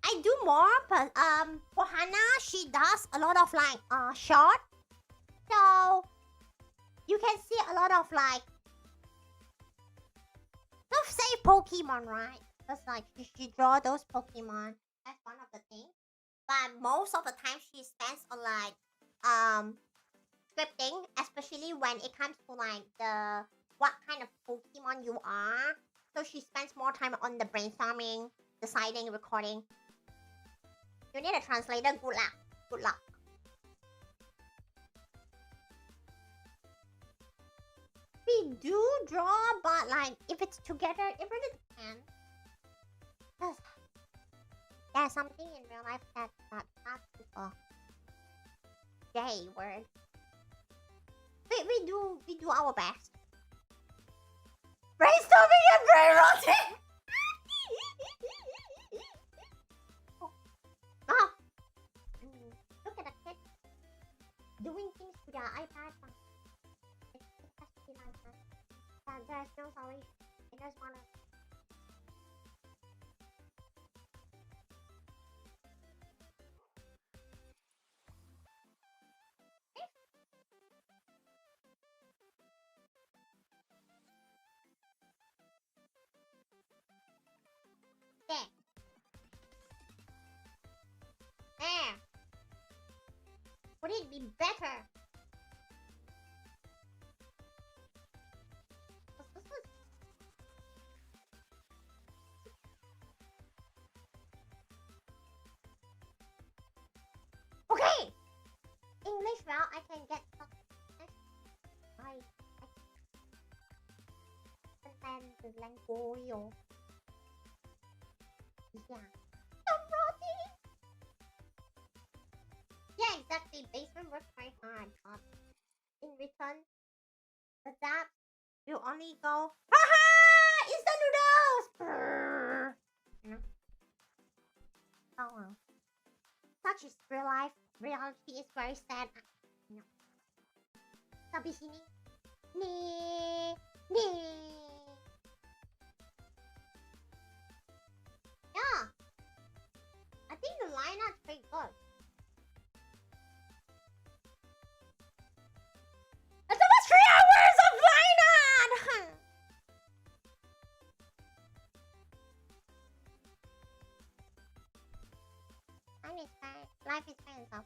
I do more, but for Hannah, she does a lot of like short. So you can see a lot of like, let's say Pokemon, right? Because like she draw those Pokemon. That's one of the things. But most of the time she spends on like scripting, especially when it comes to like the what kind of Pokemon you are. So she spends more time on the brainstorming, deciding, recording. You need a translator. Good luck. Good luck. We do draw, but like if it's together, it really depends. There's something in real life that hard people. J word. We do our best. Brainstorming and brain rotting. Oh. Look at the kid doing things to their iPad. It has to be like that. There's no solution. It just wanna. There. There. Would it be better? Okay! English well, I can get I understand the language. Yeah. Yeah, exactly. Basement works very hard, but in return, the dab will only go, haha! Instant noodles! Brrr. You know? Oh well. Such is real life. Reality is very sad. You know. Sabi sini. Nee. Yeah. I think the lineart's pretty good. That's almost 3 hours of lineart! Life is fine stuff.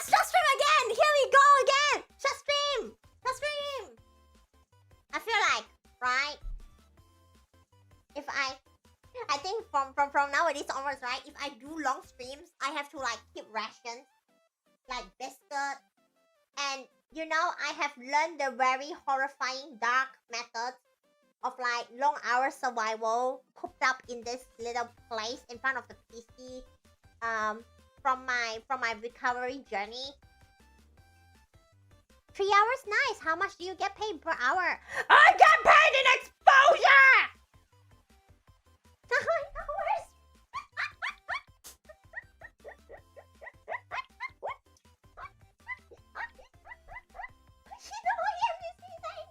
Shut stream again! Here we go again! Shut stream! I feel like, right? If I think from nowadays onwards, right? If I do long streams, I have to like keep rations, like biscuit, and you know I have learned the very horrifying dark methods of like long hour survival cooped up in this little place in front of the PC. From my recovery journey. 3 hours, nice. How much do you get paid per hour? I get paid in exposure. 9 hours. You know what I'm saying?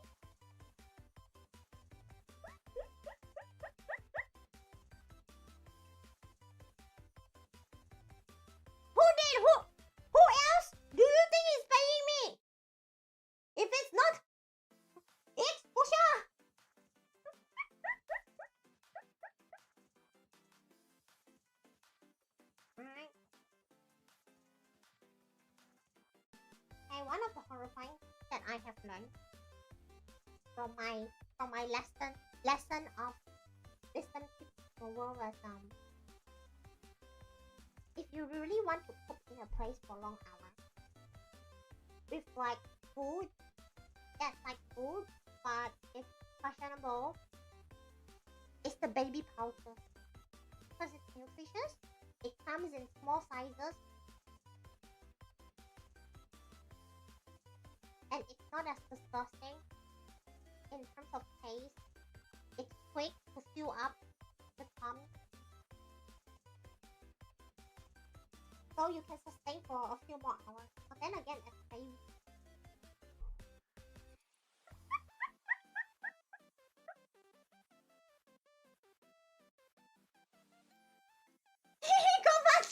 Who else do you think is paying me? If it's not, it's Pusha. Right. And one of the horrifying that I have learned from my lesson of wisdom the world was if you really want to cook in a place for long hours with like food that's like food but it's questionable, it's the baby powder because it's nutritious, it comes in small sizes, and it's not as disgusting in terms of taste. It's quick to fill up the tummy. so you can sustain for a few more hours. But then again, it's pain. Go back.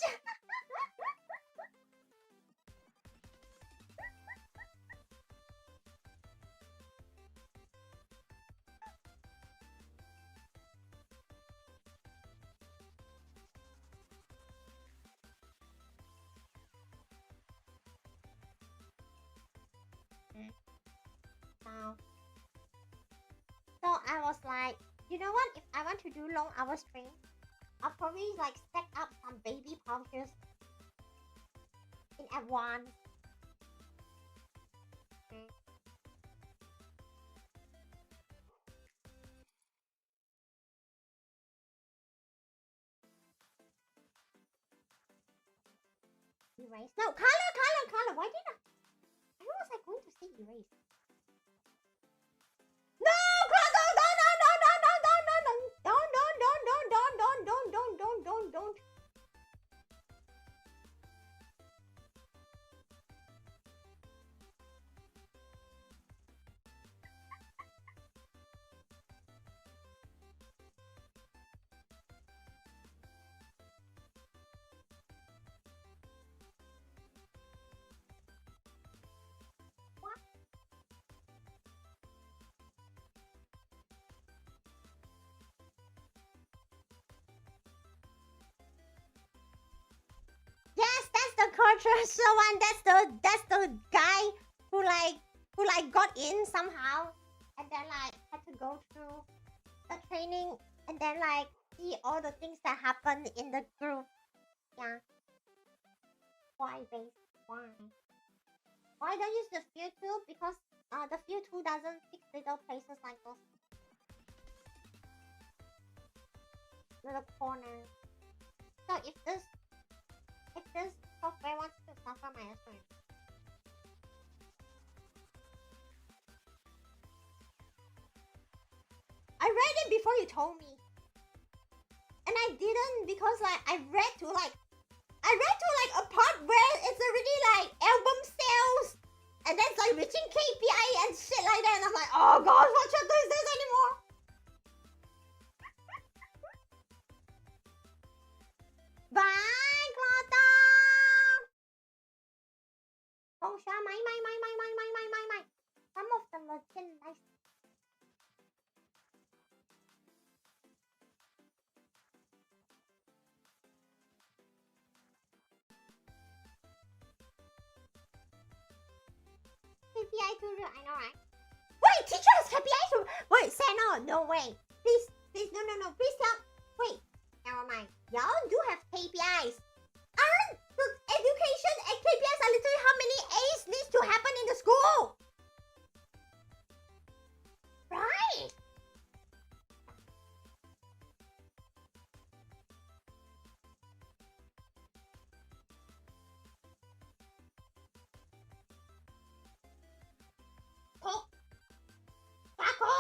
Now, so I was like, you know what? If I want to do long hour stream, I'll probably like stack up some baby pouches in advance. Erase. No, color. Why did I? Why was I going to say erase? No, don't. Yes, that's the controversial one. That's the guy who got in somehow, and then like had to go through the training, and then like see all the things that happened in the group. Yeah. Why, base? Why? Why don't use the fear tool? Because the fear tool doesn't fix little places like those little corners. So if this software wants to suffer my effort, I read it before you told me, and I didn't because like I read to a part where it's already like album sales, and that's like reaching KPI and shit like that, and I'm like, oh gosh, what chapter is this anymore? Bye, Clota! Oh, sure, my. Some of the merchandise. KPI too real, I know, right? Wait, teacher has KPI too. Wait, Sano, no way. Please, no, please tell. Wait, never mind. Y'all do have KPIs. Aren't the education and KPIs are literally how many A's needs to happen in the school? Right? Oh, Taco!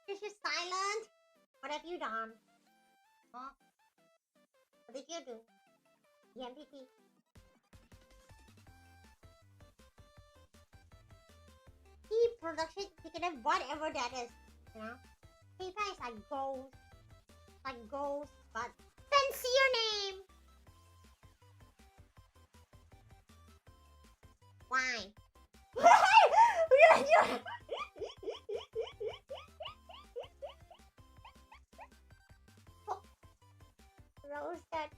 Is she silent? What have you done? Huh? What did you do? EMPT. Production executive, whatever that is, you know? PayPal is like goals, but fancier name. Why? Roasted that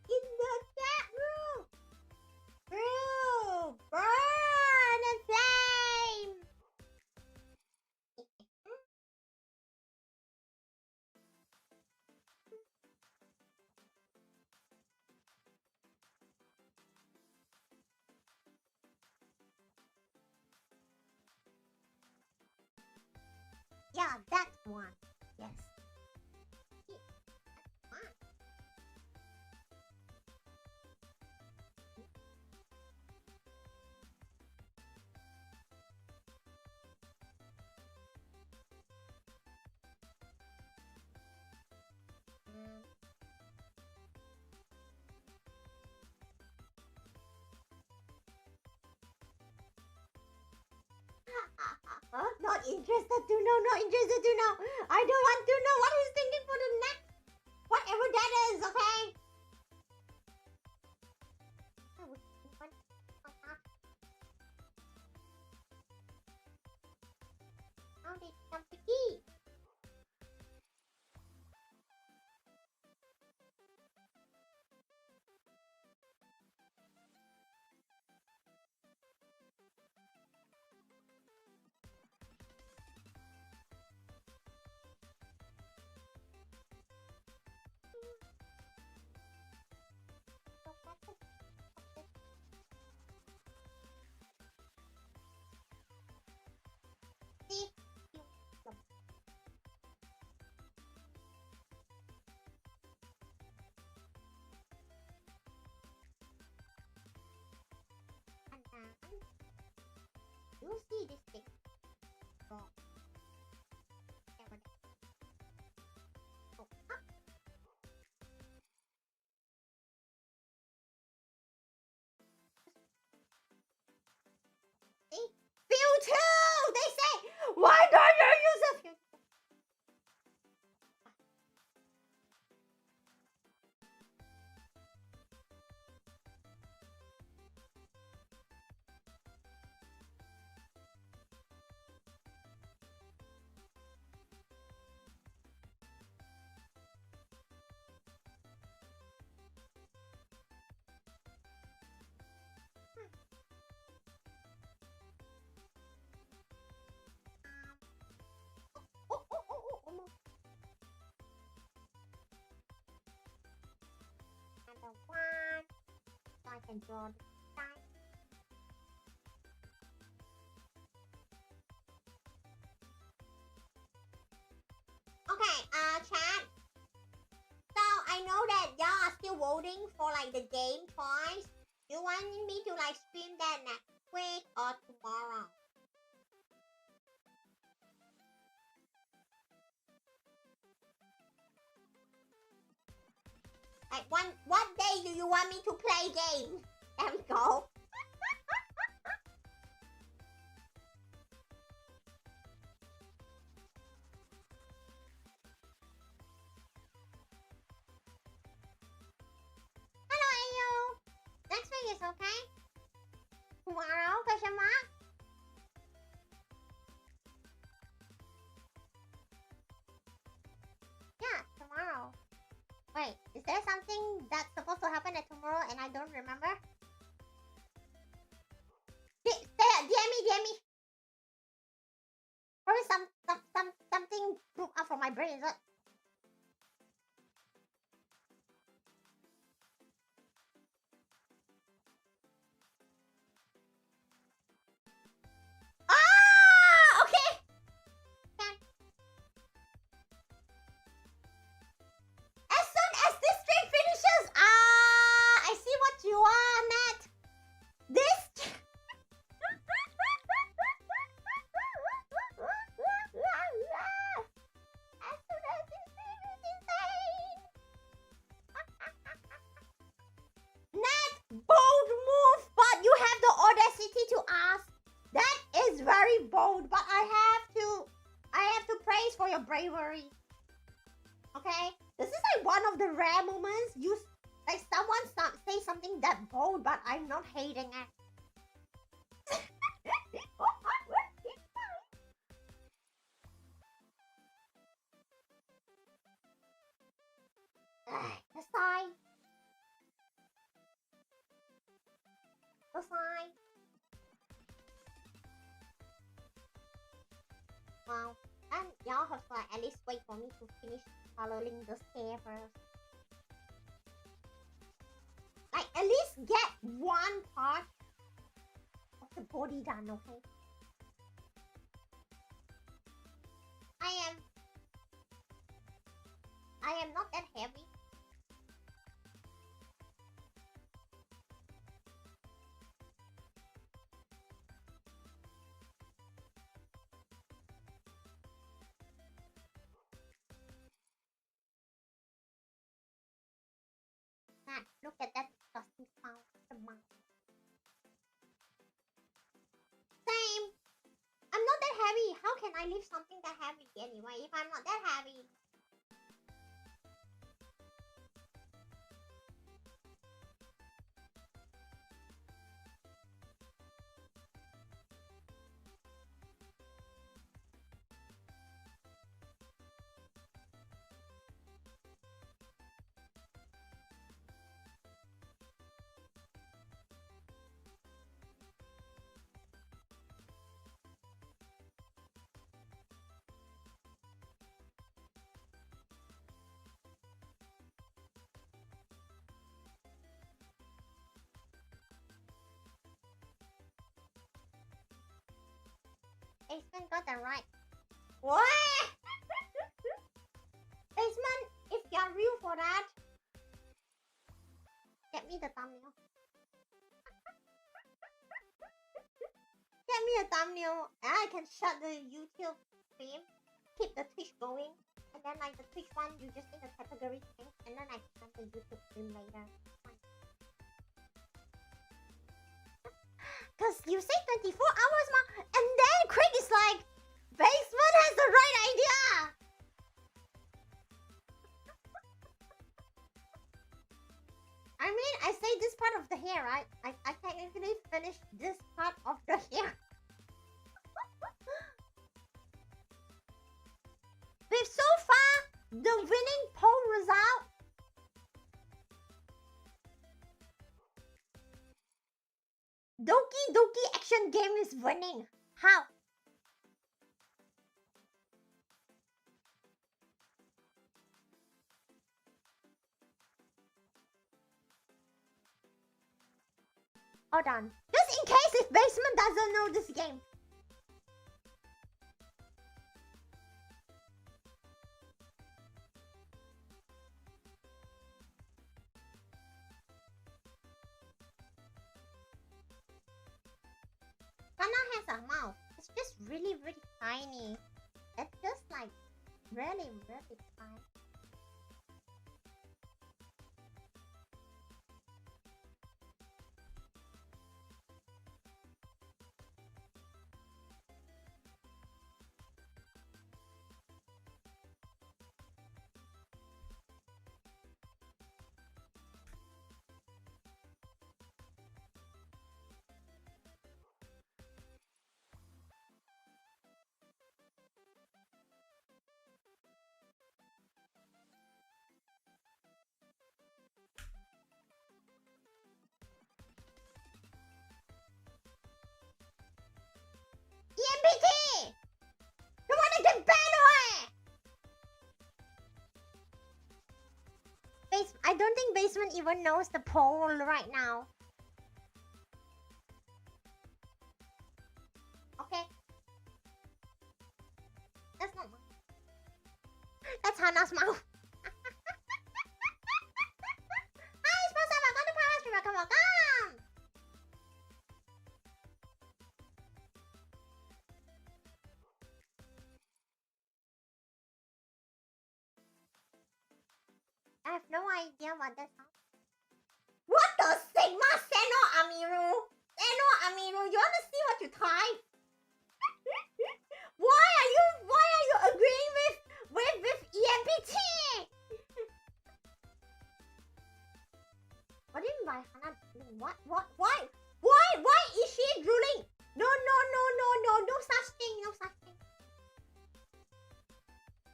in the chat room. Brew, burn and flame. Yeah, that one. Yes. interested to know. Not interested to know. I don't want to know what he's thinking for the next. Whatever that is, okay? How did it come to key? See? And then you see this thing wrong. Over there. Go up. See? View 2! They say, why don't you use a view? Almost. Another one. So I can draw the line. Okay, chat. So I know that y'all are still voting for like the game choice. You want me to like stream that next week or tomorrow? Like what day do you want me to play game? There we go. Hello, Ayo. Next week is okay? Tomorrow, question mark? Yeah, tomorrow. Wait, is there something that's supposed to happen at tomorrow and I don't remember? DM me. Probably something broke up from my brain, is it? Ah, okay. As soon as this stream finishes, I see what you are, Matt. This. As soon as this stream is insane. Nat, bold move, but you have the audacity to ask. That is very bold, but I have to praise for your bravery. Okay, this is like one of the rare moments you like someone say something that bold, but I'm not hating it. The sign. The sign. Wow. And y'all have to like at least wait for me to finish coloring the hair first. Like at least get one part of the body done, okay? I am not that heavy. Matt, look at that disgusting sound. The mouth. Same. can I lift something that heavy anyway if I'm not that heavy? Basement got that right. What? Basement, if you're real for that, get me the thumbnail. Get me a thumbnail, and I can shut the YouTube stream, keep the Twitch going, and then like the Twitch one, you just need a category change, and then I can start the YouTube stream later. Cause you say 24 hours, ma, and then Craig is like, Basement has the right idea. I mean, I say this part of the hair, right? I technically finished this part of the hair. With so far the winning poll result. Doki Doki action game is winning. How? Hold on. Just in case if Basement doesn't know this game. Hanna has a mouth. It's just really, really tiny. It's just like really, really tiny. EMPT! You wanna get banned away! I don't think Basement even knows the poll right now. Okay. That's not mine. That's Hannah's mouth. Hi, sponsor, welcome to Pawwa's Here, welcome. I have no idea what that sounds. What the Sigma Seno Amiru? Seno Amiru, you wanna see what you type? Why are you agreeing with EMPT? What do you mean by Hannah drooling? What? Why is she drooling? No, such thing, no such thing.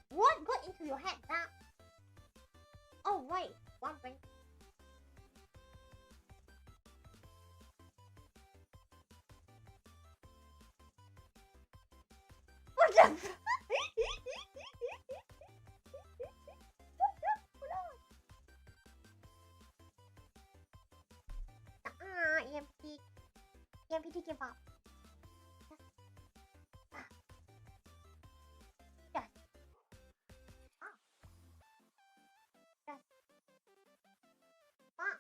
What got into your head now? Oh wait, one thing. What the f- EMPT give up. Yes. Ah. Yes. Ah.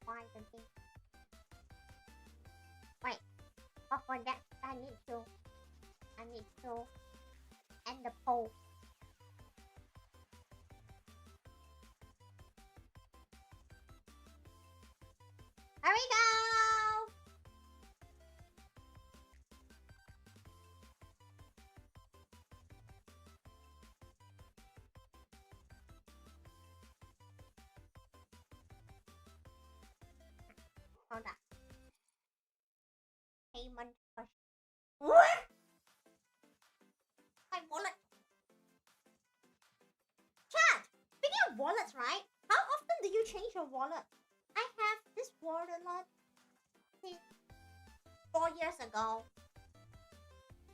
Why the thing? Wait. But for that, I need to end the poll. product. Payment push. What? My wallet. Chat. Speaking of wallets, right? How often do you change your wallet? I have this wallet since 4 years ago.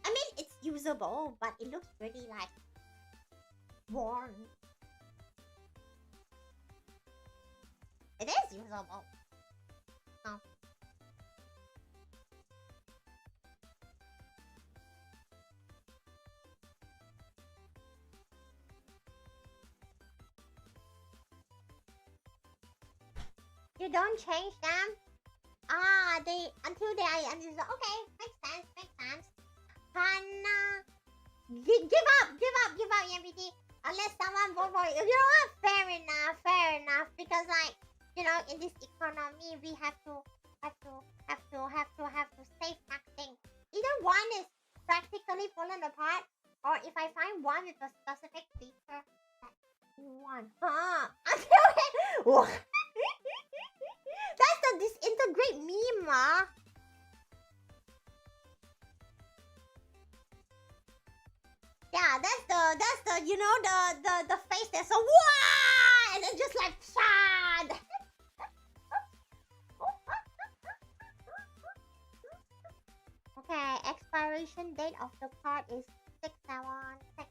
I mean, it's usable, but it looks pretty like worn. It is usable. Oh. You don't change them? Until they are unused. Okay, makes sense, Hanna, give up, MVT. Unless someone vote for you. You know what? Fair enough. Because like, you know, in this economy, we have to stay acting. Either one is practically fallen apart, or if I find one with a specific feature, that one. Until it. That's the disintegrate meme, ma. Yeah, that's the you know the face that's so wah, and then just like sad. Okay, expiration date of the card is 6/7/6/7.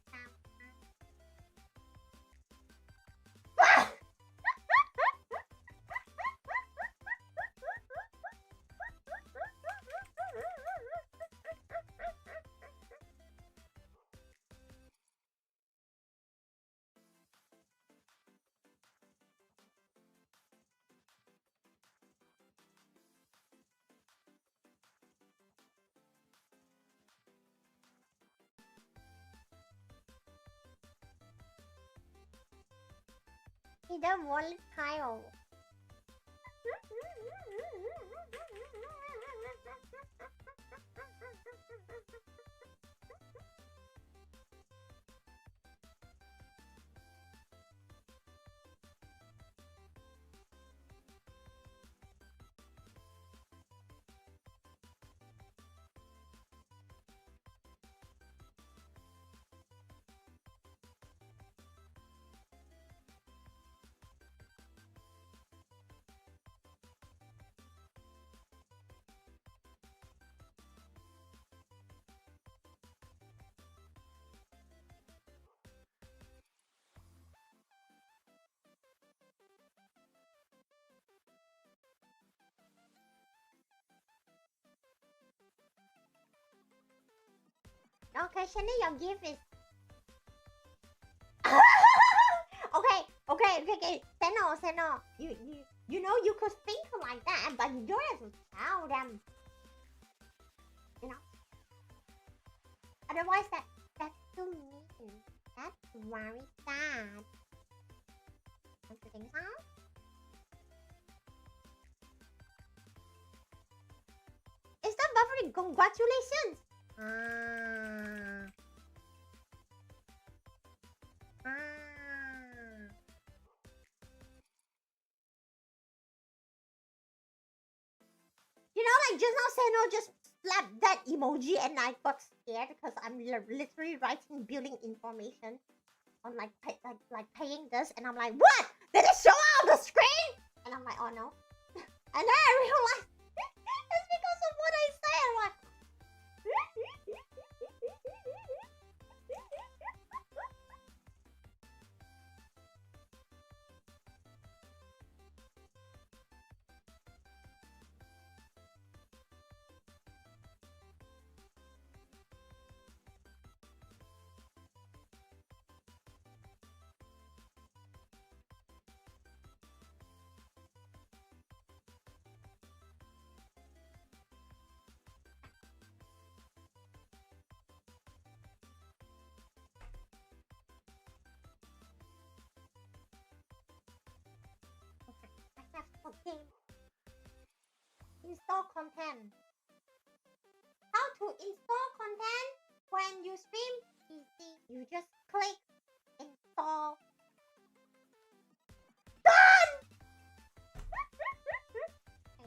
Either volatile. Okay, Shani, your gift is... okay. Seno. You know, you could think like that, but you don't have to tell them. You know? Otherwise, that's too mean. That's very sad. Don't you think so? Is that buffering? Congratulations! You know, like just now, Seno just slapped that emoji and I got scared because I'm literally writing building information on like paying this, and I'm like, what? Did it show out the screen? And I'm like, oh no. And then I realized it's because of what I say. I'm like, okay. Install content. How to install content when you stream PC? You just click install. Done! I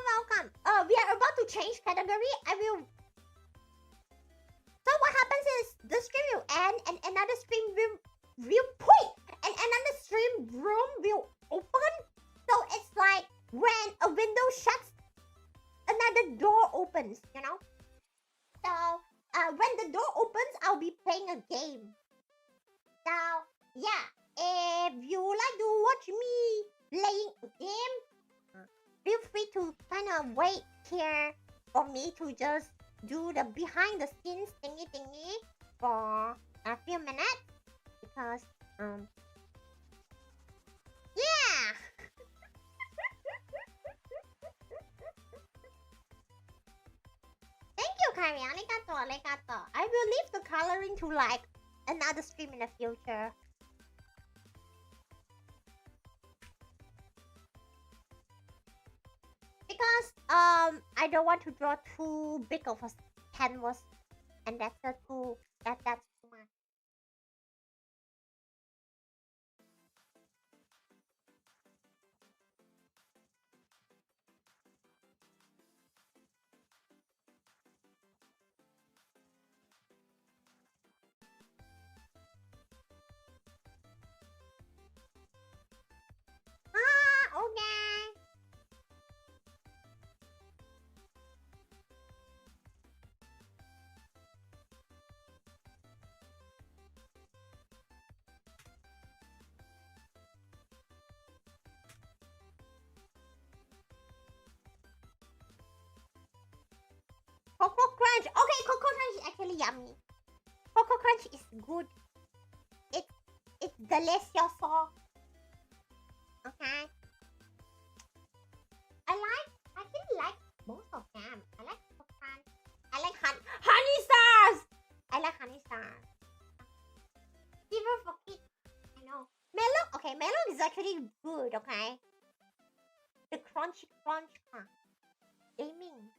another stream will put and another stream room will open. So it's like when a window shuts, another door opens, you know? So when the door opens, I'll be playing a game. So yeah, if you like to watch me playing a game, feel free to kind of wait here for me to just do the behind the scenes thingy for a few minutes because yeah. Thank you, Kari. Arigato. I will leave the coloring to like another stream in the future. Because I don't want to draw too big of a canvas, and that's too much. Okay. Cocoa Crunch. Okay, Cocoa Crunch is actually yummy. Cocoa Crunch is good. It's delicious. Okay. I really like most of them. I like Cocoa Crunch. I like Honey Stars. I like Honey Stars. Silver for kids. I know. Melon. Okay, melon is actually good. Okay. The crunchy crunch. Gaming.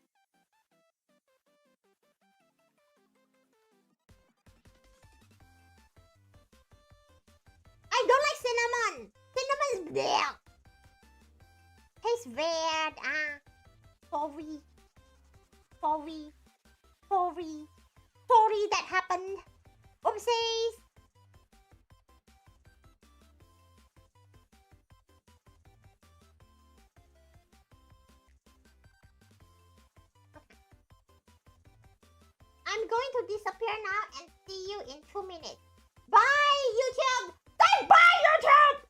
I don't like cinnamon. Cinnamon is bleh. Tastes weird. Sorry that happened. Oopsies. Okay. I'm going to disappear now and see you in 2 minutes. Bye, YouTube. Say bye, YouTube.